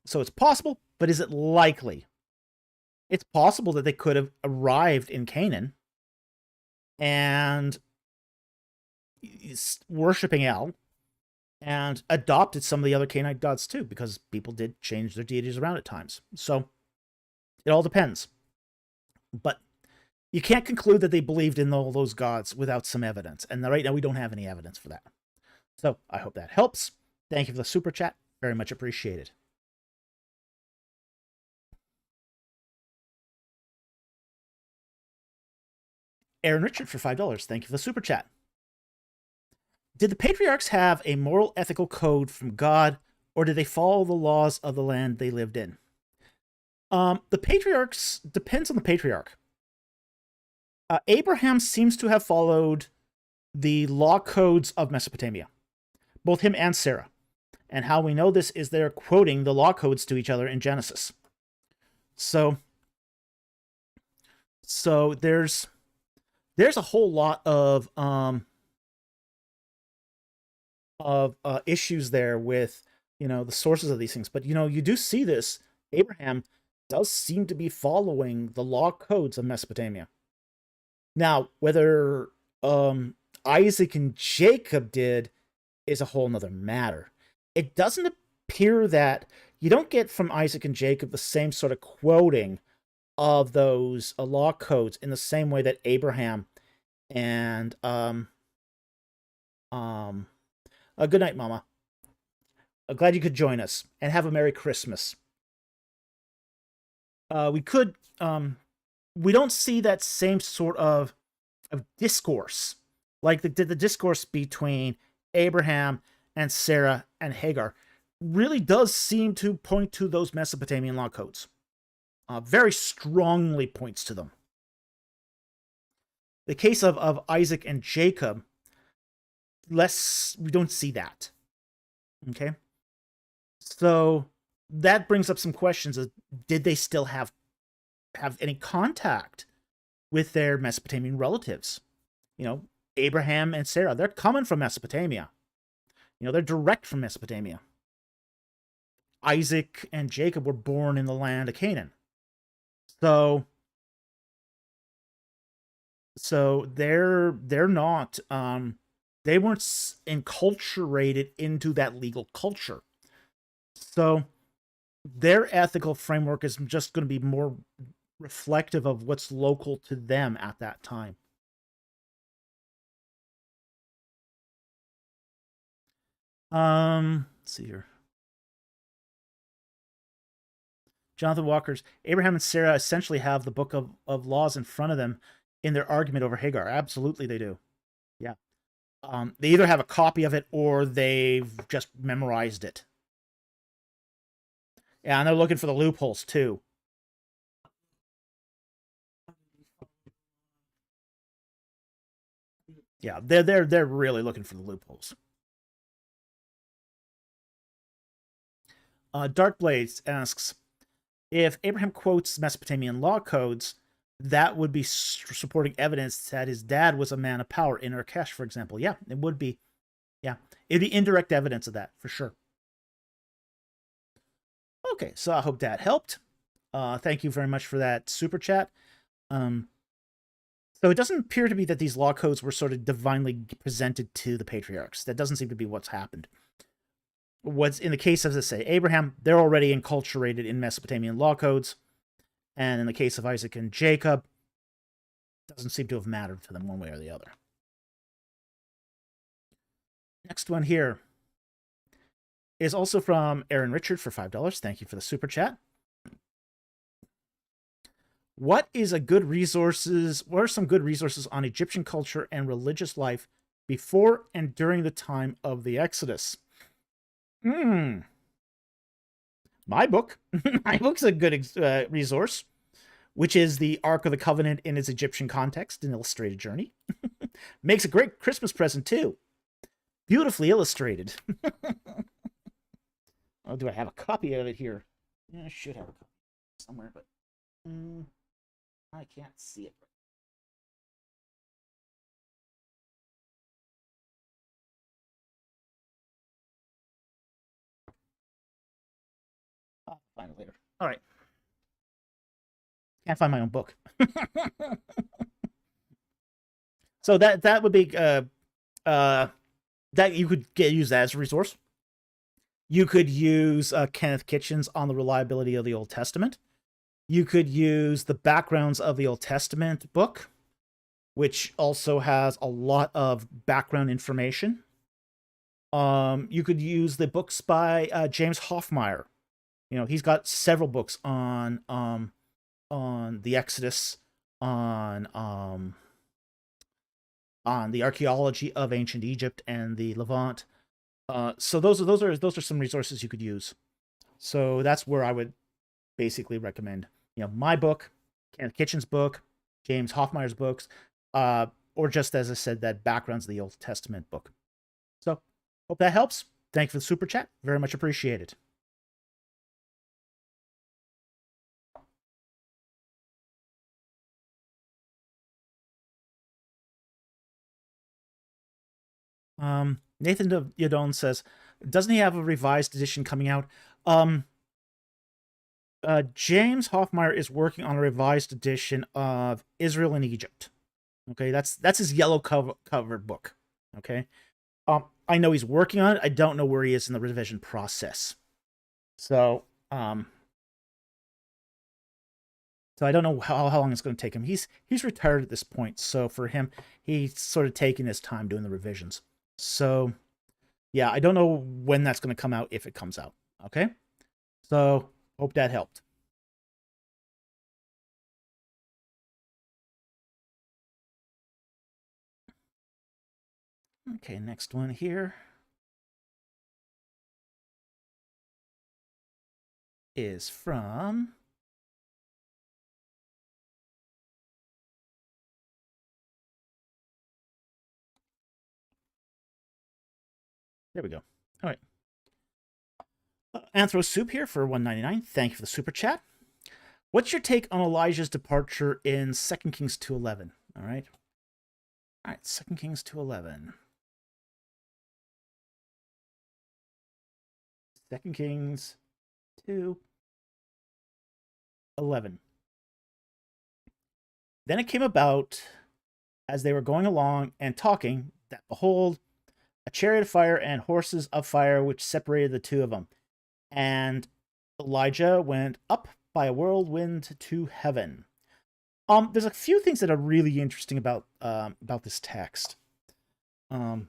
So it's possible, but is it likely? It's possible that they could have arrived in Canaan and worshipping El and adopted some of the other Canaanite gods too, because people did change their deities around at times. So it all depends. But you can't conclude that they believed in all those gods without some evidence. And right now we don't have any evidence for that. So I hope that helps. Thank you for the super chat. Very much appreciated. Aaron Richard for $5. Thank you for the super chat. Did the patriarchs have a moral ethical code from God, or did they follow the laws of the land they lived in? The patriarchs depends on the patriarch. Abraham seems to have followed the law codes of Mesopotamia, both him and Sarah. And how we know this is they're quoting the law codes to each other in Genesis. So there's a whole lot of issues there with the sources of these things. But you do see this. Abraham does seem to be following the law codes of Mesopotamia. Now, whether Isaac and Jacob did is a whole nother matter. It doesn't appear that you don't get from Isaac and Jacob the same sort of quoting of those law codes in the same way that Abraham and good night, Mama. I'm glad you could join us, and have a Merry Christmas. We don't see that same sort of discourse, like the discourse between Abraham and Sarah and Hagar really does seem to point to those Mesopotamian law codes. Very strongly points to them. The case of Isaac and Jacob, we don't see that. Okay? So that brings up some questions of, did they still have any contact with their Mesopotamian relatives? Abraham and Sarah, they're coming from Mesopotamia. They're direct from Mesopotamia. Isaac and Jacob were born in the land of Canaan. So they're not they weren't enculturated into that legal culture. So their ethical framework is just going to be more reflective of what's local to them at that time. Let's see here. Jonathan Walker's Abraham and Sarah essentially have the book of laws in front of them in their argument over Hagar. Absolutely they do. Yeah. They either have a copy of it or they've just memorized it. Yeah, and they're looking for the loopholes too. Yeah, they're really looking for the loopholes. Darkblades asks, if Abraham quotes Mesopotamian law codes, that would be supporting evidence that his dad was a man of power in Urkesh, for example. Yeah, it would be. Yeah, it'd be indirect evidence of that, for sure. Okay, so I hope that helped. Thank you very much for that super chat. So it doesn't appear to be that these law codes were sort of divinely presented to the patriarchs. That doesn't seem to be what's happened. What's in the case of, let's say, Abraham, they're already enculturated in Mesopotamian law codes. And in the case of Isaac and Jacob, it doesn't seem to have mattered to them one way or the other. Next one here is also from Aaron Richard for $5. Thank you for the super chat. What are some good resources on Egyptian culture and religious life before and during the time of the Exodus? My book. My book's a good resource, which is the Ark of the Covenant in its Egyptian context, an illustrated journey. Makes a great Christmas present, too. Beautifully illustrated. Oh, do I have a copy of it here? Yeah, I should have a copy somewhere, but I can't see it. I'll find it later. All right. Can't find my own book. So that would be that you could use that as a resource. You could use Kenneth Kitchens on the reliability of the Old Testament. You could use the backgrounds of the Old Testament book, which also has a lot of background information. You could use the books by James Hoffmeyer. You know, he's got several books on the Exodus, on the archaeology of ancient Egypt and the Levant. So those are some resources you could use. So that's where I would basically recommend, you know, my book, Kenneth Kitchen's book, James Hoffmeyer's books, or just as I said, that backgrounds of the Old Testament book. So hope that helps. Thank you for the super chat. Very much appreciated. Nathan Yadon says, doesn't he have a revised edition coming out? James Hoffmeyer is working on a revised edition of Israel and Egypt. Okay, that's his yellow covered book. Okay, I know he's working on it. I don't know where he is in the revision process. So I don't know how long it's going to take him. He's retired at this point, so for him, he's sort of taking his time doing the revisions. So yeah, I don't know when that's going to come out, if it comes out. Okay, so hope that helped. Okay, next one here is from there we go. All right. Anthro Soup here for $1.99. Thank you for the super chat. What's your take on Elijah's departure in 2 Kings 2:11? All right. All right, 2 Kings 2:11. 2 Kings 2:11. Then it came about, as they were going along and talking, that behold, a chariot of fire and horses of fire, which separated the two of them. And Elijah went up by a whirlwind to heaven. There's a few things that are really interesting about this text. And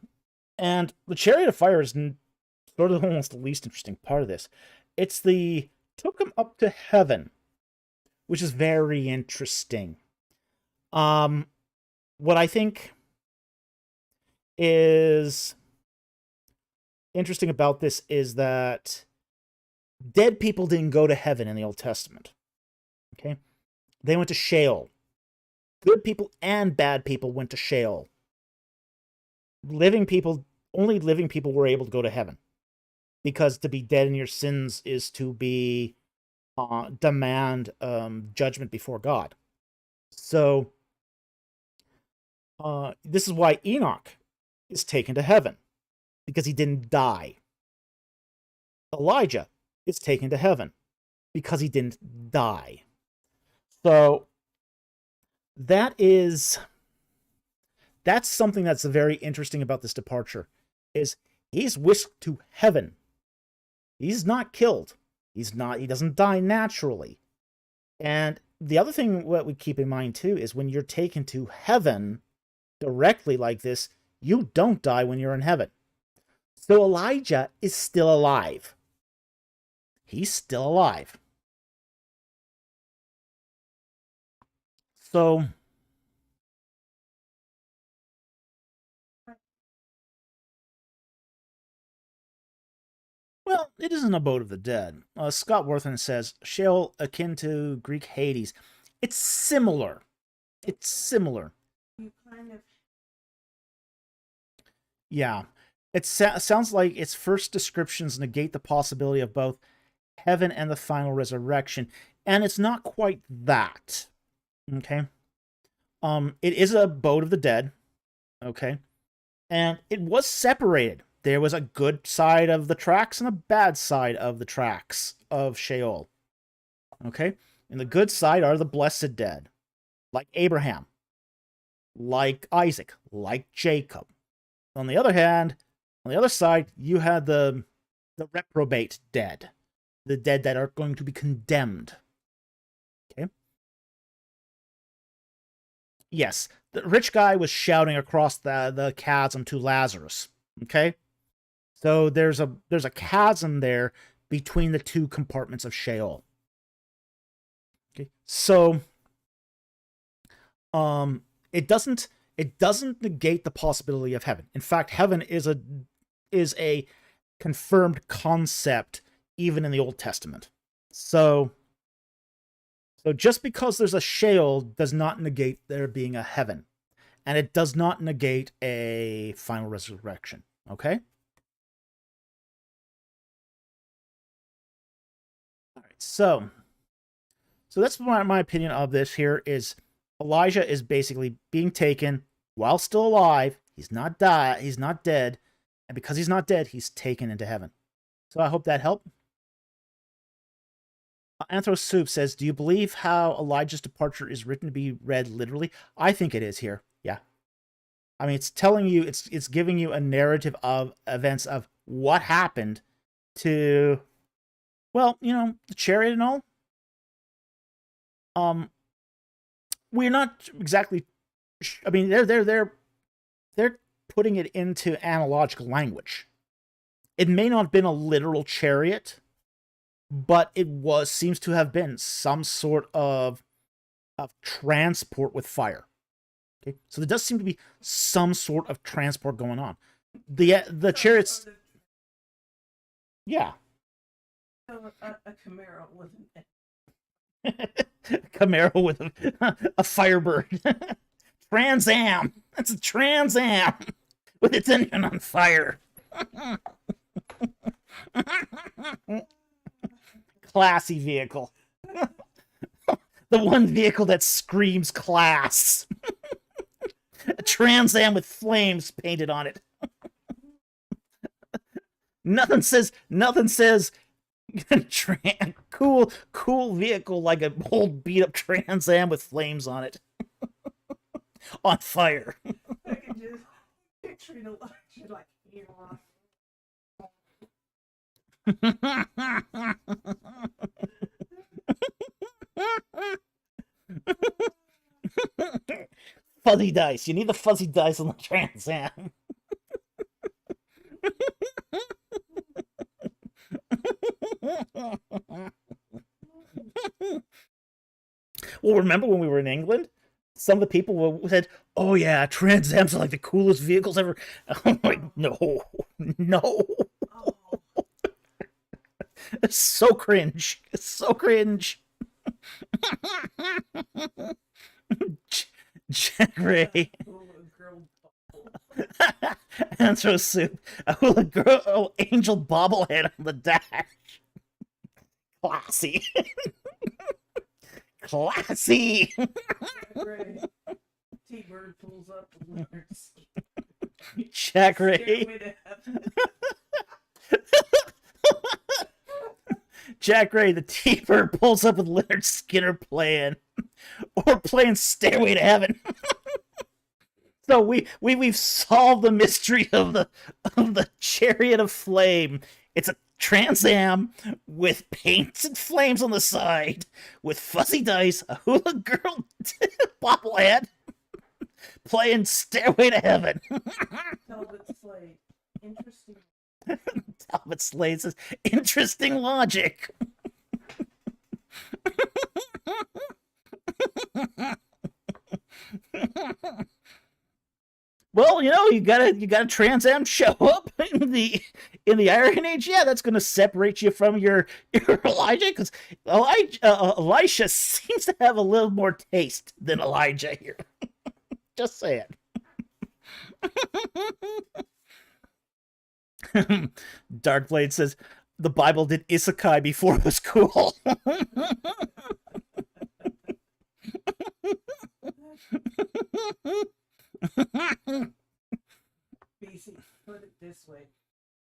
the chariot of fire is sort of almost the least interesting part of this. It's the took him up to heaven, which is very interesting. What I think is interesting about this is that dead people didn't go to heaven in the Old Testament. Okay? They went to Sheol. Good people and bad people went to Sheol. only living people were able to go to heaven, because to be dead in your sins is to be demand judgment before God. So this is why Enoch is taken to heaven, because he didn't die. Elijah is taken to heaven because he didn't die. So that's something that's very interesting about this departure, is he's whisked to heaven. He's not killed. He doesn't die naturally. And the other thing what we keep in mind too is when you're taken to heaven directly like this, you don't die when you're in heaven. So Elijah is still alive. He's still alive. So well, it is an abode of the dead. Scott Worthen says, Sheol akin to Greek Hades. It's similar. It's similar. You kind of... Yeah. It sounds like its first descriptions negate the possibility of both heaven and the final resurrection. And it's not quite that. Okay? It is a abode of the dead. Okay? And it was separated. There was a good side of the tracks and a bad side of the tracks of Sheol. Okay? And the good side are the blessed dead, like Abraham, like Isaac, like Jacob. On the other hand, on the other side, you had the reprobate dead, the dead that are going to be condemned. Okay? Yes, the rich guy was shouting across the chasm to Lazarus. Okay? So there's a chasm there between the two compartments of Sheol. Okay, so it doesn't negate the possibility of heaven. In fact, heaven is a confirmed concept even in the Old Testament. So just because there's a Sheol does not negate there being a heaven, and it does not negate a final resurrection. Okay. So that's my opinion of this here is Elijah is basically being taken while still alive. He's not dead. And because he's not dead, he's taken into heaven. So I hope that helped. Anthro Soup says, do you believe how Elijah's departure is written to be read literally? I think it is here. Yeah. I mean, it's telling you, it's giving you a narrative of events of what happened to, well, the chariot and all. We're not exactly. I mean, they're putting it into analogical language. It may not have been a literal chariot, but it seems to have been some sort of transport with fire. Okay, so there does seem to be some sort of transport going on. The chariots. Yeah. So a Camaro with Camaro with a Firebird. Trans Am. That's a Trans Am with its engine on fire. Classy vehicle. The one vehicle that screams class. A Trans Am with flames painted on it. Nothing says cool vehicle like an old beat up Trans Am with flames on it. On fire. I can just picture it like Fuzzy dice. You need the fuzzy dice on the Trans Am. Well, remember when we were in England? Some of the people said, "Oh yeah, Trans Ams are like the coolest vehicles ever." I'm like, no. oh. It's so cringe. It's so cringe. Jack Ray. And throw soup. A hula girl angel bobblehead on the dash. Classy. Classy. Ray. T-Bird pulls up with Leonard's Jack Ray. Stairway to Heaven. Jack Ray, the T-Bird pulls up with Leonard Skinner playing. Or playing Stairway to Heaven. So we've solved the mystery of the Chariot of Flame. It's a Trans Am with painted flames on the side, with fuzzy dice, a hula girl bobblehead, playing Stairway to Heaven. Talbot Slade. Interesting. Talbot Slade says, interesting logic. Well, you gotta Trans Am show up in the Iron Age. Yeah, that's gonna separate you from your Elijah, because Elisha seems to have a little more taste than Elijah here. Just saying. Darkblade says the Bible did isekai before it was cool. BC, put it this way.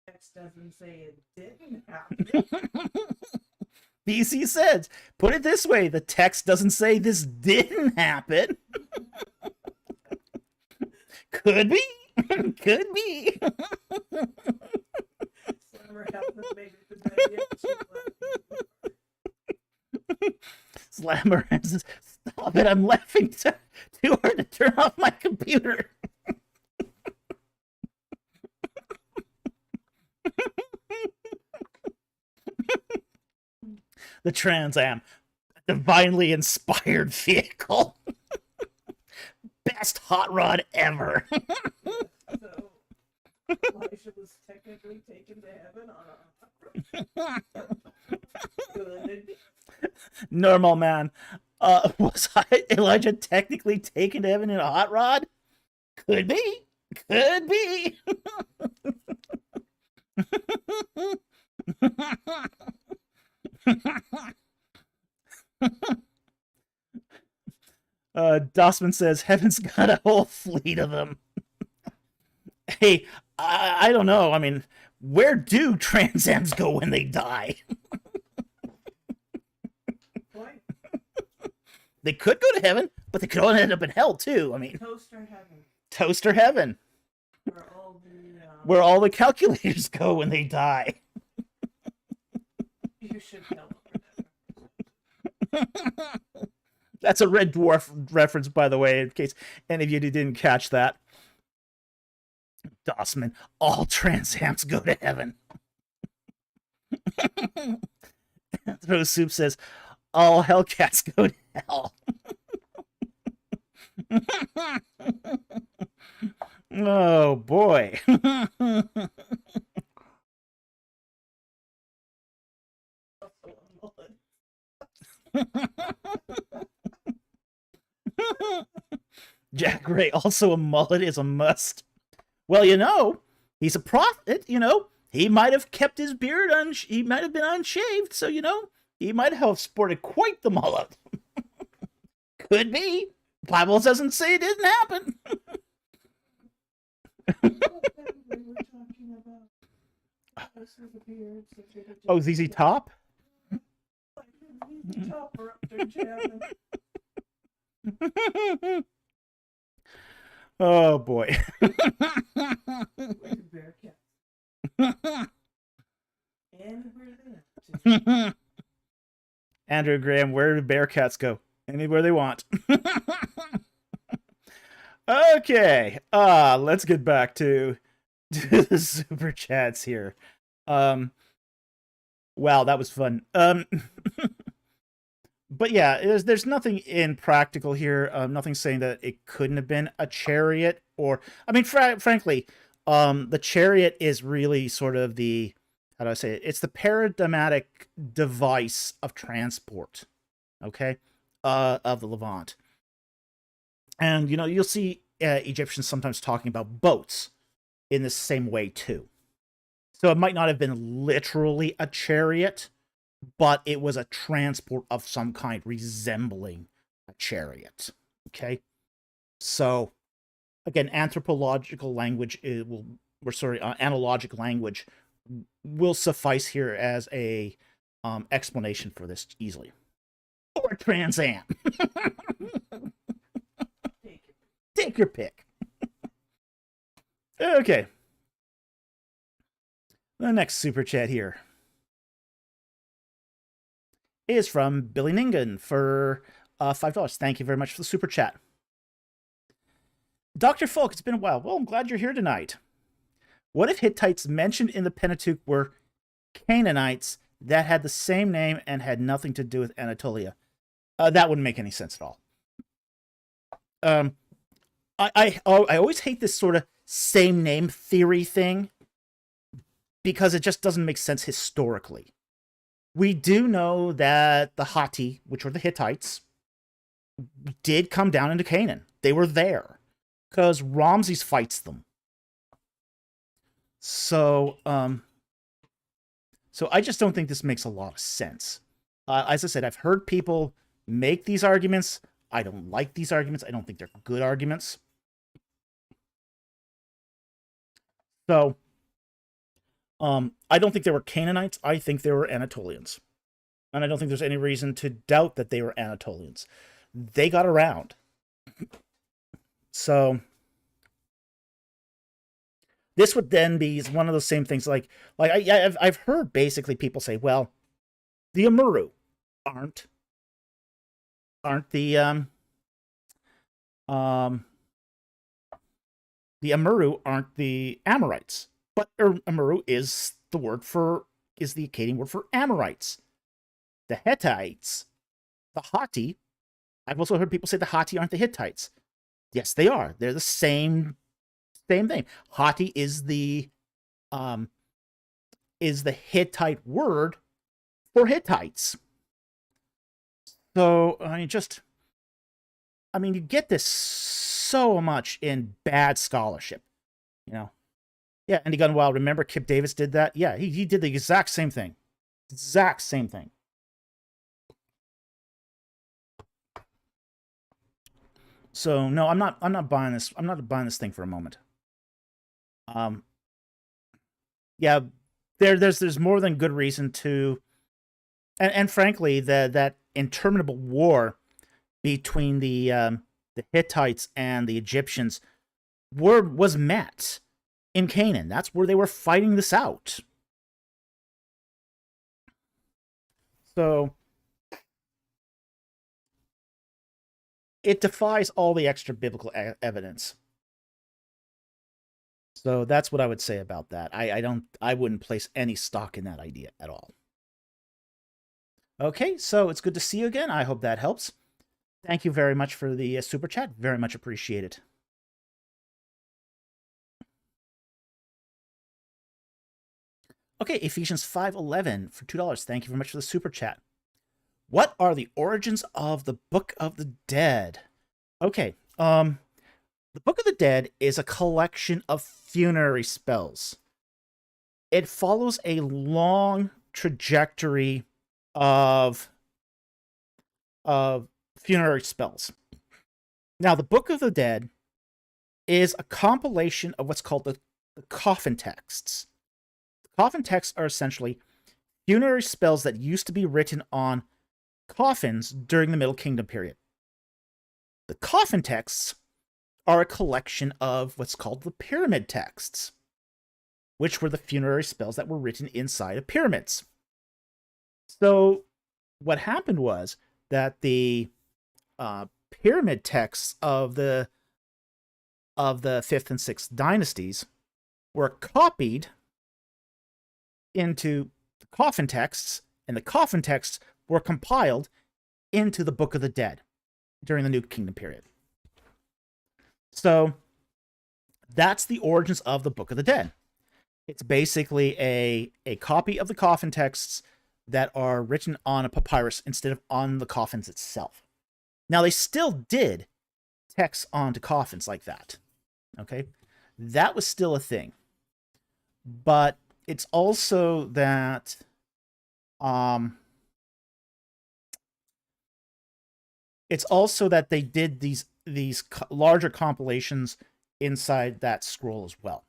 Text doesn't say it didn't happen. BC says, put it this way, the text doesn't say this didn't happen. Could be. Could be. Summer hasn't made it to bed yet. Slammer says, stop it, I'm laughing too hard to turn off my computer. The Trans Am, a divinely inspired vehicle. Best hot rod ever. So, Elisha was technically taken to heaven on a good. Normal man. Was Elijah technically taken to heaven in a hot rod? Could be. Could be. Dossman says, Heaven's got a whole fleet of them. Hey, I don't know. I mean, where do Trans Ams go when they die? They could go to heaven, but they could all end up in hell, too. I mean, Toaster heaven. Toaster heaven. Where all the calculators go when they die. You should tell them. That's a Red Dwarf reference, by the way, in case any of you didn't catch that. Dossman, all Trans Ams go to heaven. Throw Soup says, all Hellcats go to hell. Oh, boy. Jack Ray, also a mullet is a must. Well, he's a prophet, He might have kept his beard he might have been unshaved, so, he might have sported quite the mullet. Could be. Bible doesn't say it didn't happen. Oh, ZZ Top? Oh, boy. Andrew Graham, where do Bearcats go? Anywhere they want. Okay. Let's get back to the super chats here. Wow, that was fun. But yeah, there's nothing impractical here. Nothing saying that it couldn't have been a chariot, or I mean, frankly, the chariot is really sort of the, how do I say it? It's the paradigmatic device of transport, okay, of the Levant. And you'll see Egyptians sometimes talking about boats in the same way too. So it might not have been literally a chariot, but it was a transport of some kind resembling a chariot. Okay? So, again, analogical language will suffice here as a explanation for this easily. Or Trans Am. Take your pick. Okay. The next super chat here is from Billy Ningen for $5. Thank you very much for the super chat. Dr. Folk, it's been a while. Well, I'm glad you're here tonight. What if Hittites mentioned in the Pentateuch were Canaanites that had the same name and had nothing to do with Anatolia? That wouldn't make any sense at all. I always hate this sort of same name theory thing because it just doesn't make sense historically. We do know that the Hatti, which were the Hittites, did come down into Canaan. They were there because Ramses fights them. So I just don't think this makes a lot of sense. As I said, I've heard people make these arguments. I don't like these arguments. I don't think they're good arguments. So, I don't think they were Canaanites. I think they were Anatolians. And I don't think there's any reason to doubt that they were Anatolians. They got around. So, this would then be one of those same things I've heard basically people say, well, the Amuru aren't the Amuru aren't the Amorites, but Amuru is the Akkadian word for Amorites. The Hittites, the Hatti, I've also heard people say the Hatti aren't the Hittites. Yes, they are. They're the same thing. Hatti is the Hittite word for Hittites. So you get this so much in bad scholarship, Yeah, Andy Gunwild, remember Kip Davis did that? Yeah, he did the exact same thing. Exact same thing. So no, I'm not buying this. I'm not buying this thing for a moment. Yeah, there's more than good reason to, and frankly, that interminable war between the Hittites and the Egyptians was met in Canaan. That's where they were fighting this out. So it defies all the extra biblical evidence. So that's what I would say about that. I wouldn't place any stock in that idea at all. Okay, so it's good to see you again. I hope that helps. Thank you very much for the super chat. Very much appreciated. Okay, Ephesians 5:11 for $2. Thank you very much for the super chat. What are the origins of the Book of the Dead? Okay, the Book of the Dead is a collection of funerary spells. It follows a long trajectory of funerary spells. Now, the Book of the Dead is a compilation of what's called the coffin texts. The coffin texts are essentially funerary spells that used to be written on coffins during the Middle Kingdom period. The coffin texts are a collection of what's called the pyramid texts, which were the funerary spells that were written inside of pyramids. So what happened was that the pyramid texts of the 5th and 6th dynasties were copied into the coffin texts, and the coffin texts were compiled into the Book of the Dead during the New Kingdom period. So that's the origins of the Book of the Dead. It's basically a copy of the coffin texts that are written on a papyrus instead of on the coffins itself. Now, they still did text onto coffins like that. Okay, that was still a thing. But it's also that they did these larger compilations inside that scroll as well.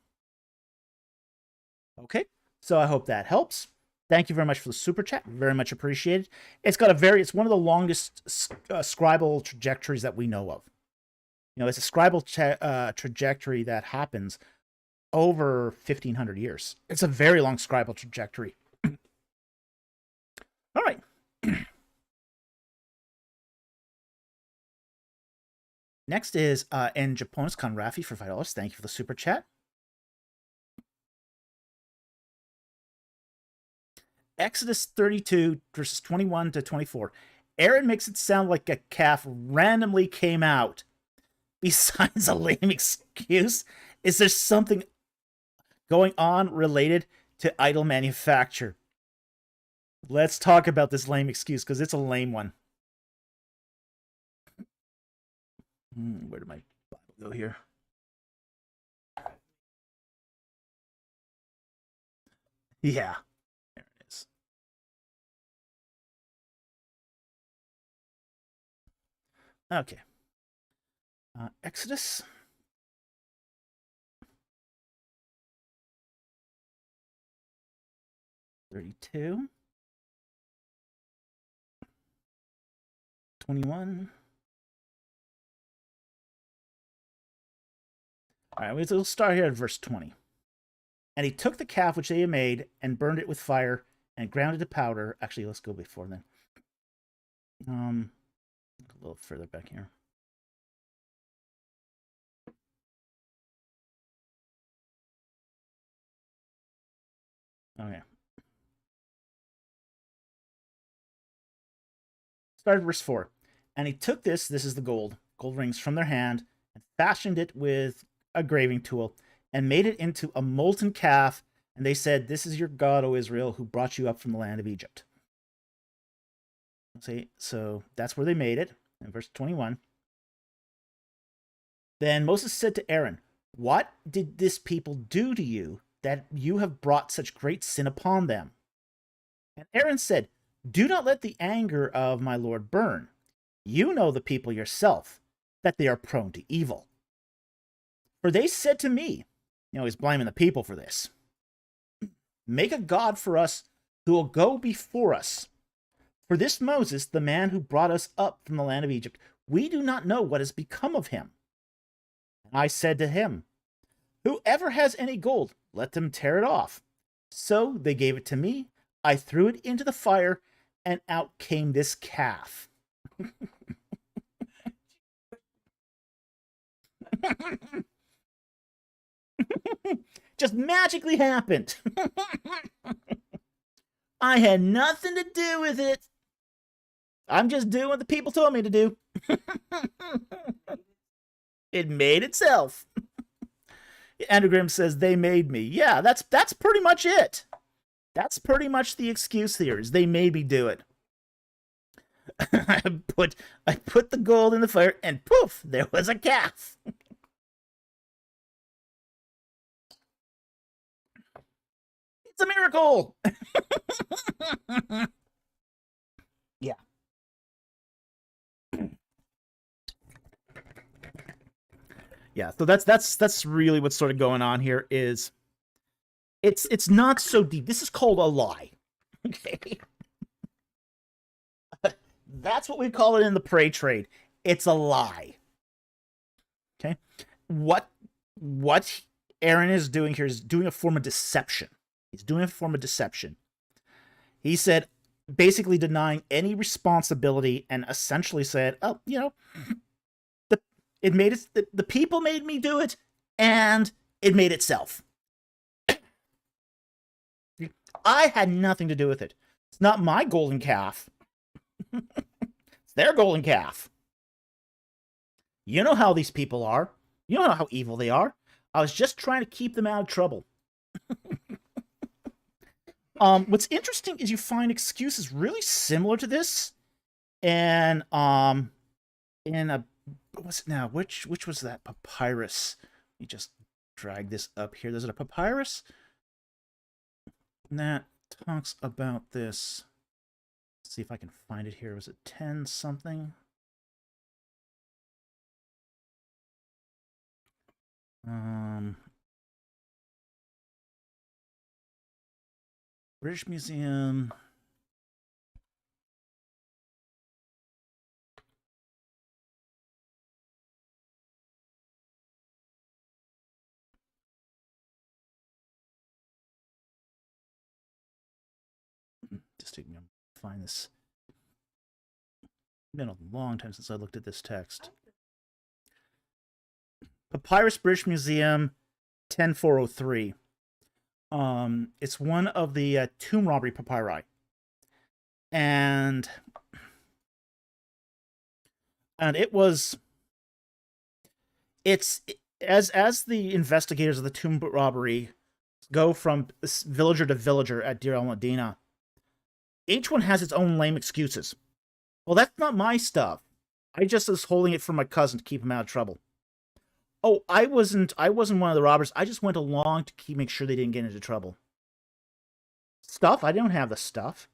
Okay, so I hope that helps. Thank you very much for the super chat. Very much appreciated. It's one of the longest scribal trajectories that we know of. You know, it's a scribal trajectory that happens over 1,500 years. It's a very long scribal trajectory. All right. Next is N Japonis Conrafi for $5. Thank you for the super chat. Exodus 32 verses 21 to 24. Aaron makes it sound like a calf randomly came out. Besides a lame excuse, is there something going on related to idol manufacture? Let's talk about this lame excuse, because it's a lame one. Where did my Bible go here? Yeah. There it is. Okay. Exodus. $32. 21. All right, we'll start here at verse 20. And he took the calf which they had made and burned it with fire and ground it to powder. Actually, let's go before then. A little further back here. Okay. Start at verse 4. And he took this is the gold rings from their hand, and fashioned it with a graving tool, and made it into a molten calf. And they said, "This is your God, O Israel, who brought you up from the land of Egypt." See, so that's where they made it, in verse 21. Then Moses said to Aaron, "What did this people do to you, that you have brought such great sin upon them?" And Aaron said, "Do not let the anger of my Lord burn. You know the people yourself, that they are prone to evil. For they said to me," he's blaming the people for this, "Make a God for us who will go before us. For this Moses, the man who brought us up from the land of Egypt, we do not know what has become of him." And I said to him, "Whoever has any gold, let them tear it off." So they gave it to me. I threw it into the fire, and out came this calf. Just magically happened. I had nothing to do with it. I'm just doing what the people told me to do. It made itself. Andrew says, "They made me." Yeah, that's pretty much it. That's pretty much the excuse here, is they made me do it. I put the gold in the fire, and poof, there was a calf. It's a miracle. Yeah. Yeah, so that's really what's sort of going on here. Is it's not so deep. This is called a lie. Okay. That's what we call it in the prey trade. It's a lie. Okay. What Aaron is doing here is doing a form of deception. He's doing a form of deception. He said, basically denying any responsibility, and essentially said, "Oh, the people made me do it, and it made itself. I had nothing to do with it. It's not my golden calf. It's their golden calf. You know how these people are. You know how evil they are. I was just trying to keep them out of trouble." What's interesting is you find excuses really similar to this, and in a what's it now? Which was that papyrus? Let me just drag this up here. There's a papyrus that talks about this. Let's see if I can find it here. Was it 10 something? British Museum. Just take me to find this. It's been a long time since I looked at this text. Papyrus British Museum 10403. It's one of the tomb robbery papyri. And it's as the investigators of the tomb robbery go from villager to villager at Deir el-Medina, each one has its own lame excuses. Well, that's not my stuff. I just was holding it for my cousin to keep him out of trouble. Oh, I wasn't one of the robbers. I just went along to make sure they didn't get into trouble. Stuff? I don't have the stuff.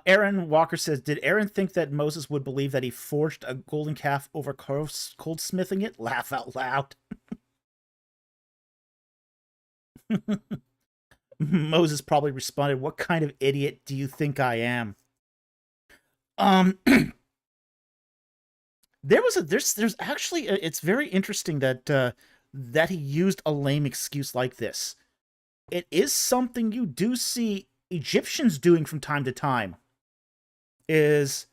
Aaron Walker says, did Aaron think that Moses would believe that he forged a golden calf over goldsmithing it? Laugh out loud. Moses probably responded, what kind of idiot do you think I am? There's actually, it's very interesting that that he used a lame excuse like this. It is something you do see Egyptians doing from time to time, is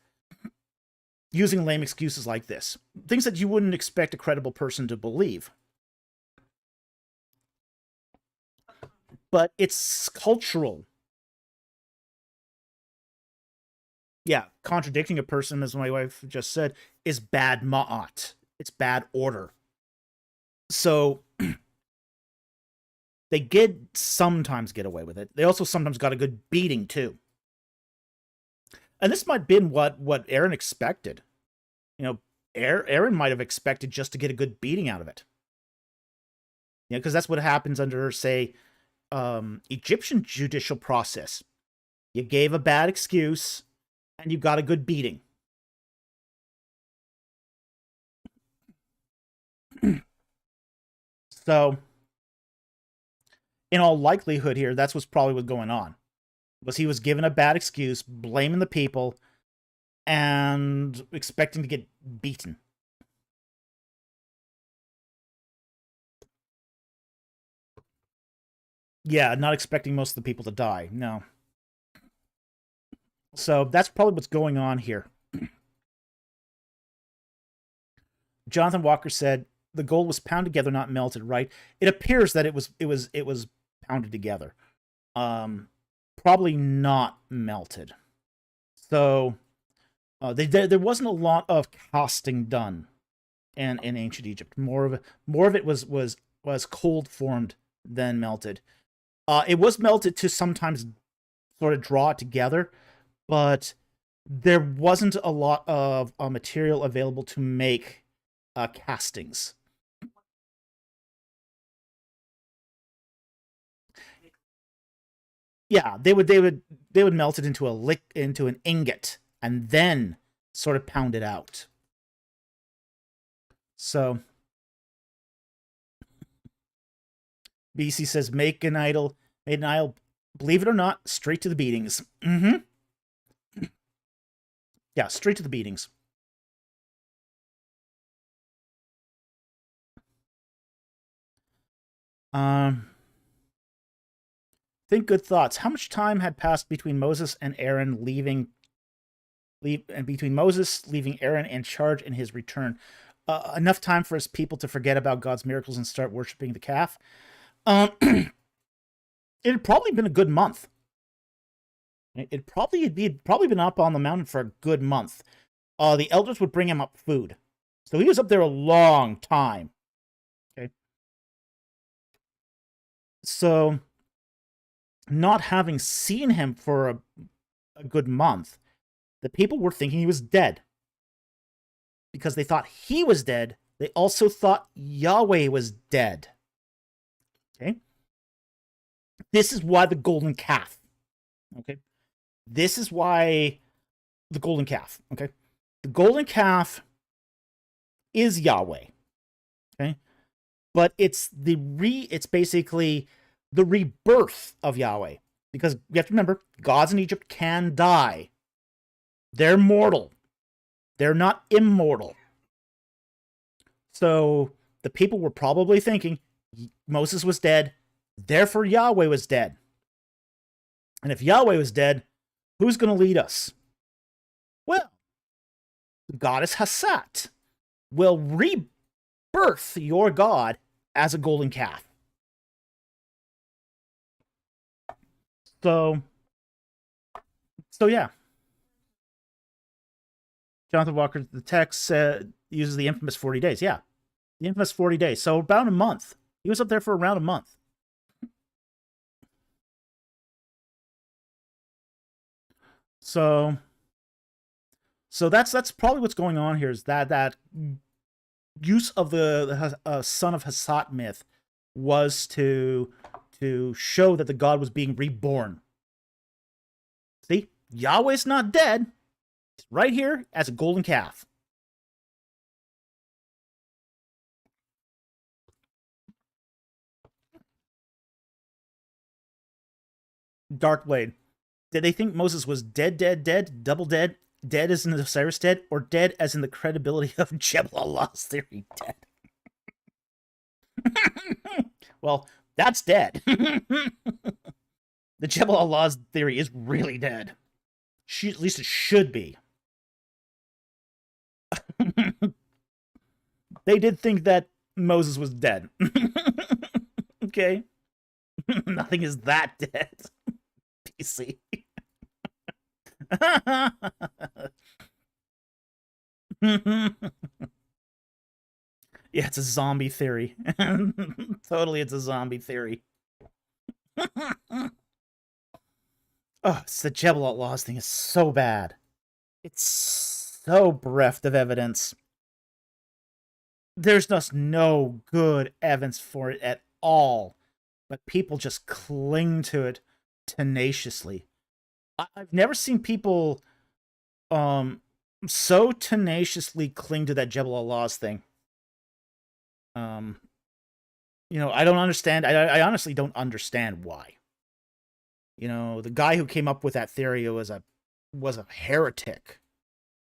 using lame excuses like this. Things that you wouldn't expect a credible person to believe. But it's cultural. Yeah, contradicting a person, as my wife just said, is bad ma'at. It's bad order. So they did sometimes get away with it. They also sometimes got a good beating, too. And this might have been what Aaron expected. You know, Aaron might have expected just to get a good beating out of it. You know, because that's what happens under, say, Egyptian judicial process. You gave a bad excuse, and you got a good beating. So, in all likelihood here, that's what's probably what's going on. Was he was given a bad excuse, blaming the people, and expecting to get beaten. Yeah, not expecting most of the people to die. No. So that's probably what's going on here. Jonathan Walker said the gold was pounded together, not melted. Right? It appears that it was pounded together. Probably not melted. So there wasn't a lot of casting done in ancient Egypt. More of it was cold formed than melted. It was melted to sometimes sort of draw it together, but there wasn't a lot of material available to make castings. Yeah, they would melt it into an ingot and then sort of pound it out. So BC says, made an idol, believe it or not, straight to the beatings. Yeah, straight to the beatings. Think good thoughts. How much time had passed between Moses and Aaron between Moses leaving Aaron in charge and his return? Enough time for his people to forget about God's miracles and start worshiping the calf. It had probably been a good month. He'd probably been up on the mountain for a good month. The elders would bring him up food. So he was up there a long time. Okay. So not having seen him for a good month, the people were thinking he was dead. Because they thought he was dead, they also thought Yahweh was dead. Okay? This is why the golden calf. Okay? This is why the golden calf. Okay? The golden calf is Yahweh. Okay? But it's basically the rebirth of Yahweh. Because you have to remember, gods in Egypt can die. They're mortal. They're not immortal. So the people were probably thinking Moses was dead, therefore Yahweh was dead. And if Yahweh was dead, who's going to lead us? Well, the goddess Hassat will rebirth your god as a golden calf. So yeah. Jonathan Walker, the text uses the infamous 40 days. Yeah, the infamous 40 days. So about a month. He was up there for around a month. So that's probably what's going on here, is that use of the son of Hassat myth was to show that the god was being reborn. See, Yahweh's not dead. He's right here as a golden calf. Darkblade. Did they think Moses was dead, double dead, dead as in the Osiris dead, or dead as in the credibility of Jebel Allah's theory dead? Well, that's dead. The Jebel Allah's theory is really dead. At least it should be. They did think that Moses was dead. Okay? Nothing is that dead. PC. Yeah, it's a zombie theory. Totally, it's a zombie theory. Oh, it's the Jebel Outlaws thing is so bad. It's so bereft of evidence. There's just no good evidence for it at all. But people just cling to it tenaciously. I've never seen people so tenaciously cling to that Jebel Allah's thing. I don't understand. I honestly don't understand why. The guy who came up with that theory was a heretic.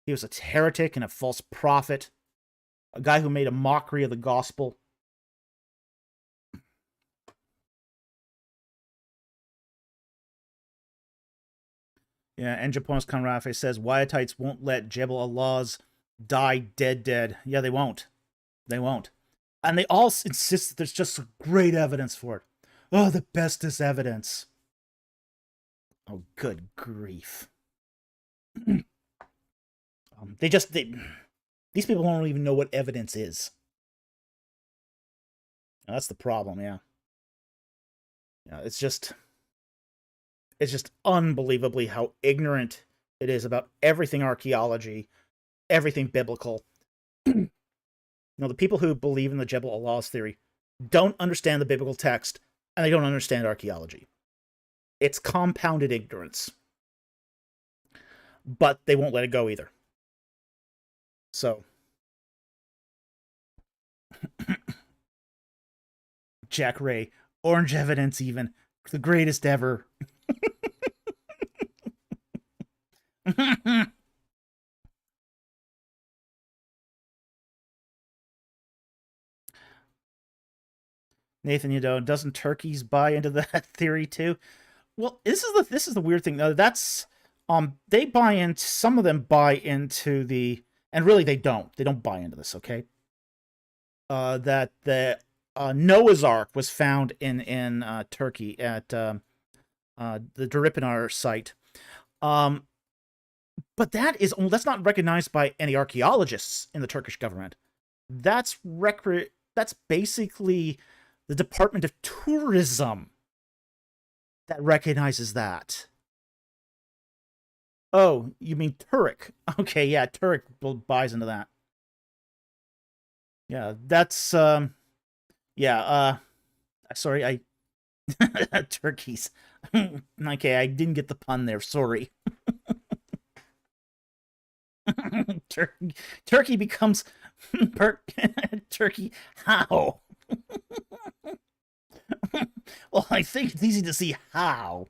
He was a heretic and a false prophet. A guy who made a mockery of the gospel. Yeah, and Japon's Conrafe says Wyatites won't let Jebel Allahs die dead. Yeah, they won't. They won't. And they all insist that there's just great evidence for it. Oh, the bestest evidence. Oh, good grief. These people don't even know what evidence is. Now, that's the problem, yeah. It's just unbelievably how ignorant it is about everything archaeology, everything biblical. The people who believe in the Jebel Allah's theory don't understand the biblical text, and they don't understand archaeology. It's compounded ignorance. But they won't let it go either. So. Jack Ray, orange evidence even. The greatest ever. Nathan, doesn't turkeys buy into that theory too? Well, this is the weird thing. That's they buy into, some of them buy into the, and really they don't buy into this. Okay, that the Noah's Ark was found in Turkey at the Daripinar site. But that's not recognized by any archaeologists in the Turkish government. That's basically the Department of Tourism. that recognizes that. Oh, you mean Turek? Okay, yeah, Turek buys into that. Yeah, that's yeah. Sorry, I turkeys. Okay, I didn't get the pun there. Sorry. Turkey becomes turkey. How? Well, I think it's easy to see how.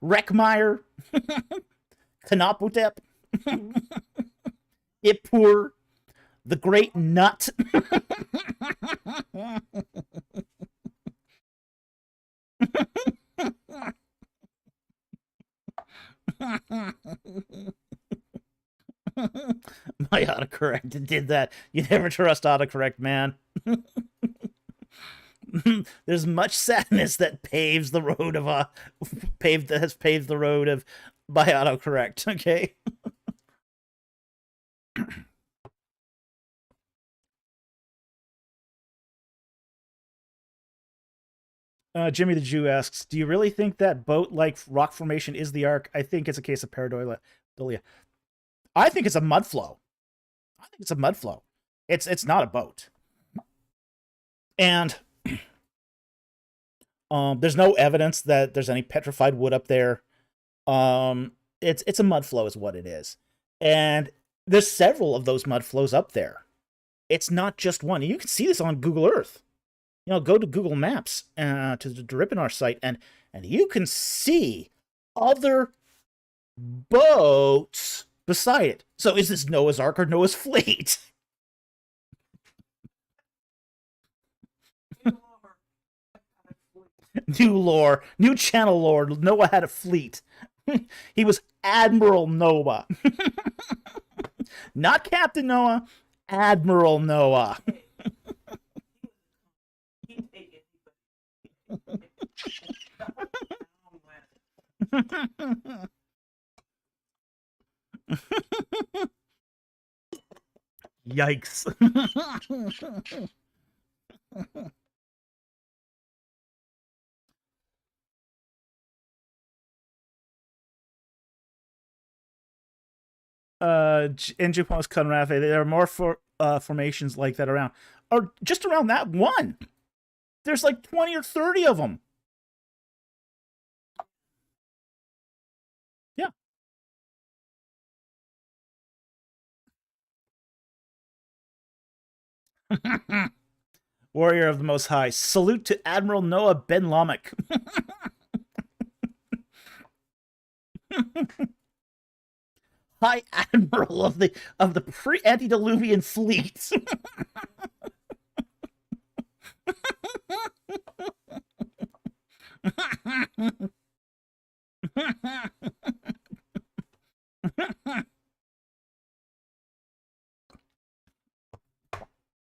Reckmeyer, Kanaputep, Ipur, the Great Nut. My autocorrect did that. You never trust autocorrect, man. There's much sadness that paves the road of has paved the road of by autocorrect. Okay. Jimmy the Jew asks, "Do you really think that boat-like rock formation is the Ark? I think it's a case of pareidolia. I think it's a mud flow. I think it's a mud flow. It's not a boat. And there's no evidence that there's any petrified wood up there. It's a mud flow is what it is. And there's several of those mud flows up there. It's not just one. You can see this on Google Earth. You know, go to Google Maps to the Dripinar site, and you can see other boats beside it. So is this Noah's Ark or Noah's Fleet? New lore, new channel lore. Noah had a fleet. He was Admiral Noah. Not Captain Noah, Admiral Noah. Yikes. In Japan's Conrafe, there are more formations like that around, or just around that one. There's like 20 or 30 of them. Yeah. Warrior of the Most High. Salute to Admiral Noah Ben Lamek. High Admiral of the pre-antediluvian fleet.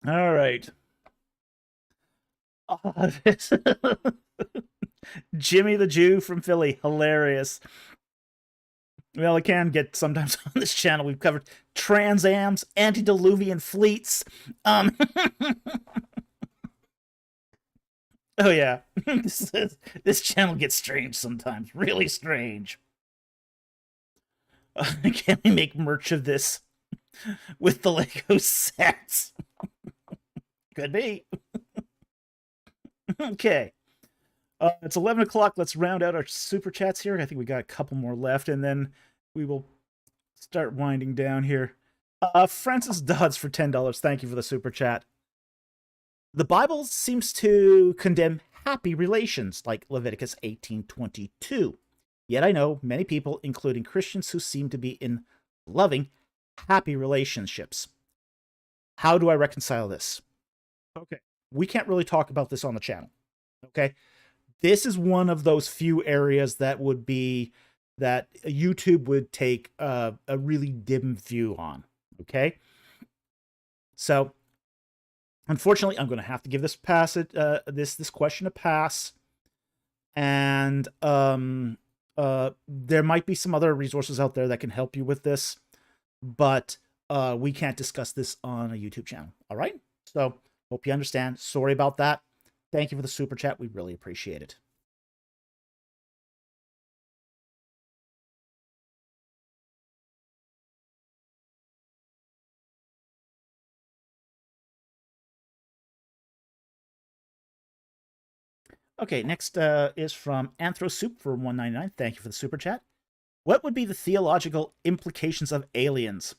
All right. Jimmy the Jew from Philly. Hilarious. Well, it can get sometimes on this channel. We've covered transams, antediluvian fleets. Oh yeah, this channel gets strange sometimes, really strange. Can we make merch of this with the Lego sets? Could be. Okay. It's 11 o'clock. Let's round out our super chats here. I think we got a couple more left, and then we will start winding down here. Francis Dodds for $10. Thank you for the super chat. The Bible seems to condemn happy relations, like Leviticus 18:22. Yet I know many people, including Christians, who seem to be in loving, happy relationships. How do I reconcile this? Okay. We can't really talk about this on the channel. Okay. This is one of those few areas that would be that YouTube would take a really dim view on. Okay. So unfortunately, I'm going to have to give this this question a pass. And there might be some other resources out there that can help you with this, but we can't discuss this on a YouTube channel. All right. So hope you understand. Sorry about that. Thank you for the super chat. We really appreciate it. Okay, next is from AnthroSoup for 199. Thank you for the super chat. What would be the theological implications of aliens?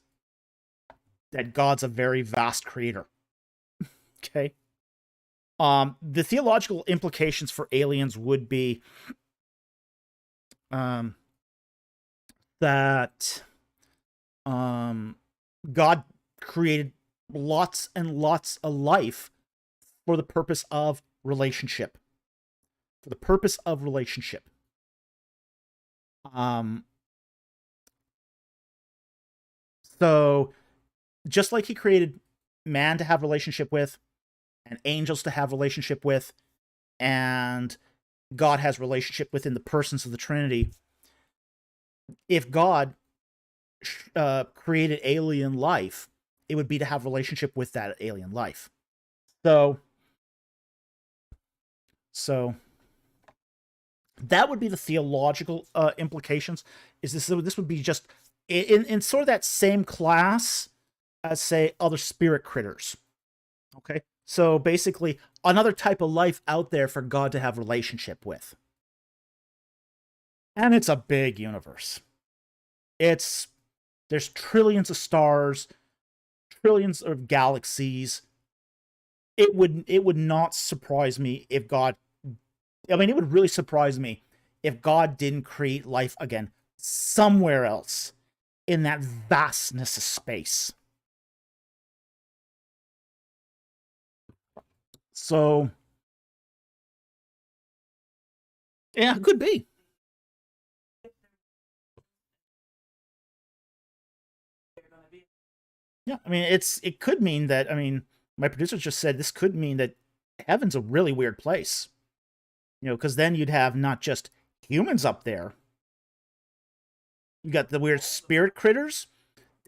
That God's a very vast creator. Okay. The theological implications for aliens would be that God created lots and lots of life for the purpose of relationship. For the purpose of relationship. So just like he created man to have relationship with, and angels to have relationship with, and God has relationship within the persons of the Trinity. If God created alien life, it would be to have relationship with that alien life. So that would be the theological implications. Is this would be just in sort of that same class as, say, other spirit critters. Okay, so basically another type of life out there for God to have relationship with. And it's a big universe. There's trillions of stars, trillions of galaxies. It would not surprise me if God, I mean, it would really surprise me if God didn't create life again somewhere else in that vastness of space. So, yeah, it could be. Yeah, I mean, it could mean that, I mean, my producer just said this could mean that heaven's a really weird place. You know, because then you'd have not just humans up there. You got the weird spirit critters,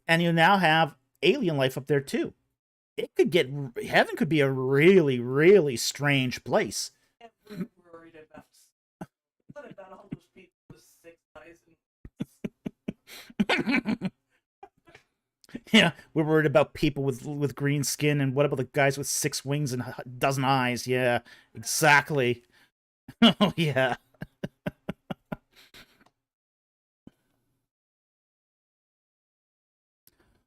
and you now have alien life up there too. It could get, heaven could be a really, really strange place. I'm worried about what about all those people with 6 eyes and Yeah, we're worried about people with green skin, and what about the guys with 6 wings and a dozen eyes? Yeah, exactly. Oh yeah.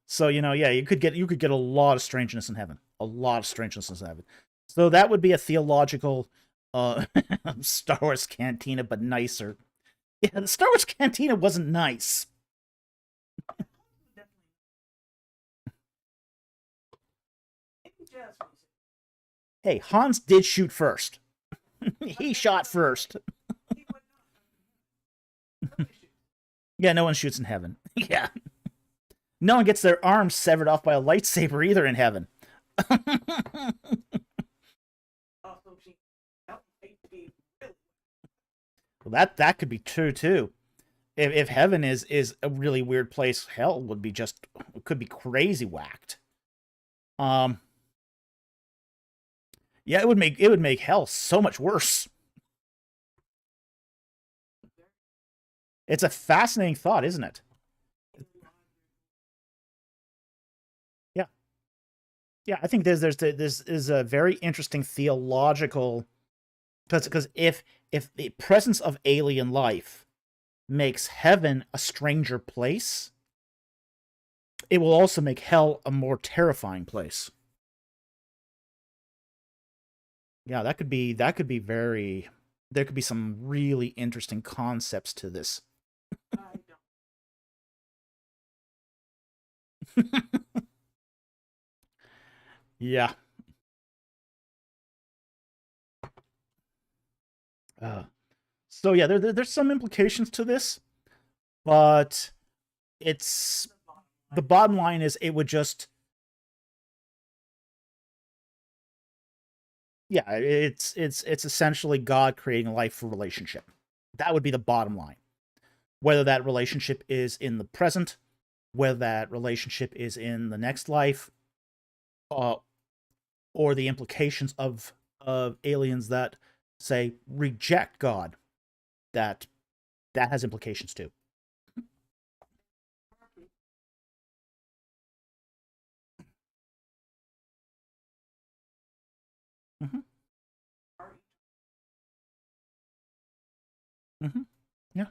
So, you know, yeah, you could get a lot of strangeness in heaven. A lot of strangeness in heaven. So that would be a theological Star Wars cantina, but nicer. Yeah, the Star Wars cantina wasn't nice. Hey, Hans did shoot first. He shot first. Yeah, no one shoots in heaven. Yeah. No one gets their arms severed off by a lightsaber either in heaven. Well, that could be true too. If heaven is a really weird place, hell would be just, could be crazy whacked. Yeah, it would make hell so much worse. It's a fascinating thought, isn't it? Yeah. Yeah, I think this is a very interesting theological, because if the presence of alien life makes heaven a stranger place, it will also make hell a more terrifying place. Yeah, that could be very, there could be some really interesting concepts to this. Yeah. So yeah, there's some implications to this, but it's, the bottom line is it would just, yeah, it's essentially God creating life for relationship. That would be the bottom line. Whether that relationship is in the present, whether that relationship is in the next life, uh, or the implications of aliens that, say, reject God, that has implications too. Mm-hmm. Yeah.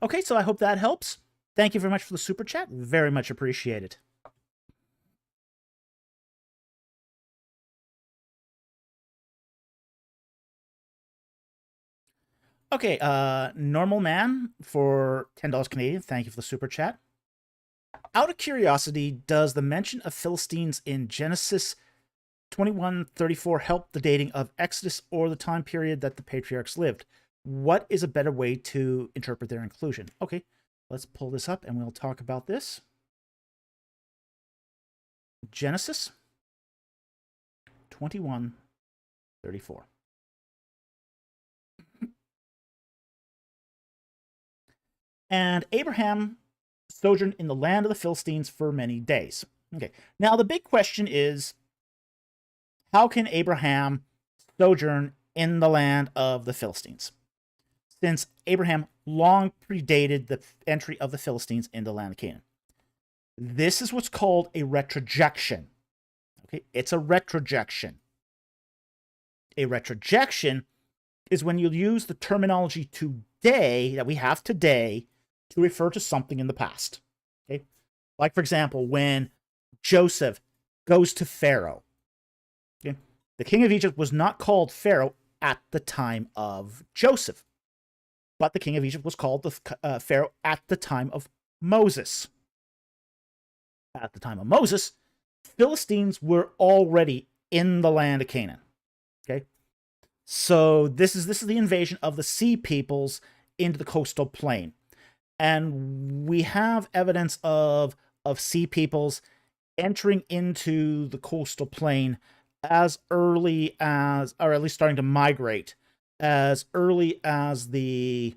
Okay, so I hope that helps. Thank you very much for the super chat. Very much appreciated. Okay, normal man for $10 Canadian. Thank you for the super chat. Out of curiosity, does the mention of Philistines in Genesis 21:34 help the dating of Exodus or the time period that the patriarchs lived? What is a better way to interpret their inclusion? Okay, let's pull this up and we'll talk about this. Genesis 21:34. And Abraham sojourned in the land of the Philistines for many days. Okay, now the big question is, how can Abraham sojourn in the land of the Philistines, since Abraham long predated the entry of the Philistines in the land of Canaan? This is what's called a retrojection. Okay, it's a retrojection. A retrojection is when you use the terminology today, that we have today, to refer to something in the past. Okay, like for example, when Joseph goes to Pharaoh. Okay, the king of Egypt was not called Pharaoh at the time of Joseph, but the king of Egypt was called the Pharaoh at the time of Moses. At the time of Moses, Philistines were already in the land of Canaan. Okay, so this is the invasion of the sea peoples into the coastal plain, and we have evidence of sea peoples entering into the coastal plain as early as, or at least starting to migrate as early as the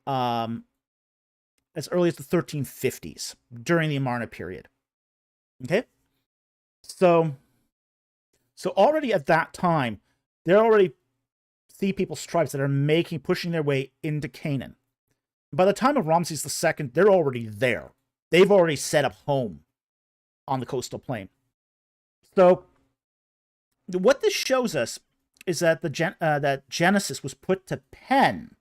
1350s during the Amarna period. Okay, so already at that time, there are already sea people's tribes that are pushing their way into Canaan. By the time of Ramses II, they're already there. They've already set up home on the coastal plain. So what this shows us is that that Genesis was put to pen,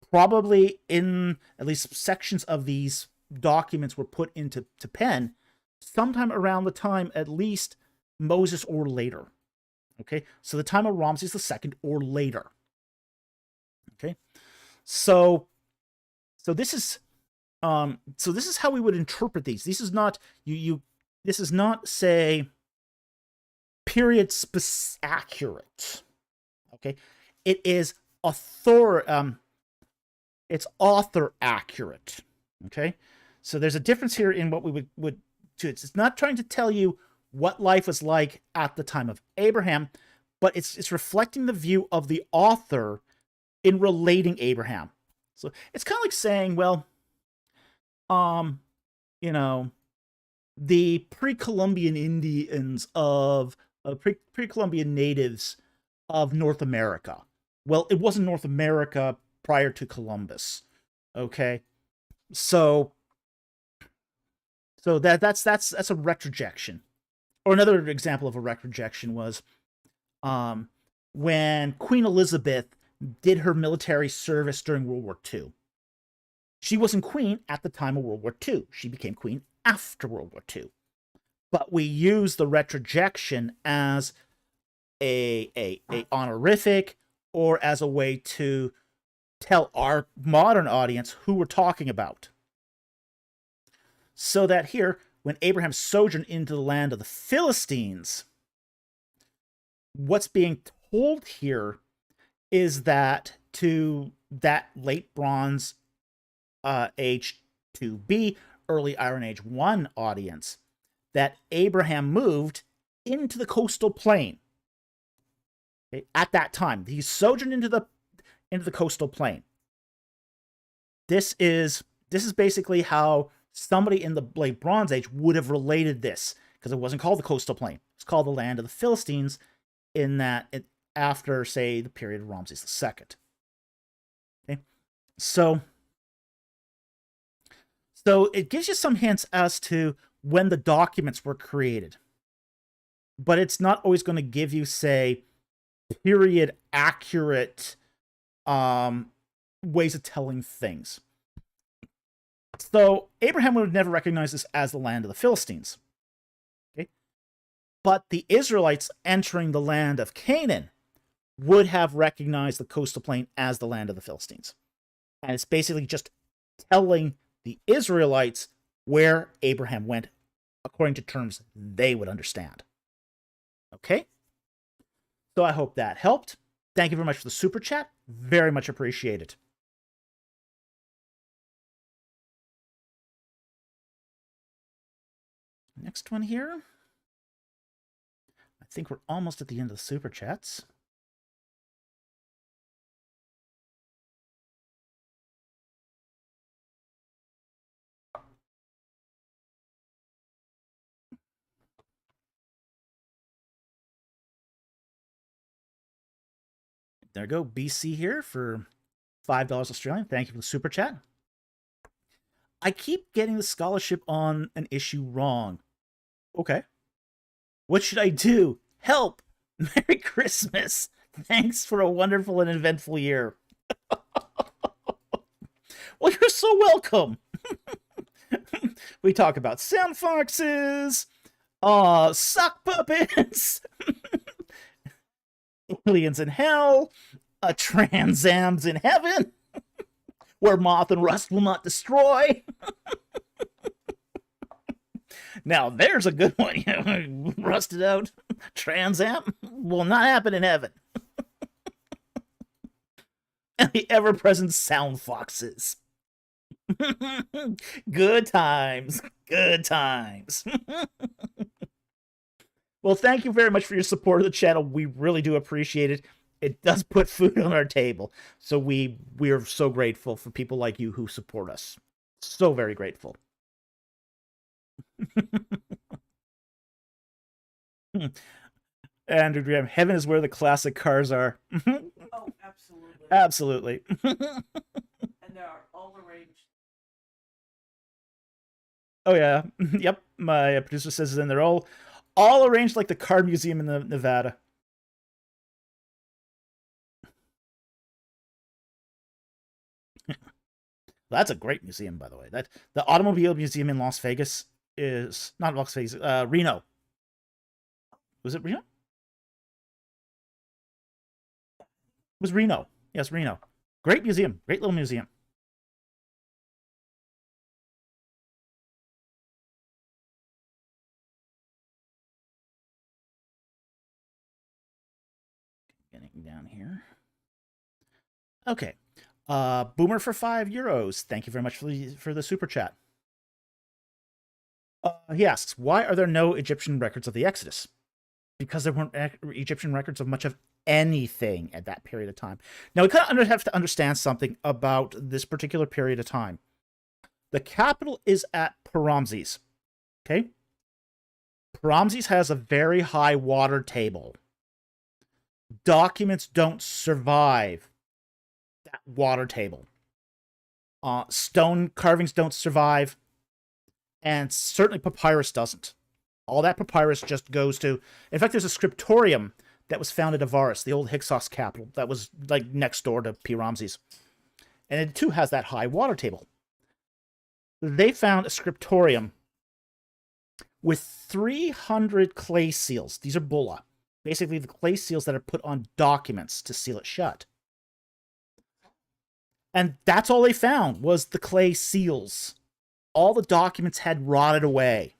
probably in at least sections of these documents were put into pen sometime around the time, at least Moses or later. Okay, so the time of Ramses II or later. Okay, so this is how we would interpret these. This is not this is not, say, period accurate. Okay, it is it's author accurate. Okay, so there's a difference here in what we would do. It's not trying to tell you what life was like at the time of Abraham, but it's reflecting the view of the author in relating Abraham. So it's kind of like saying, well, you know, the pre-Columbian Indians of pre-Columbian natives of North America. Well, it wasn't North America prior to Columbus. Okay, so that's a retrojection. Or another example of a retrojection was when Queen Elizabeth did her military service during World War II. She wasn't queen at the time of World War II. She became queen after World War II. But we use the retrojection as a honorific, or as a way to tell our modern audience who we're talking about. So that here, when Abraham sojourned into the land of the Philistines, what's being told here is that to that late Bronze Age 2B, early Iron Age 1 audience, that Abraham moved into the coastal plain. Okay, at that time, he sojourned into the coastal plain. This is basically how somebody in the late Bronze Age would have related this, because it wasn't called the coastal plain. It's called the land of the Philistines, in that after, say, the period of Ramses II. Okay, so it gives you some hints as to when the documents were created, but it's not always going to give you, say, period accurate ways of telling things. So Abraham would have never recognized this as the land of the Philistines. Okay? But the Israelites entering the land of Canaan would have recognized the coastal plain as the land of the Philistines. And it's basically just telling the Israelites where Abraham went according to terms they would understand. Okay? So I hope that helped. Thank you very much for the super chat. Very much appreciated. Next one here. I think we're almost at the end of the super chats. There we go. BC here for $5 Australian. Thank you for the super chat. I keep getting the scholarship on an issue wrong. Okay. What should I do? Help! Merry Christmas! Thanks for a wonderful and eventful year. Well, you're so welcome! We talk about sound foxes, sock puppets, aliens in hell, transams in heaven, where moth and rust will not destroy. Now, there's a good one. Rusted out Trans Am will not happen in heaven. And the ever-present sound foxes. Good times. Good times. Well, thank you very much for your support of the channel. We really do appreciate it. It does put food on our table. So we are so grateful for people like you who support us. So very grateful. Andrew Graham, heaven is where the classic cars are. Oh, absolutely. Absolutely. And they are all arranged. Oh yeah. Yep. My producer says and they're all arranged like the car museum in Nevada. That's a great museum, by the way. That the Automobile Museum in Las Vegas is not Las Vegas, Reno. Was it Reno? It was Reno. Yes, Reno. Great museum. Great little museum. Getting down here. Okay. Boomer for €5. Thank you very much for the super chat. He asks, why are there no Egyptian records of the Exodus? Because there weren't Egyptian records of much of anything at that period of time. Now, we kind of have to understand something about this particular period of time. The capital is at Paramses. Okay? Paramses has a very high water table. Documents don't survive that water table. Stone carvings don't survive. And certainly papyrus doesn't. All that papyrus just goes to... In fact, there's a scriptorium that was found at Avaris, the old Hyksos capital, that was like next door to Paramses. And it too has that high water table. They found a scriptorium with 300 clay seals. These are bulla. Basically, the clay seals that are put on documents to seal it shut. And that's all they found was the clay seals. All the documents had rotted away.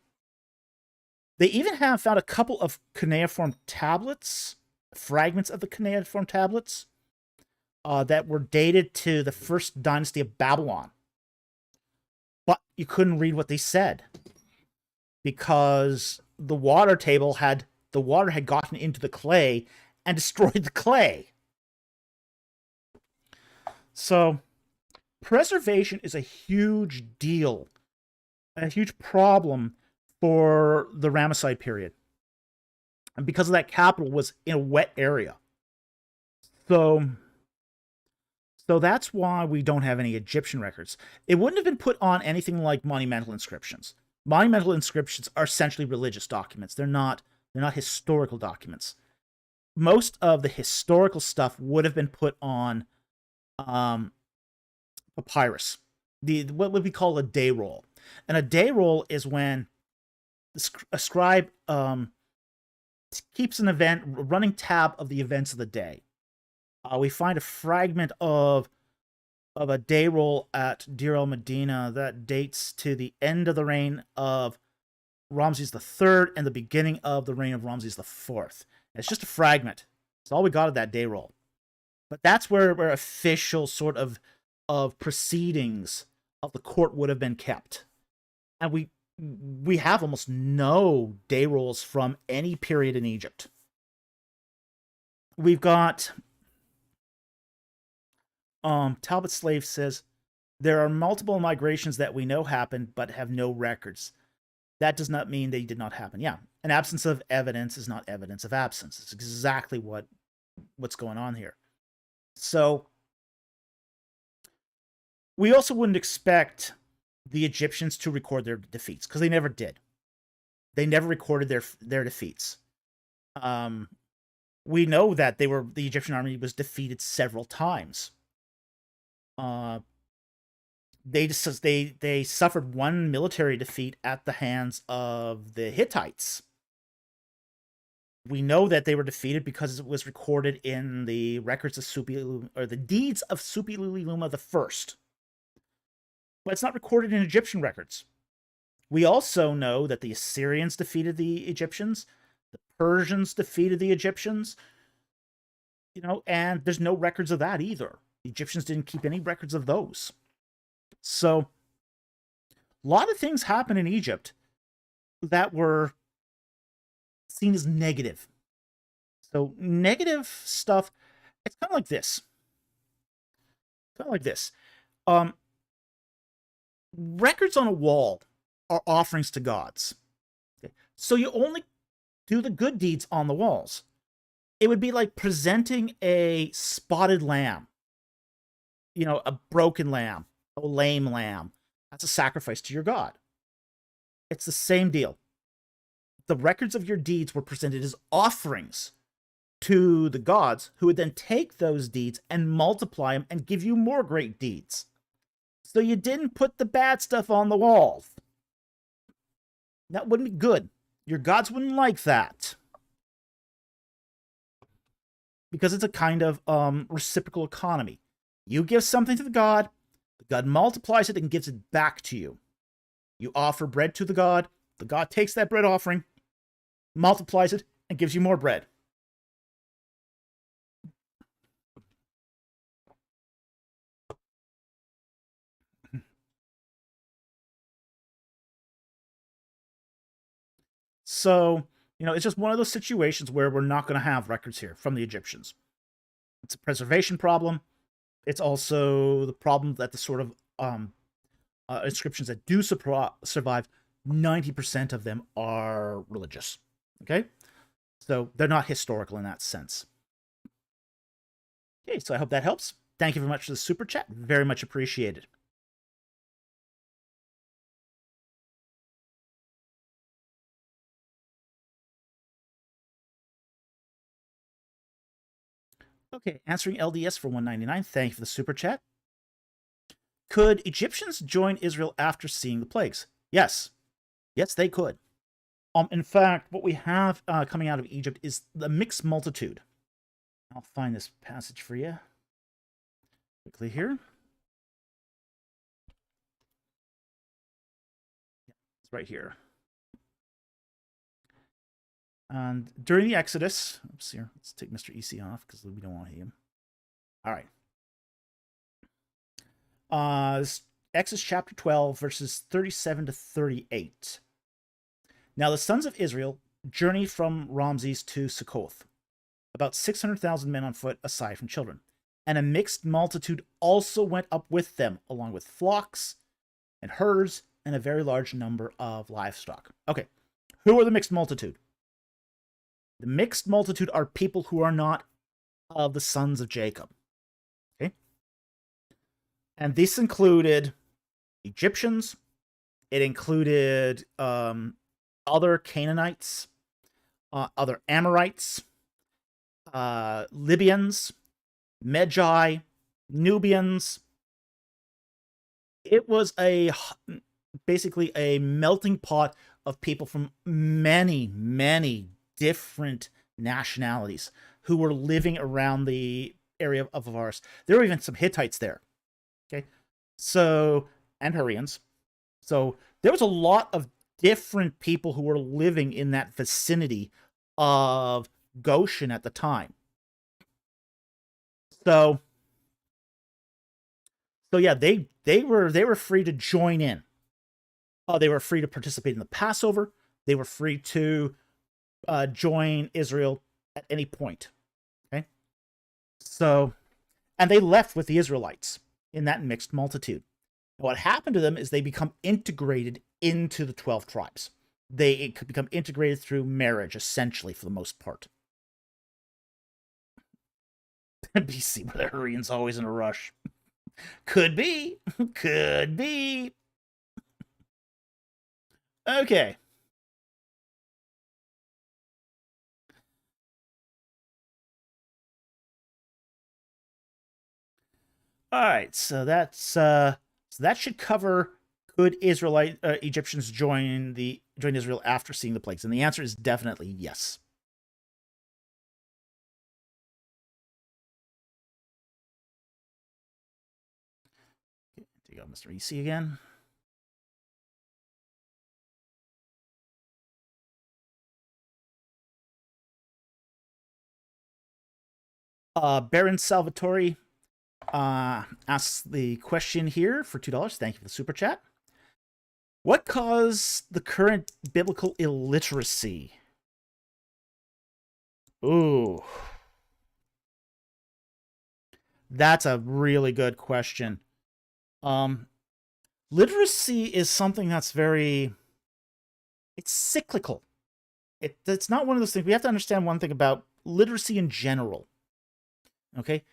They even have found a couple of cuneiform tablets, fragments of the cuneiform tablets, that were dated to the first dynasty of Babylon. But you couldn't read what they said because the water had gotten into the clay and destroyed the clay. So preservation is a huge deal, a huge problem for the Ramesside period. And because of that, capital was in a wet area. So that's why we don't have any Egyptian records. It wouldn't have been put on anything like monumental inscriptions. Monumental inscriptions are essentially religious documents. They're not historical documents. Most of the historical stuff would have been put on papyrus, what would we call a day roll. And a day roll is when a scribe keeps an event, running tab of the events of the day. We find a fragment of a day roll at Deir el-Medina that dates to the end of the reign of Ramses III and the beginning of the reign of Ramses IV. And it's just a fragment. It's all we got of that day roll. But that's where official sort of proceedings of the court would have been kept. And we have almost no day rolls from any period in Egypt. We've got Talbot Slave says, there are multiple migrations that we know happened but have no records. That does not mean they did not happen. Yeah, an absence of evidence is not evidence of absence. It's exactly what's going on here. So we also wouldn't expect the Egyptians to record their defeats, because they never did. They never recorded their defeats. We know that the Egyptian army was defeated several times. They suffered one military defeat at the hands of the Hittites. We know that they were defeated because it was recorded in the records of the deeds of Supiluliluma I. But it's not recorded in Egyptian records. We also know that the Assyrians defeated the Egyptians, the Persians defeated the Egyptians, and there's no records of that either. The Egyptians didn't keep any records of those. So, a lot of things happen in Egypt that were seen as negative. So, negative stuff, it's kind of like this. Records on a wall are offerings to gods. Okay? So you only do the good deeds on the walls. It would be like presenting a spotted lamb, a broken lamb, a lame lamb. That's a sacrifice to your god. It's the same deal. The records of your deeds were presented as offerings to the gods, who would then take those deeds and multiply them and give you more great deeds. So you didn't put the bad stuff on the walls. That wouldn't be good. Your gods wouldn't like that. Because it's a kind of reciprocal economy. You give something to the god multiplies it and gives it back to you. You offer bread to the god takes that bread offering, multiplies it, and gives you more bread. So, it's just one of those situations where we're not going to have records here from the Egyptians. It's a preservation problem. It's also the problem that the sort of inscriptions that do survive, 90% of them are religious. Okay? So they're not historical in that sense. Okay, so I hope that helps. Thank you very much for the super chat. Very much appreciated. Okay, answering LDS for $1.99. Thank you for the super chat. Could Egyptians join Israel after seeing the plagues? Yes. Yes, they could. In fact, what we have coming out of Egypt is the mixed multitude. I'll find this passage for you quickly here. It's right here. And during the Exodus, oops, here, let's take Mr. EC off because we don't want him. All right. Exodus chapter 12, verses 37 to 38. Now the sons of Israel journeyed from Ramses to Succoth, about 600,000 men on foot, aside from children. And a mixed multitude also went up with them, along with flocks and herds and a very large number of livestock. Okay, who are the mixed multitude? The mixed multitude are people who are not of the sons of Jacob. Okay? And this included Egyptians. It included other Canaanites, other Amorites, Libyans, Magi, Nubians. It was basically a melting pot of people from many, many different nationalities who were living around the area of Avaris. There were even some Hittites there. Okay. So, and Hurrians. So there was a lot of different people who were living in that vicinity of Goshen at the time. So yeah, they were free to join in. They were free to participate in the Passover. They were free to join Israel at any point. Okay, so, and they left with the Israelites in that mixed multitude. And what happened to them is they become integrated into the 12 tribes. They could become integrated through marriage, essentially, for the most part. BC, but the Hurrians always in a rush. Could be. Could be. Okay. All right, so that's so that should cover could Egyptians join Israel after seeing the plagues, and the answer is definitely yes. There you go, Mr. EC again. Baron Salvatore asks the question here for $2. Thank you for the super chat. What caused the current biblical illiteracy? Ooh. That's a really good question. Literacy is something that's it's cyclical. It's not one of those things. We have to understand one thing about literacy in general. Okay?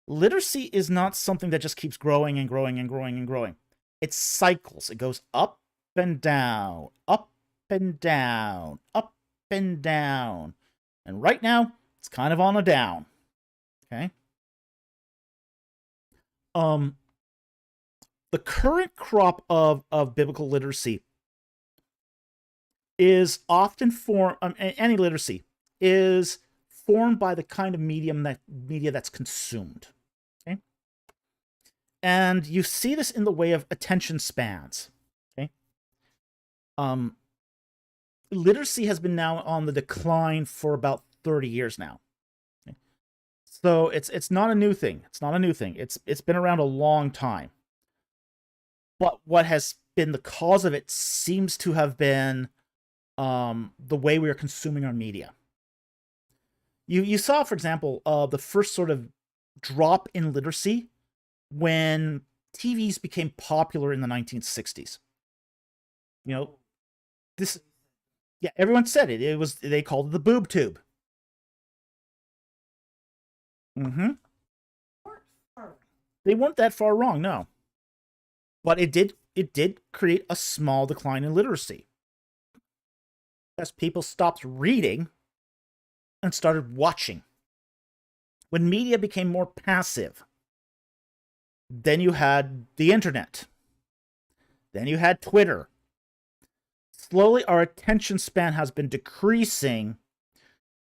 Literacy is not something that just keeps growing and growing and growing and growing. It cycles. It goes up and down, up and down, up and down. And right now, it's kind of on a down. Okay? The current crop of biblical literacy is often formed, any literacy is formed by the kind of media that's consumed. Okay? And you see this in the way of attention spans. Okay? Literacy has been now on the decline for about 30 years now. Okay? So it's not a new thing. It's not a new thing. It's been around a long time. But what has been the cause of it seems to have been the way we are consuming our media. You saw, for example, the first sort of drop in literacy when TVs became popular in the 1960s. You know, yeah, everyone said it. They called it the boob tube. Mm-hmm. They weren't that far wrong, no. But it did create a small decline in literacy as people stopped reading and started watching. When media became more passive, then you had the internet. Then you had Twitter. Slowly, our attention span has been decreasing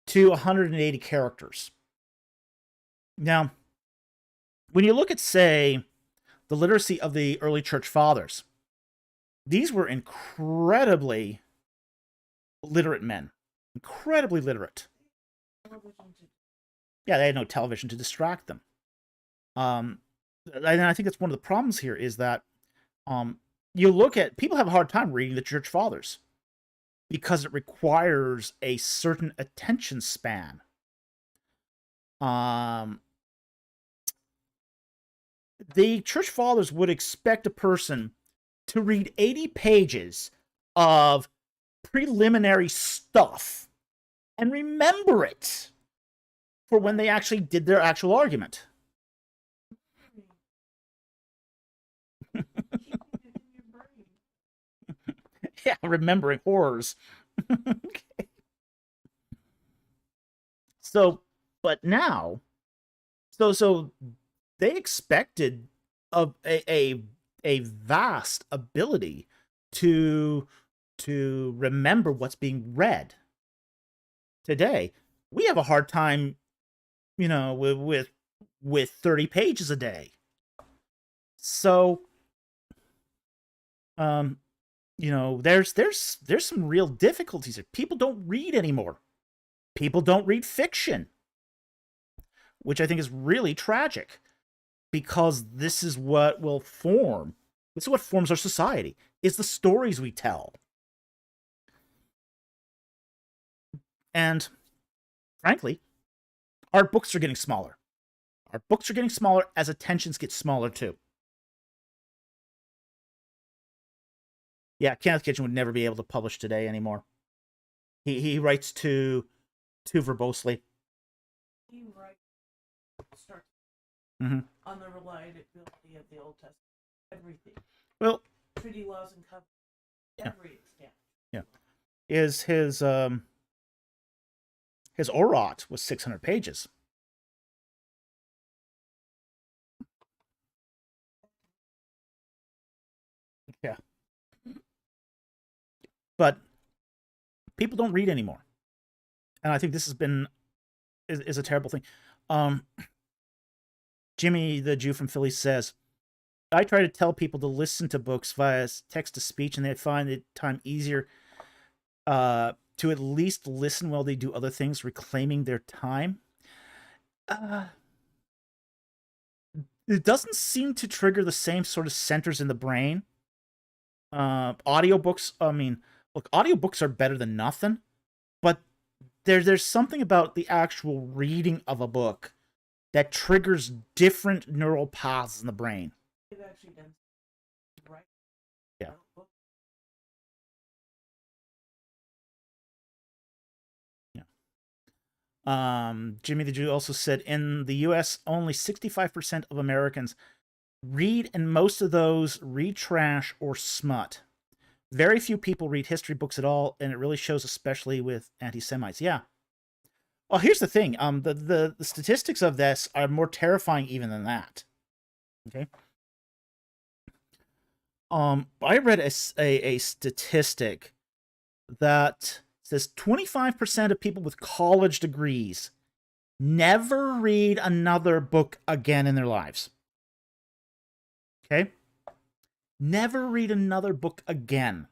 to 180 characters. Now, when you look at, say, the literacy of the early church fathers, these were incredibly literate men. Incredibly literate. Yeah, they had no television to distract them. And I think that's one of the problems here is that you look at, people have a hard time reading the church fathers because it requires a certain attention span. The church fathers would expect a person to read 80 pages of preliminary stuff and remember it for when they actually did their actual argument. Yeah, remembering horrors. Okay. So, but now, so they expected a vast ability to remember what's being read. Today, we have a hard time, you know, with 30 pages a day. So, you know, there's some real difficulties here. People don't read anymore. People don't read fiction, which I think is really tragic, because this is what will form. This is what forms our society, is the stories we tell. And frankly, our books are getting smaller. Our books are getting smaller as attentions get smaller too. Yeah, Kenneth Kitchen would never be able to publish today anymore. He writes too verbosely. He writes on the reliability of the Old Testament. Everything. Well, treaty laws and covenants. Every extent. Yeah. His Orot was 600 pages. Yeah. But people don't read anymore. And I think this has been is a terrible thing. Jimmy the Jew from Philly says, I try to tell people to listen to books via text-to-speech, and they find it time easier to at least listen while they do other things, reclaiming their time. It doesn't seem to trigger the same sort of centers in the brain. Audiobooks, I mean, look, audiobooks are better than nothing, but there's something about the actual reading of a book that triggers different neural paths in the brain. It actually does. Right? Yeah. Jimmy the Jew also said, in the U.S., only 65% of Americans read, and most of those read trash or smut. Very few people read history books at all, and it really shows, especially with anti-Semites. Yeah. Well, here's the thing. The statistics of this are more terrifying even than that. Okay. I read a statistic that says 25% of people with college degrees never read another book again in their lives. Okay? Never read another book again.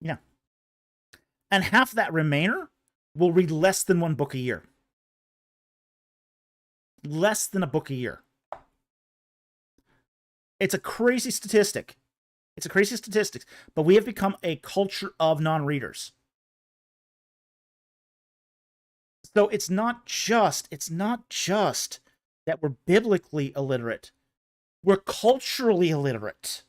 Yeah. And half that remainder will read less than one book a year. Less than a book a year. It's a crazy statistic. It's a crazy statistic. But we have become a culture of non-readers. So it's not just that we're biblically illiterate. We're culturally illiterate.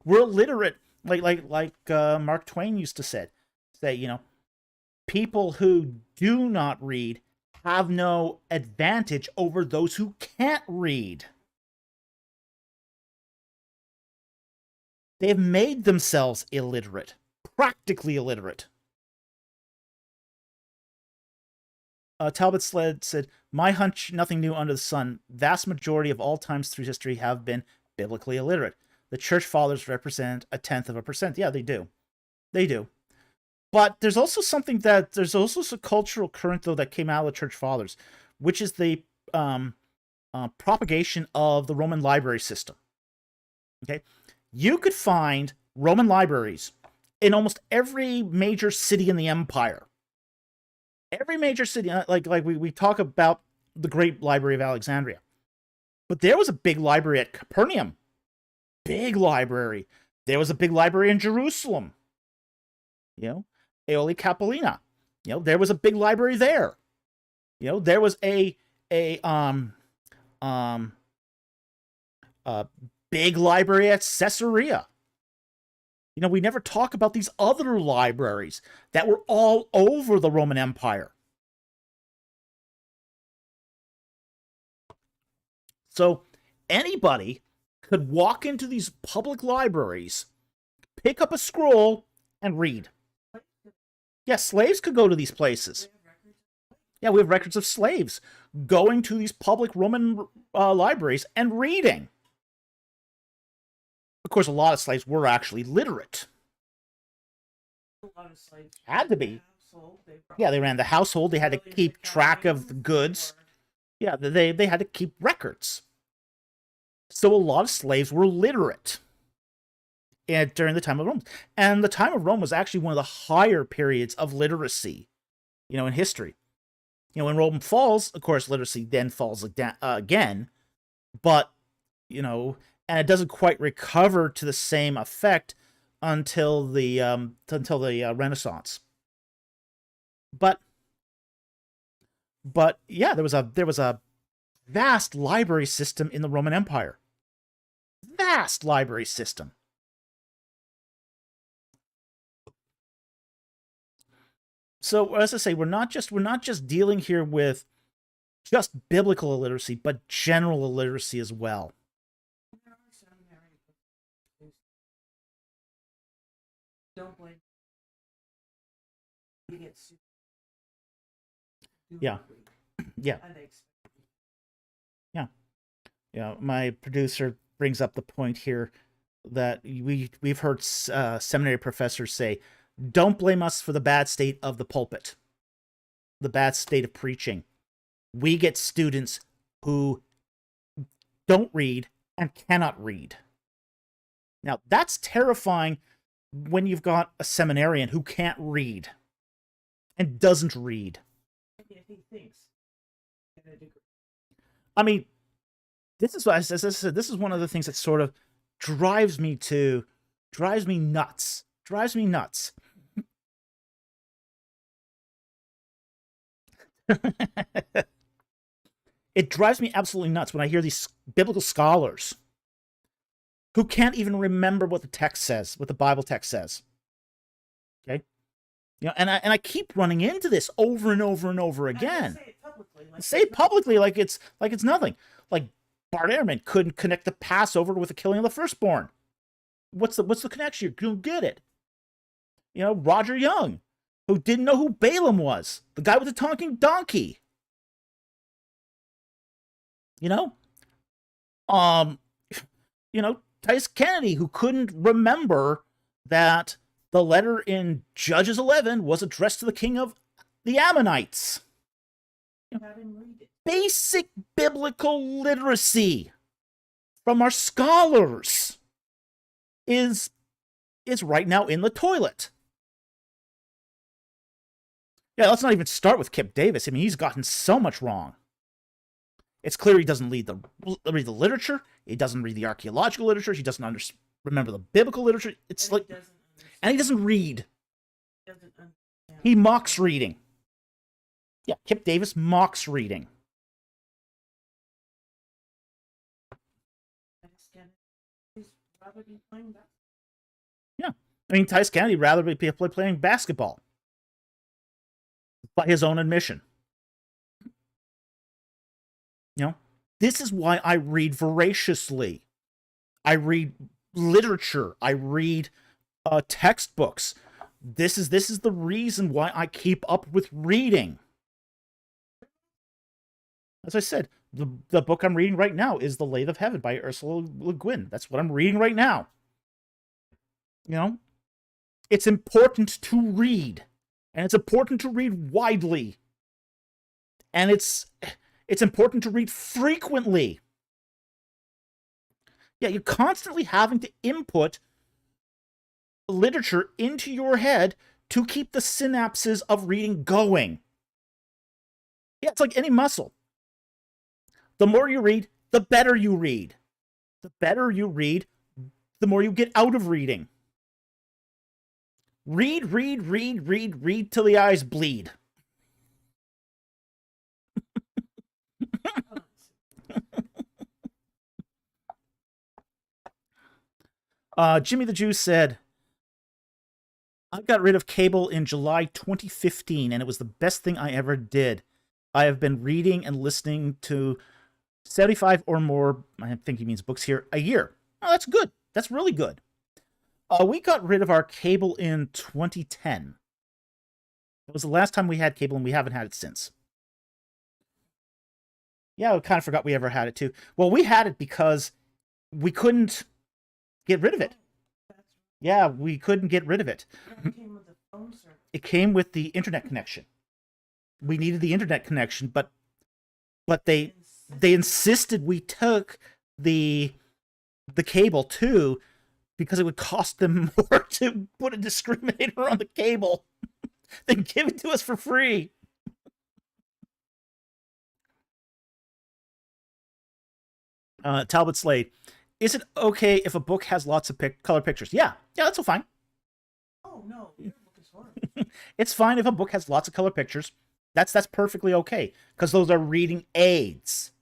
We're illiterate, like Mark Twain used to say, you know, people who do not read have no advantage over those who can't read. They have made themselves illiterate, practically illiterate. Talbot Sled said, my hunch, nothing new under the sun. Vast majority of all times through history have been biblically illiterate. The church fathers represent 0.1%. Yeah, they do. They do. But there's also there's also a cultural current, though, that came out of the church fathers, which is the propagation of the Roman library system. Okay? You could find Roman libraries in almost every major city in the empire. Every major city, like we talk about the Great Library of Alexandria. But there was a big library at Capernaum. Big library. There was a big library in Jerusalem. You know, Aeoli Capitolina. You know, there was a big library there. You know, there was a big library at Caesarea. You know, we never talk about these other libraries that were all over the Roman Empire. So anybody could walk into these public libraries, pick up a scroll, and read. Yes, slaves could go to these places. Yeah, we have records of slaves going to these public Roman libraries and reading. Of course, a lot of slaves were actually literate. A lot of slaves Had to be. They yeah, they ran the household. They had to keep track of the goods. Yeah, they had to keep records. So a lot of slaves were literate during the time of Rome. And the time of Rome was actually one of the higher periods of literacy, in history. When Rome falls, of course, literacy then falls again. But, and it doesn't quite recover to the same effect until the Renaissance. But yeah, there was a vast library system in the Roman Empire. Vast library system. So, as I say, we're not just dealing here with just biblical illiteracy, but general illiteracy as well. Don't blame. Yeah. Yeah. Yeah. My producer brings up the point here that we've heard seminary professors say, don't blame us for the bad state of the pulpit, the bad state of preaching. We get students who don't read and cannot read. Now, that's terrifying when you've got a seminarian who can't read and doesn't read. I mean, this is what I said. This is one of the things that sort of drives me nuts. It drives me absolutely nuts when I hear these biblical scholars who can't even remember what the text says, what the Bible text says. Okay? And I keep running into this over and over and over again. Say it publicly like it's nothing. Like Bart Ehrman couldn't connect the Passover with the killing of the firstborn. What's the connection? You don't get it. Roger Young, who didn't know who Balaam was, the guy with the talking donkey. Titus Kennedy, who couldn't remember that the letter in Judges 11 was addressed to the king of the Ammonites. Basic biblical literacy from our scholars is right now in the toilet. Yeah, let's not even start with Kip Davis. I mean, he's gotten so much wrong. It's clear he doesn't read the literature. He doesn't read the archaeological literature. He doesn't remember the biblical literature. And he doesn't read. He mocks reading. Yeah, Kip Davis mocks reading. Yeah, I mean, Titus Kennedy would rather be playing basketball, by his own admission. This is why I read voraciously. I read literature. I read textbooks. This is the reason why I keep up with reading. As I said, the book I'm reading right now is The Lathe of Heaven by Ursula Le Guin. That's what I'm reading right now. It's important to read. And it's important to read widely. And it's important to read frequently. Yeah, you're constantly having to input literature into your head to keep the synapses of reading going. Yeah, it's like any muscle. The more you read, the better you read. The better you read, the more you get out of reading. Read till the eyes bleed. Jimmy the Jew said, I got rid of cable in July 2015, and it was the best thing I ever did. I have been reading and listening to 75 or more, I think he means books here, a year. Oh, that's good. That's really good. We got rid of our cable in 2010. It was the last time we had cable, and we haven't had it since. Yeah, I kind of forgot we ever had it too. Well, we had it because we couldn't get rid of it. Yeah, we couldn't get rid of it. It came with the phone service. It came with the internet connection. We needed the internet connection, but they insisted we took the cable too, because it would cost them more to put a discriminator on the cable than give it to us for free. Talbot Slade, is it okay if a book has lots of color pictures? Yeah, that's all fine. Oh no, your book is horrible. It's fine if a book has lots of color pictures. That's perfectly okay, because those are reading aids.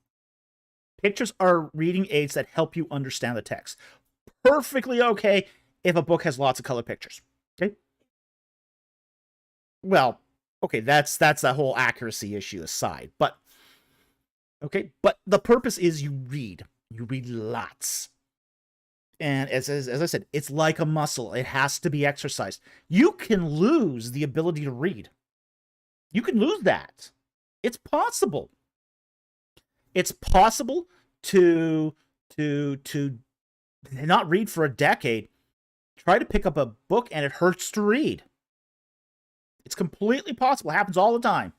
Pictures are reading aids that help you understand the text. Perfectly okay if a book has lots of color pictures. Okay. Well, okay, that's the whole accuracy issue aside, but okay, but the purpose is you read lots. And as I said, it's like a muscle. It has to be exercised. You can lose the ability to read. You can lose that. It's possible. It's possible to not read for a decade. Try to pick up a book and it hurts to read. It's completely possible. It happens all the time.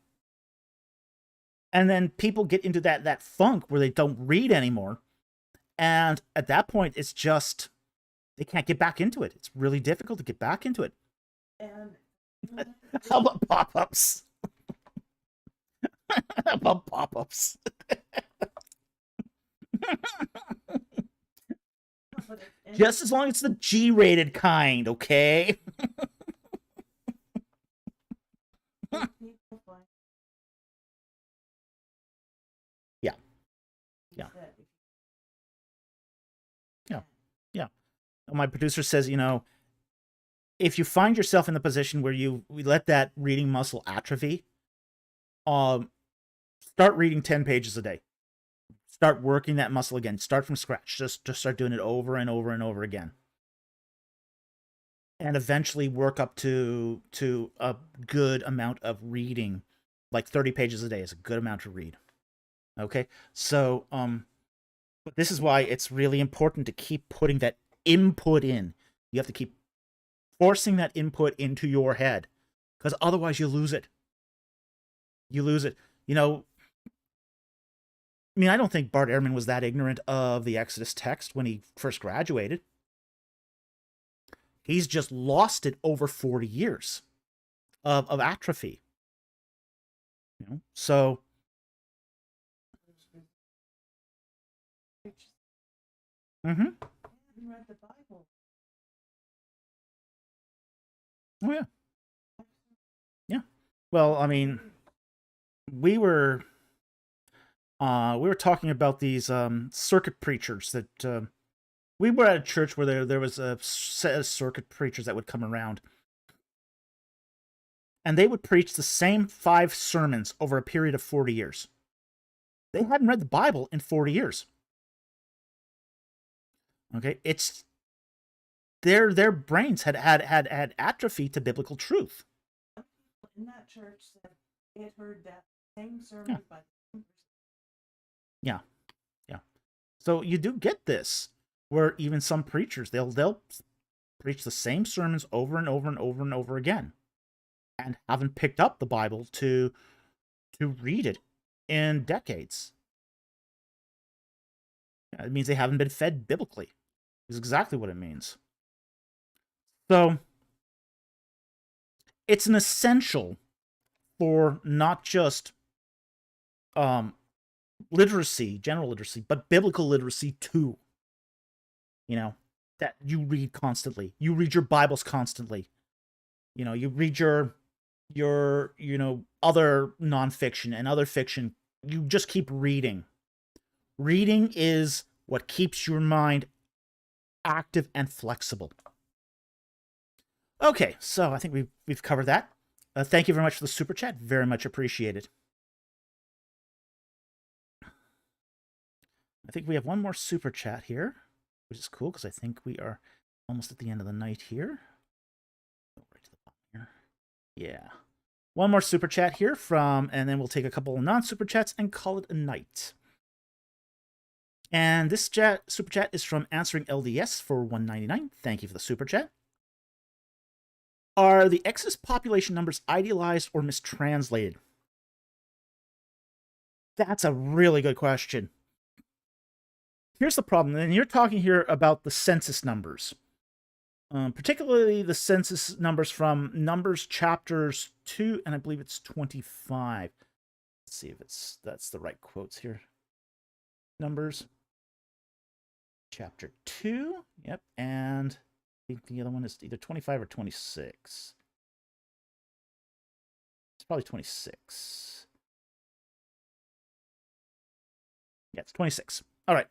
And then people get into that funk where they don't read anymore. And at that point, it's just, they can't get back into it. It's really difficult to get back into it. And how about pop-ups? How about pop-ups? Just as long as it's the G-rated kind, okay? Yeah. Yeah. Yeah. Yeah. My producer says, if you find yourself in the position where we let that reading muscle atrophy, start reading 10 pages a day. Start working that muscle again. Start from scratch. Just start doing it over and over and over again. And eventually work up to a good amount of reading. Like 30 pages a day is a good amount to read. Okay? So, but this is why it's really important to keep putting that input in. You have to keep forcing that input into your head, because otherwise you lose it. You lose it. I don't think Bart Ehrman was that ignorant of the Exodus text when he first graduated. He's just lost it over 40 years of atrophy. So. Mm-hmm. Read the Bible. Oh yeah. Yeah. Well, we were talking about these circuit preachers that we were at a church where there was a set of circuit preachers that would come around, and they would preach the same 5 sermons over a period of 40 years. They hadn't read the Bible in 40 years. Okay, it's their brains had atrophy to biblical truth. In that church said they had heard that same sermon by the same person. Yeah. So you do get this, where even some preachers they'll preach the same sermons over and over and over and over again, and haven't picked up the Bible to read it in decades. Yeah, it means they haven't been fed biblically. Is exactly what it means. So it's an essential for not just literacy, general literacy, but biblical literacy too. That you read constantly. You read your Bibles constantly. You read your other nonfiction and other fiction. You just keep reading. Reading is what keeps your mind active and flexible. Okay, so I think we've covered that. Thank you very much for the super chat. Very much appreciated. I think we have one more super chat here, which is cool because I think we are almost at the end of the night here. Go right to the bottom here. Yeah. One more super chat here and then we'll take a couple of non-super chats and call it a night. And this super chat is from Answering LDS for $1.99. Thank you for the super chat. Are the Exodus population numbers idealized or mistranslated? That's a really good question. Here's the problem, and you're talking here about the census numbers, particularly the census numbers from Numbers chapters 2, and I believe it's 25. Let's see if that's the right quotes here. Numbers chapter 2, yep, and I think the other one is either 25 or 26. It's probably 26. Yeah, it's 26. All right.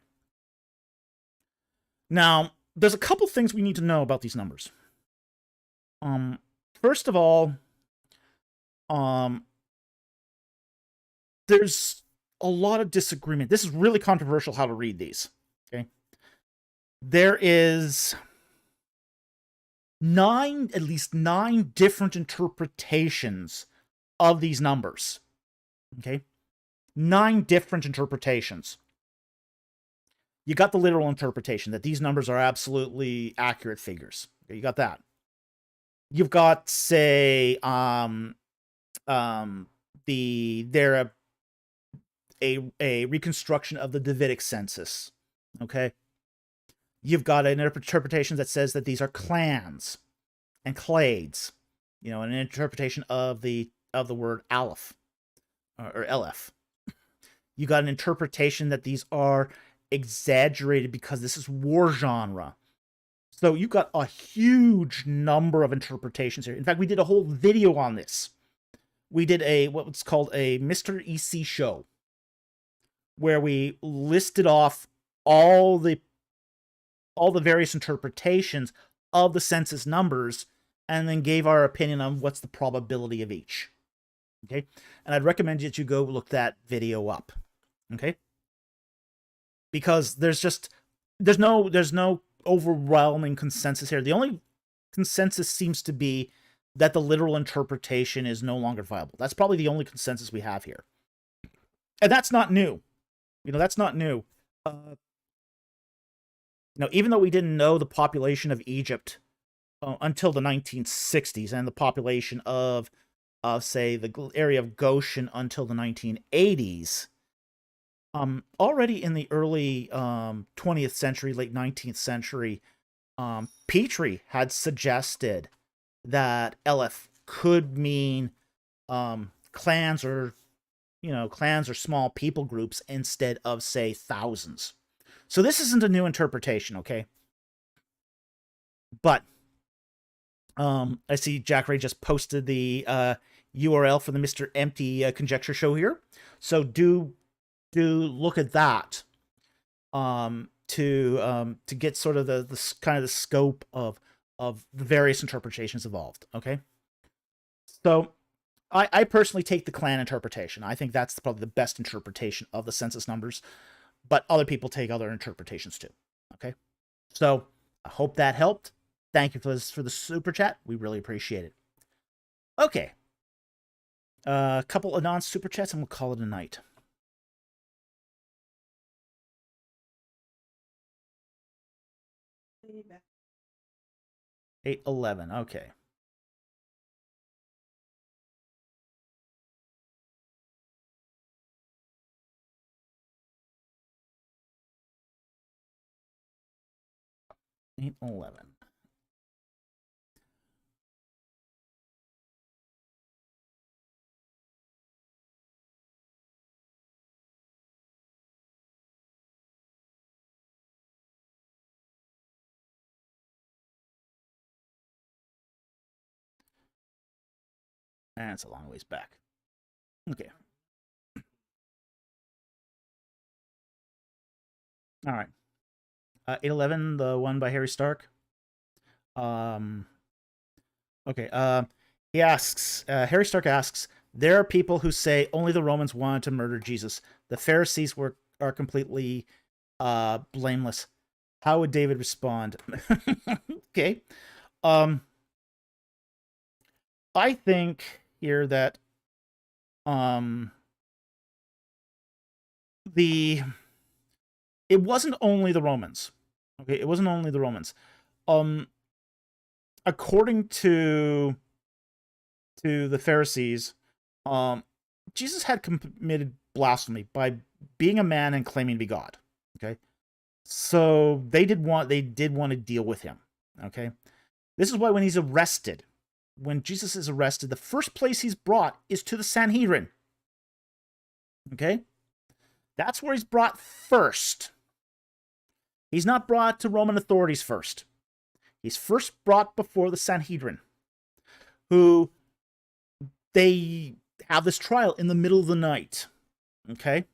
Now, there's a couple things we need to know about these numbers. First of all, there's a lot of disagreement. This is really controversial how to read these. Okay. There is at least nine different interpretations of these numbers. Okay. 9 different interpretations. You got the literal interpretation that these numbers are absolutely accurate figures. Okay, you got that. You've got, say, they're a reconstruction of the Davidic census. Okay. You've got an interpretation that says that these are clans and clades. You know, an interpretation of the word aleph or elef. You got an interpretation that these are exaggerated because this is war genre. So you've got a huge number of interpretations here. In fact, we did a whole video on this. We did what's called a Mr. EC show, where we listed off all the various interpretations of the census numbers and then gave our opinion on what's the probability of each. Okay? And I'd recommend that you go look that video up. Okay? Because there's no overwhelming consensus here. The only consensus seems to be that the literal interpretation is no longer viable. That's probably the only consensus we have here. And that's not new. You know, that's not new. Even though we didn't know the population of Egypt until the 1960s, and the population of, say, the area of Goshen until the 1980s, already in the early 20th century, late 19th century, Petrie had suggested that Elef could mean clans or small people groups instead of, say, thousands. So this isn't a new interpretation, okay? But I see Jack Ray just posted the URL for the Mr. Empty Conjecture show here. So do look at that to get sort of the kind of the scope of the various interpretations involved. Okay, so I personally take the clan interpretation. I think that's probably the best interpretation of the census numbers, but other people take other interpretations too. Okay, so I hope that helped. Thank you for the super chat. We really appreciate it. Okay, a couple of non-super chats and we'll call it a night. $8.11. Okay. $8.11. That's a long ways back. Okay. All right. 811, the one by Harry Stark. Okay. He asks, Harry Stark asks, there are people who say only the Romans wanted to murder Jesus. The Pharisees are completely blameless. How would David respond? Okay. I think here that the it wasn't only the Romans. Okay, it wasn't only the Romans. According to the Pharisees, Jesus had committed blasphemy by being a man and claiming to be God. Okay, so they did want to deal with him. Okay, this is why when he's arrested, when Jesus is arrested, the first place he's brought is to the Sanhedrin. Okay, that's where he's brought first. He's not brought to Roman authorities first. He's first brought before the Sanhedrin, who they have this trial in the middle of the night. Okay?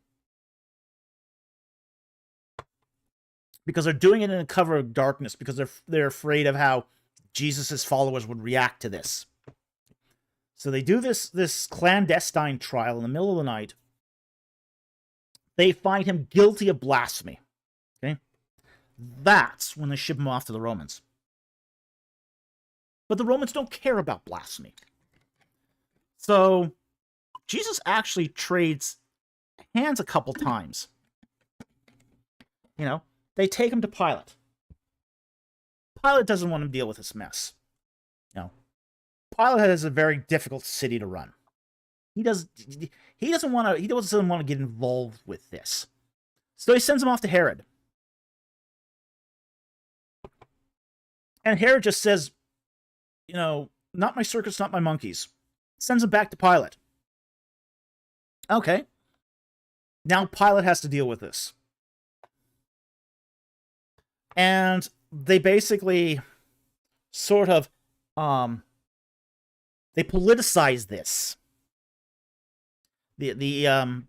Because they're doing it in a cover of darkness, because they're afraid of how Jesus' followers would react to this. So they do this clandestine trial in the middle of the night. They find him guilty of blasphemy. Okay? That's when they ship him off to the Romans. But the Romans don't care about blasphemy. So Jesus actually trades hands a couple times. You know, they take him to Pilate. Pilate doesn't want to deal with this mess. You know, Pilate is a very difficult city to run. He doesn't want to get involved with this. So he sends him off to Herod. And Herod just says, you know, not my circus, not my monkeys. Sends him back to Pilate. Okay. Now Pilate has to deal with this. And they basically sort of they politicize this. The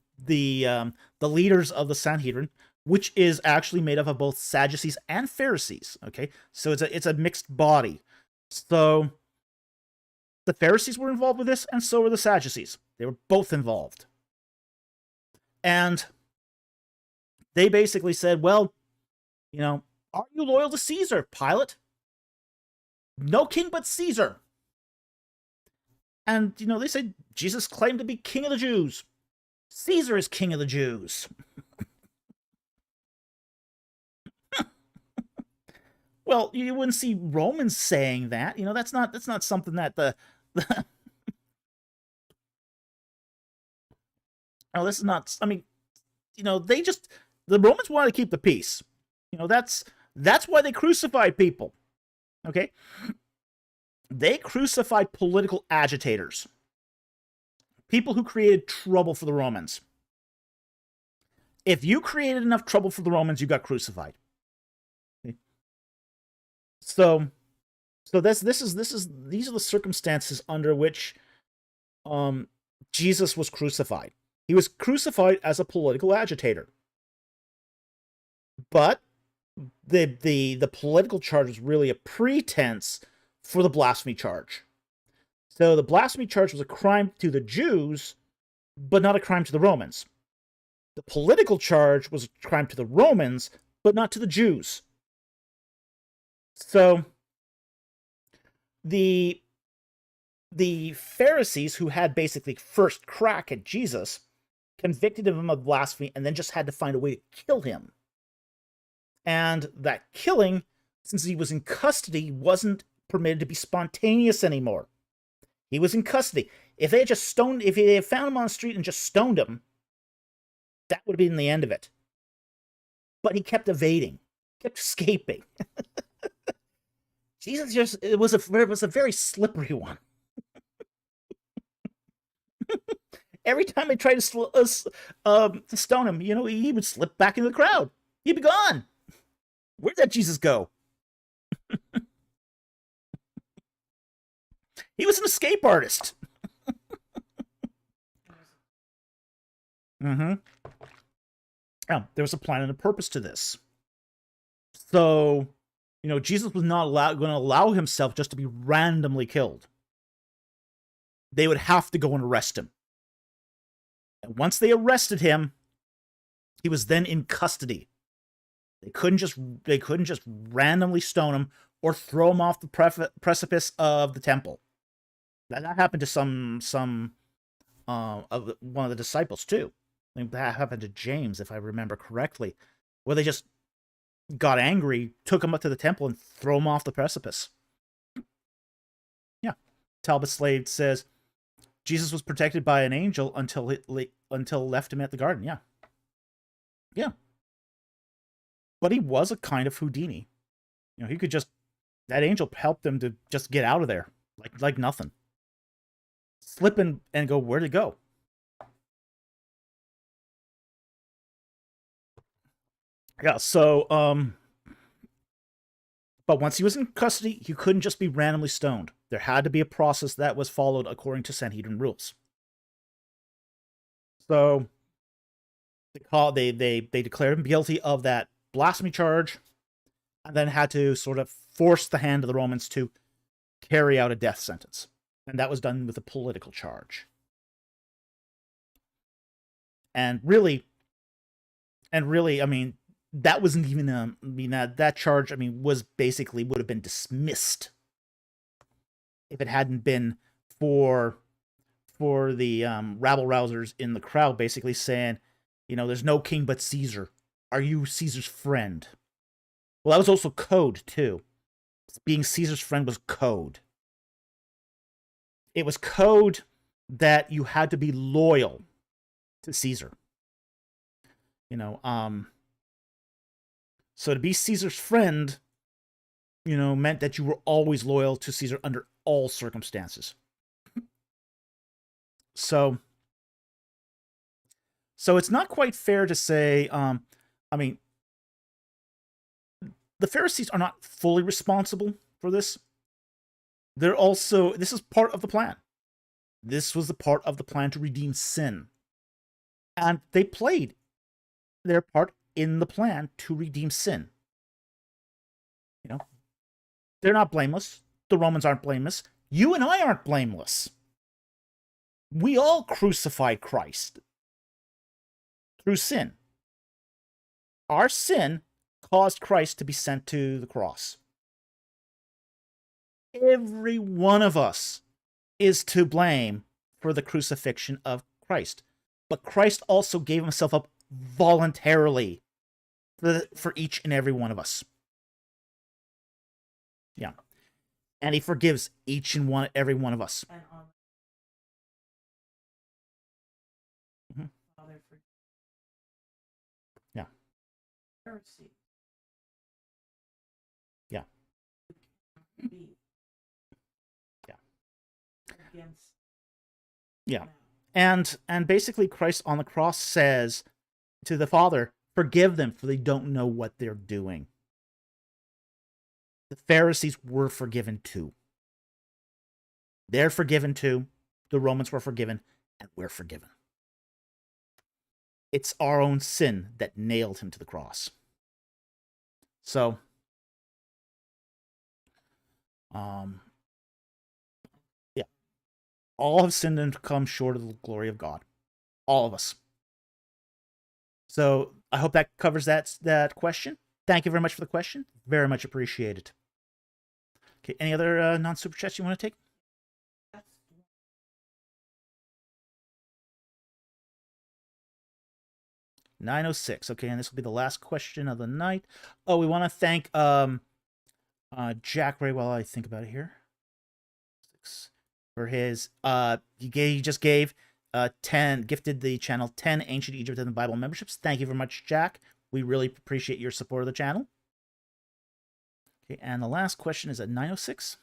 leaders of the Sanhedrin, which is actually made up of both Sadducees and Pharisees. Okay, so it's a mixed body. So the Pharisees were involved with this, and so were the Sadducees. They were both involved. And they basically said, well, you know, are you loyal to Caesar, Pilate? No king but Caesar. And, you know, they said Jesus claimed to be king of the Jews. Caesar is king of the Jews. Well, you wouldn't see Romans saying that. You know, that's not something that the no, this is not. I mean, you know, the Romans wanted to keep the peace. You know, that's why they crucified people. Okay, they crucified political agitators, people who created trouble for the Romans. If you created enough trouble for the Romans, you got crucified. Okay? So these are the circumstances under which Jesus was crucified. He was crucified as a political agitator. But the political charge was really a pretense for the blasphemy charge. So the blasphemy charge was a crime to the Jews, but not a crime to the Romans. The political charge was a crime to the Romans, but not to the Jews. So the Pharisees, who had basically first crack at Jesus, convicted him of blasphemy and then just had to find a way to kill him. And that killing, since he was in custody, wasn't permitted to be spontaneous anymore. He was in custody. If they had found him on the street and just stoned him, that would have been the end of it. But he kept evading, kept escaping. Jesus it was a very slippery one. Every time they tried to stone him, you know, he would slip back into the crowd. He'd be gone. Where'd that Jesus go? He was an escape artist. Mm-hmm. Yeah, there was a plan and a purpose to this. So, you know, Jesus was not going to allow himself just to be randomly killed. They would have to go and arrest him. And once they arrested him, he was then in custody. They couldn't just randomly stone him or throw him off the precipice of the temple. That happened to some of one of the disciples too. I think that happened to James, if I remember correctly. where they just got angry, took him up to the temple, and throw him off the precipice. Yeah. Talbot Slade says, Jesus was protected by an angel until left him at the garden. Yeah. Yeah. But he was a kind of Houdini. He could just... That angel helped him to just get out of there. Like nothing. Slip and go, where'd it go? Yeah, so, but once he was in custody, he couldn't just be randomly stoned. There had to be a process that was followed according to Sanhedrin rules. So, they declared him guilty of that blasphemy charge, and then had to sort of force the hand of the Romans to carry out a death sentence. And that was done with a political charge. And really, I mean, that wasn't even, that charge, would have been dismissed if it hadn't been for the rabble-rousers in the crowd basically saying, there's no king but Caesar. Are you Caesar's friend? Well, that was also code, too. Being Caesar's friend was code. It was code that you had to be loyal to Caesar. So to be Caesar's friend, meant that you were always loyal to Caesar under all circumstances. So it's not quite fair to say, the Pharisees are not fully responsible for this. This is part of the plan. This was the part of the plan to redeem sin. And they played their part in the plan to redeem sin. They're not blameless. The Romans aren't blameless. You and I aren't blameless. We all crucified Christ through sin. Our sin caused Christ to be sent to the cross. Every one of us is to blame for the crucifixion of Christ. But Christ also gave himself up voluntarily for each and every one of us. Yeah. And he forgives each and every one of us. Mm-hmm. Yeah. Yeah. Yeah. And basically Christ on the cross says to the Father, forgive them, for they don't know what they're doing. The Pharisees were forgiven too. They're forgiven too. The Romans were forgiven, and we're forgiven. It's our own sin that nailed him to the cross. So, yeah. All have sinned and come short of the glory of God. All of us. So, I hope that covers that question. Thank you very much for the question. Very much appreciated. Okay, any other non-super chats you want to take? 906. Okay, and this will be the last question of the night. Oh, we want to thank Jack Ray while I think about it here. For his he just gave 10, gifted the channel 10 Ancient Egypt and the Bible memberships. Thank you very much, Jack. We really appreciate your support of the channel. Okay, and the last question is at 906.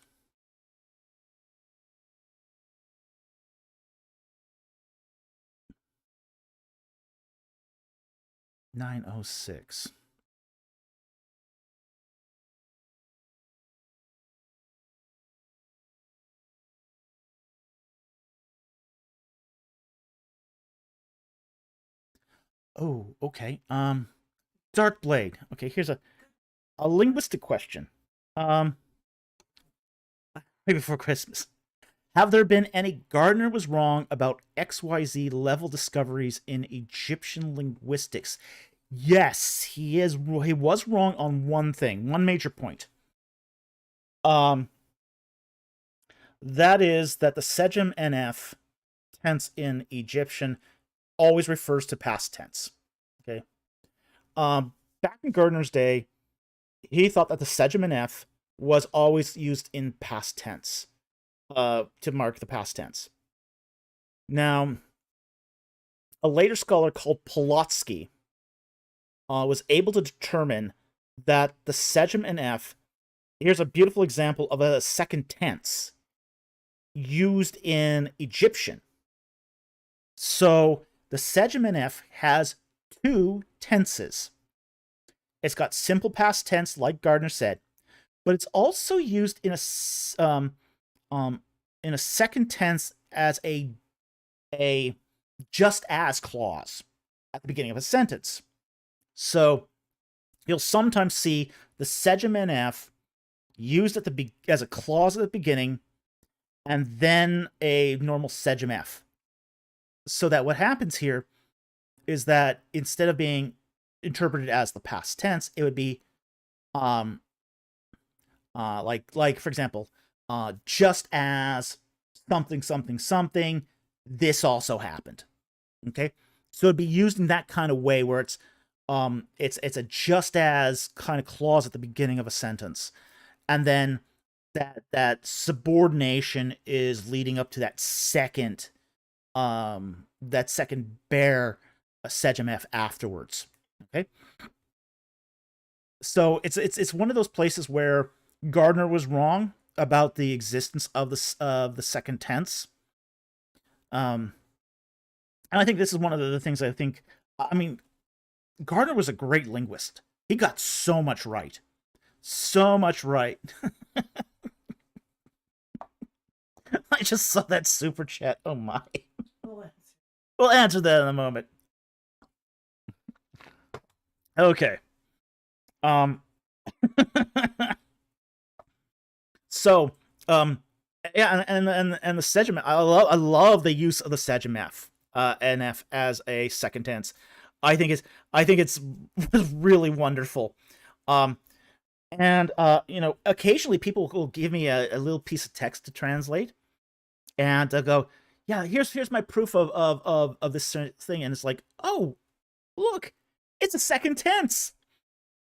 Oh, okay. Dark Blade. Okay, here's a linguistic question. Maybe before Christmas. Have there been any Gardner was wrong about XYZ level discoveries in Egyptian linguistics? Yes, he was wrong on one thing, one major point. That is that the Sejm NF tense in Egyptian always refers to past tense. Okay. back in Gardner's day, he thought that the Sejm and F was always used in past tense, to mark the past tense. Now, a later scholar called Polotsky was able to determine that the Sejm and F, here's a beautiful example of a second tense used in Egyptian. So the Sejm and F has two tenses. It's got simple past tense, like Gardner said, but it's also used in a second tense as a just as clause at the beginning of a sentence. So you'll sometimes see the Sejm and F used as a clause at the beginning, and then a normal Sejm F. So that what happens here is that instead of being interpreted as the past tense, it would be like for example, just as something something something, this also happened. Okay, so it'd be used in that kind of way where it's a just as kind of clause at the beginning of a sentence, and then that subordination is leading up to that second bare Sejm F afterwards. Okay, so it's one of those places where Gardner was wrong about the existence of the second tense. And I think this is one of the things I mean, Gardner was a great linguist. He got so much right. So much right. I just saw that super chat. Oh my. We'll answer that in a moment. Okay. So, yeah, and the Sejm, I love the use of the Sejm F, NF as a second tense. I think it's really wonderful. And occasionally people will give me a little piece of text to translate, and they'll go, yeah, here's my proof of this thing, and it's like, oh, look, it's a second tense,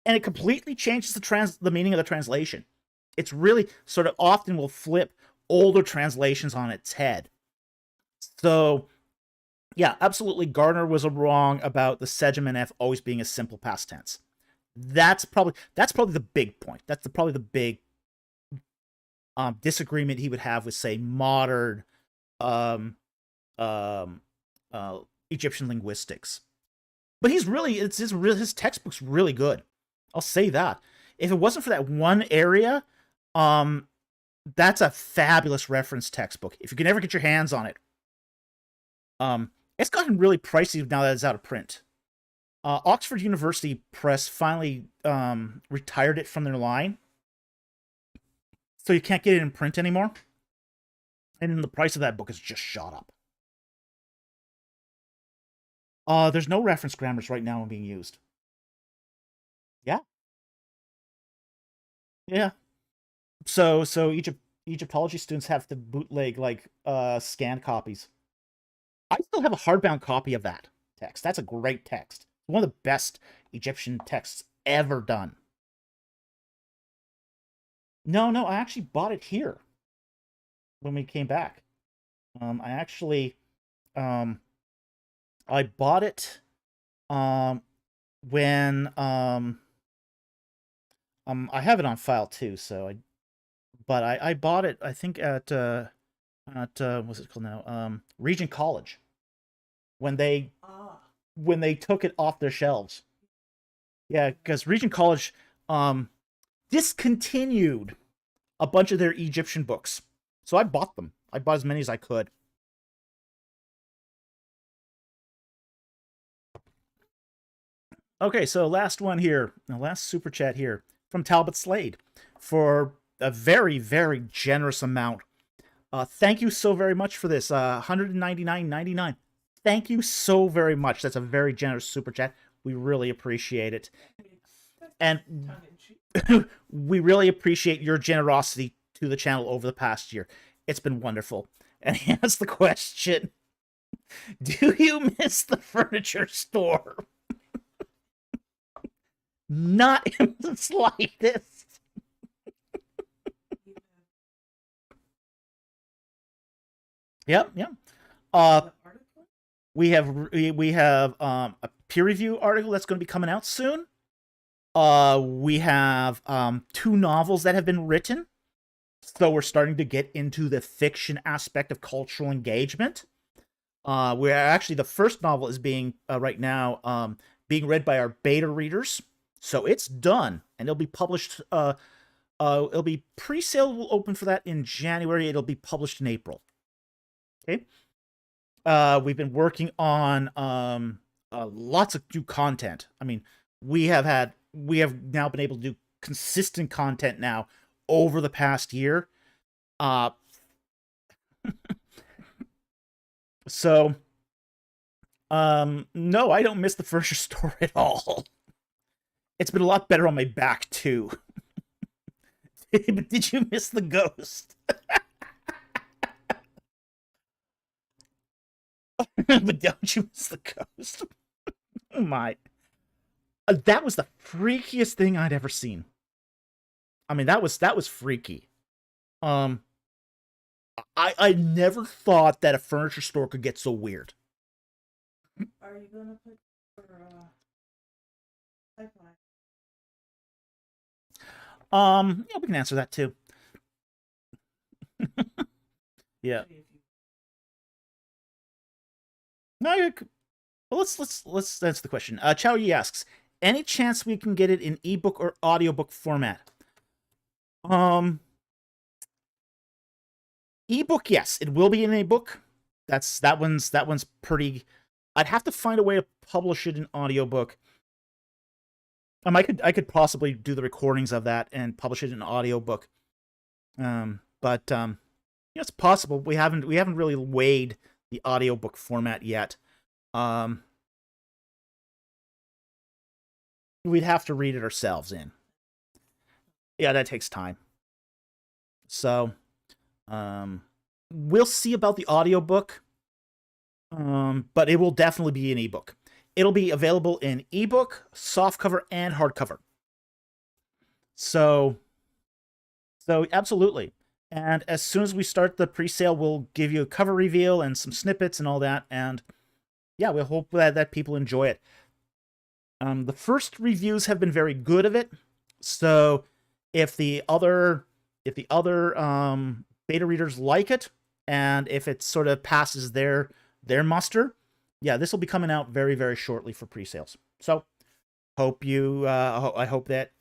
and it completely changes the meaning of the translation. It's really sort of often will flip older translations on its head. So, yeah, absolutely, Gardner was wrong about the Sejm and F always being a simple past tense. That's probably the big point. That's probably the big disagreement he would have with, say, modern Egyptian linguistics. But his textbook's really good. I'll say that. If it wasn't for that one area, that's a fabulous reference textbook. If you can ever get your hands on it. It's gotten really pricey now that it's out of print. Oxford University Press finally retired it from their line, so you can't get it in print anymore. And then the price of that book has just shot up. There's no reference grammars right now being used. Yeah. Yeah. So Egyptology students have to bootleg scanned copies. I still have a hardbound copy of that text. That's a great text. One of the best Egyptian texts ever done. No, I actually bought it here when we came back. I bought it when I have it on file too, so I bought it, I think, at what's it called now? Regent College, when they took it off their shelves. Yeah, because Regent College discontinued a bunch of their Egyptian books. So I bought them. I bought as many as I could. Okay, so last one here, the last super chat here from Talbot Slade for a very, very generous amount. Thank you so very much for this. $199.99. Thank you so very much. That's a very generous super chat. We really appreciate it. And we really appreciate your generosity to the channel over the past year. It's been wonderful. And he asked the question, do you miss the furniture store? Not in the slightest. Yep. We have a peer review article that's going to be coming out soon. We have 2 novels that have been written. So we're starting to get into the fiction aspect of cultural engagement. We're actually, the first novel is being right now being read by our beta readers. So it's done, and it'll be published. It'll be pre-sale will open for that in January. It'll be published in April. Okay. We've been working on lots of new content. I mean, we have now been able to do consistent content now over the past year. So, no, I don't miss the furniture store at all. It's been a lot better on my back, too. But did you miss the ghost? But don't you miss the ghost? Oh my. That was the freakiest thing I'd ever seen. I mean, that was freaky. I never thought that a furniture store could get so weird. Are you gonna put your pipeline? Yeah, we can answer that too. Yeah. No, well, let's answer the question. Chow Yi asks, any chance we can get it in ebook or audiobook format? Ebook, yes, it will be in a book. That one's pretty. I'd have to find a way to publish it in audiobook. I could possibly do the recordings of that and publish it in audiobook. But it's possible. We haven't really weighed the audiobook format yet. We'd have to read it ourselves in. Yeah, that takes time. So, we'll see about the audiobook. But it will definitely be an ebook. It'll be available in ebook, softcover, and hardcover. So absolutely. And as soon as we start the pre-sale, we'll give you a cover reveal and some snippets and all that. And yeah, we hope that people enjoy it. The first reviews have been very good of it. So if the other beta readers like it, and if it sort of passes their muster, yeah, this will be coming out very, very shortly for pre-sales. So I hope that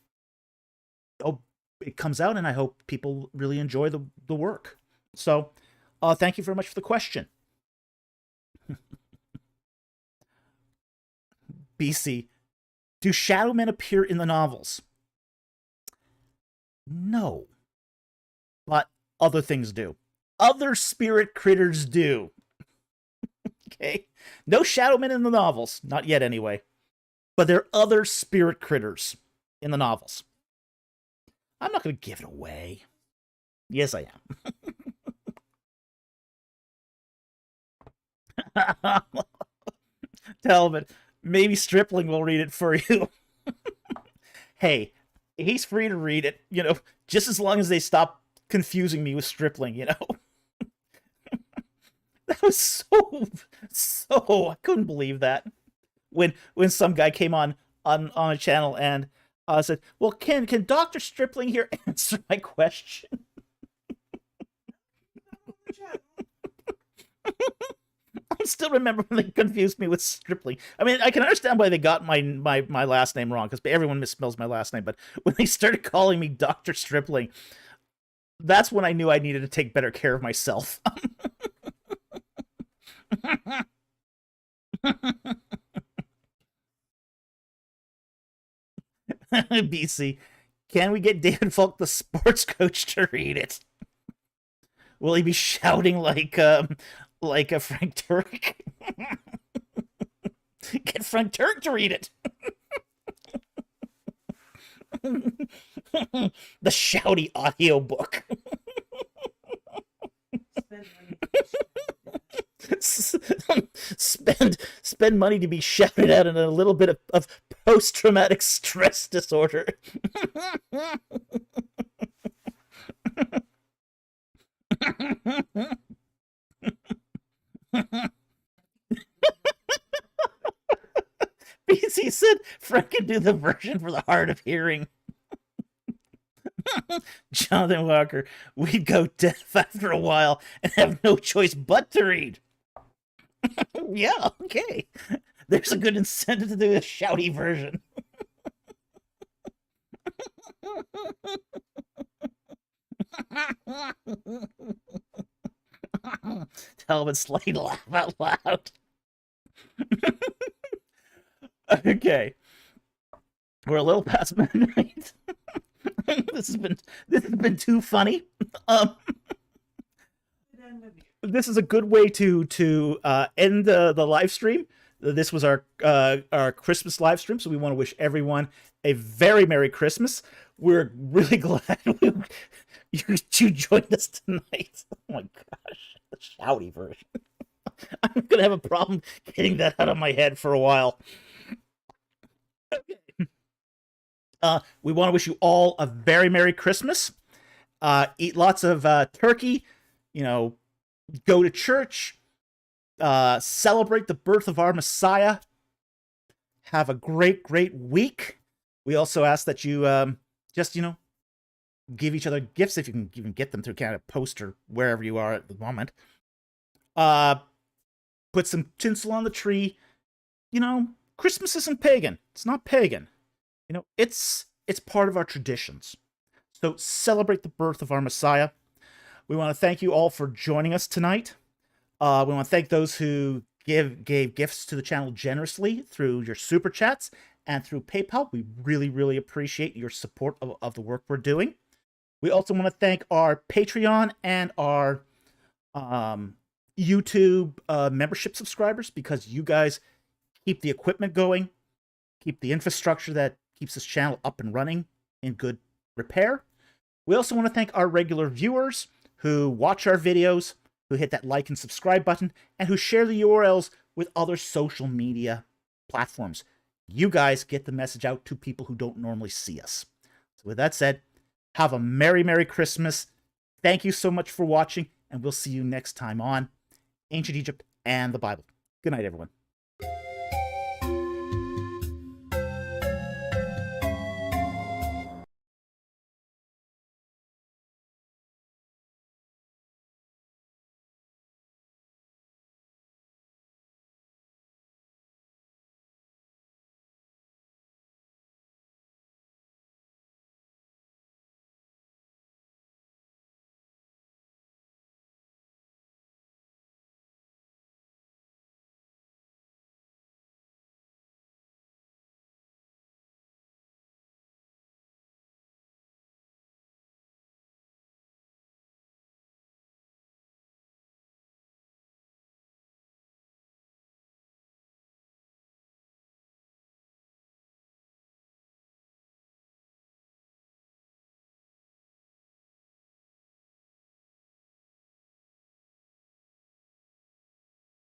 it comes out, and I hope people really enjoy the work. So thank you very much for the question. BC, do shadow men appear in the novels? No. But other things do. Other spirit critters do. Okay? No shadow men in the novels. Not yet, anyway. But there are other spirit critters in the novels. I'm not going to give it away. Yes, I am. Tell him, maybe Stripling will read it for you. Hey, he's free to read it, just as long as they stop confusing me with Stripling, That was so I couldn't believe that. When some guy came on a channel and said, well, can Dr. Stripling here answer my question? I still remember when they confused me with Stripling. I mean, I can understand why they got my last name wrong, because everyone misspells my last name, but when they started calling me Dr. Stripling, that's when I knew I needed to take better care of myself. BC, can we get David Falk, the sports coach, to read it? Will he be shouting like a Frank Turk? Get Frank Turk to read it. The shouty audiobook. spend money to be shouted at in a little bit of post-traumatic stress disorder. BC said Frank can do the version for the hard of hearing. Jonathan Walker, we'd go deaf after a while and have no choice but to read. Yeah, okay. There's a good incentive to do a shouty version. Talbot Slade laugh out loud. Okay. We're a little past midnight. This has been too funny. This is a good way to end the live stream. This was our Christmas live stream, so we want to wish everyone a very Merry Christmas. We're really glad you joined us tonight. Oh my gosh, the shouty version. I'm gonna have a problem getting that out of my head for a while. Okay. We want to wish you all a very Merry Christmas. Eat lots of turkey. Go to church. Celebrate the birth of our Messiah. Have a great week. We also ask that you just give each other gifts if you can even get them through Canada Post or wherever you are at the moment. Put some tinsel on the tree. Christmas isn't pagan. It's not pagan. It's part of our traditions. So celebrate the birth of our Messiah. We want to thank you all for joining us tonight. We want to thank those who gave gifts to the channel generously through your super chats and through PayPal. We really appreciate your support of the work we're doing. We also want to thank our Patreon and our YouTube membership subscribers, because you guys keep the equipment going, keep the infrastructure that keeps this channel up and running in good repair. We also want to thank our regular viewers who watch our videos, who hit that like and subscribe button, and who share the URLs with other social media platforms. You guys get the message out to people who don't normally see us. So with that said, have a Merry Christmas. Thank you so much for watching, and we'll see you next time on Ancient Egypt and the Bible. Good night, everyone.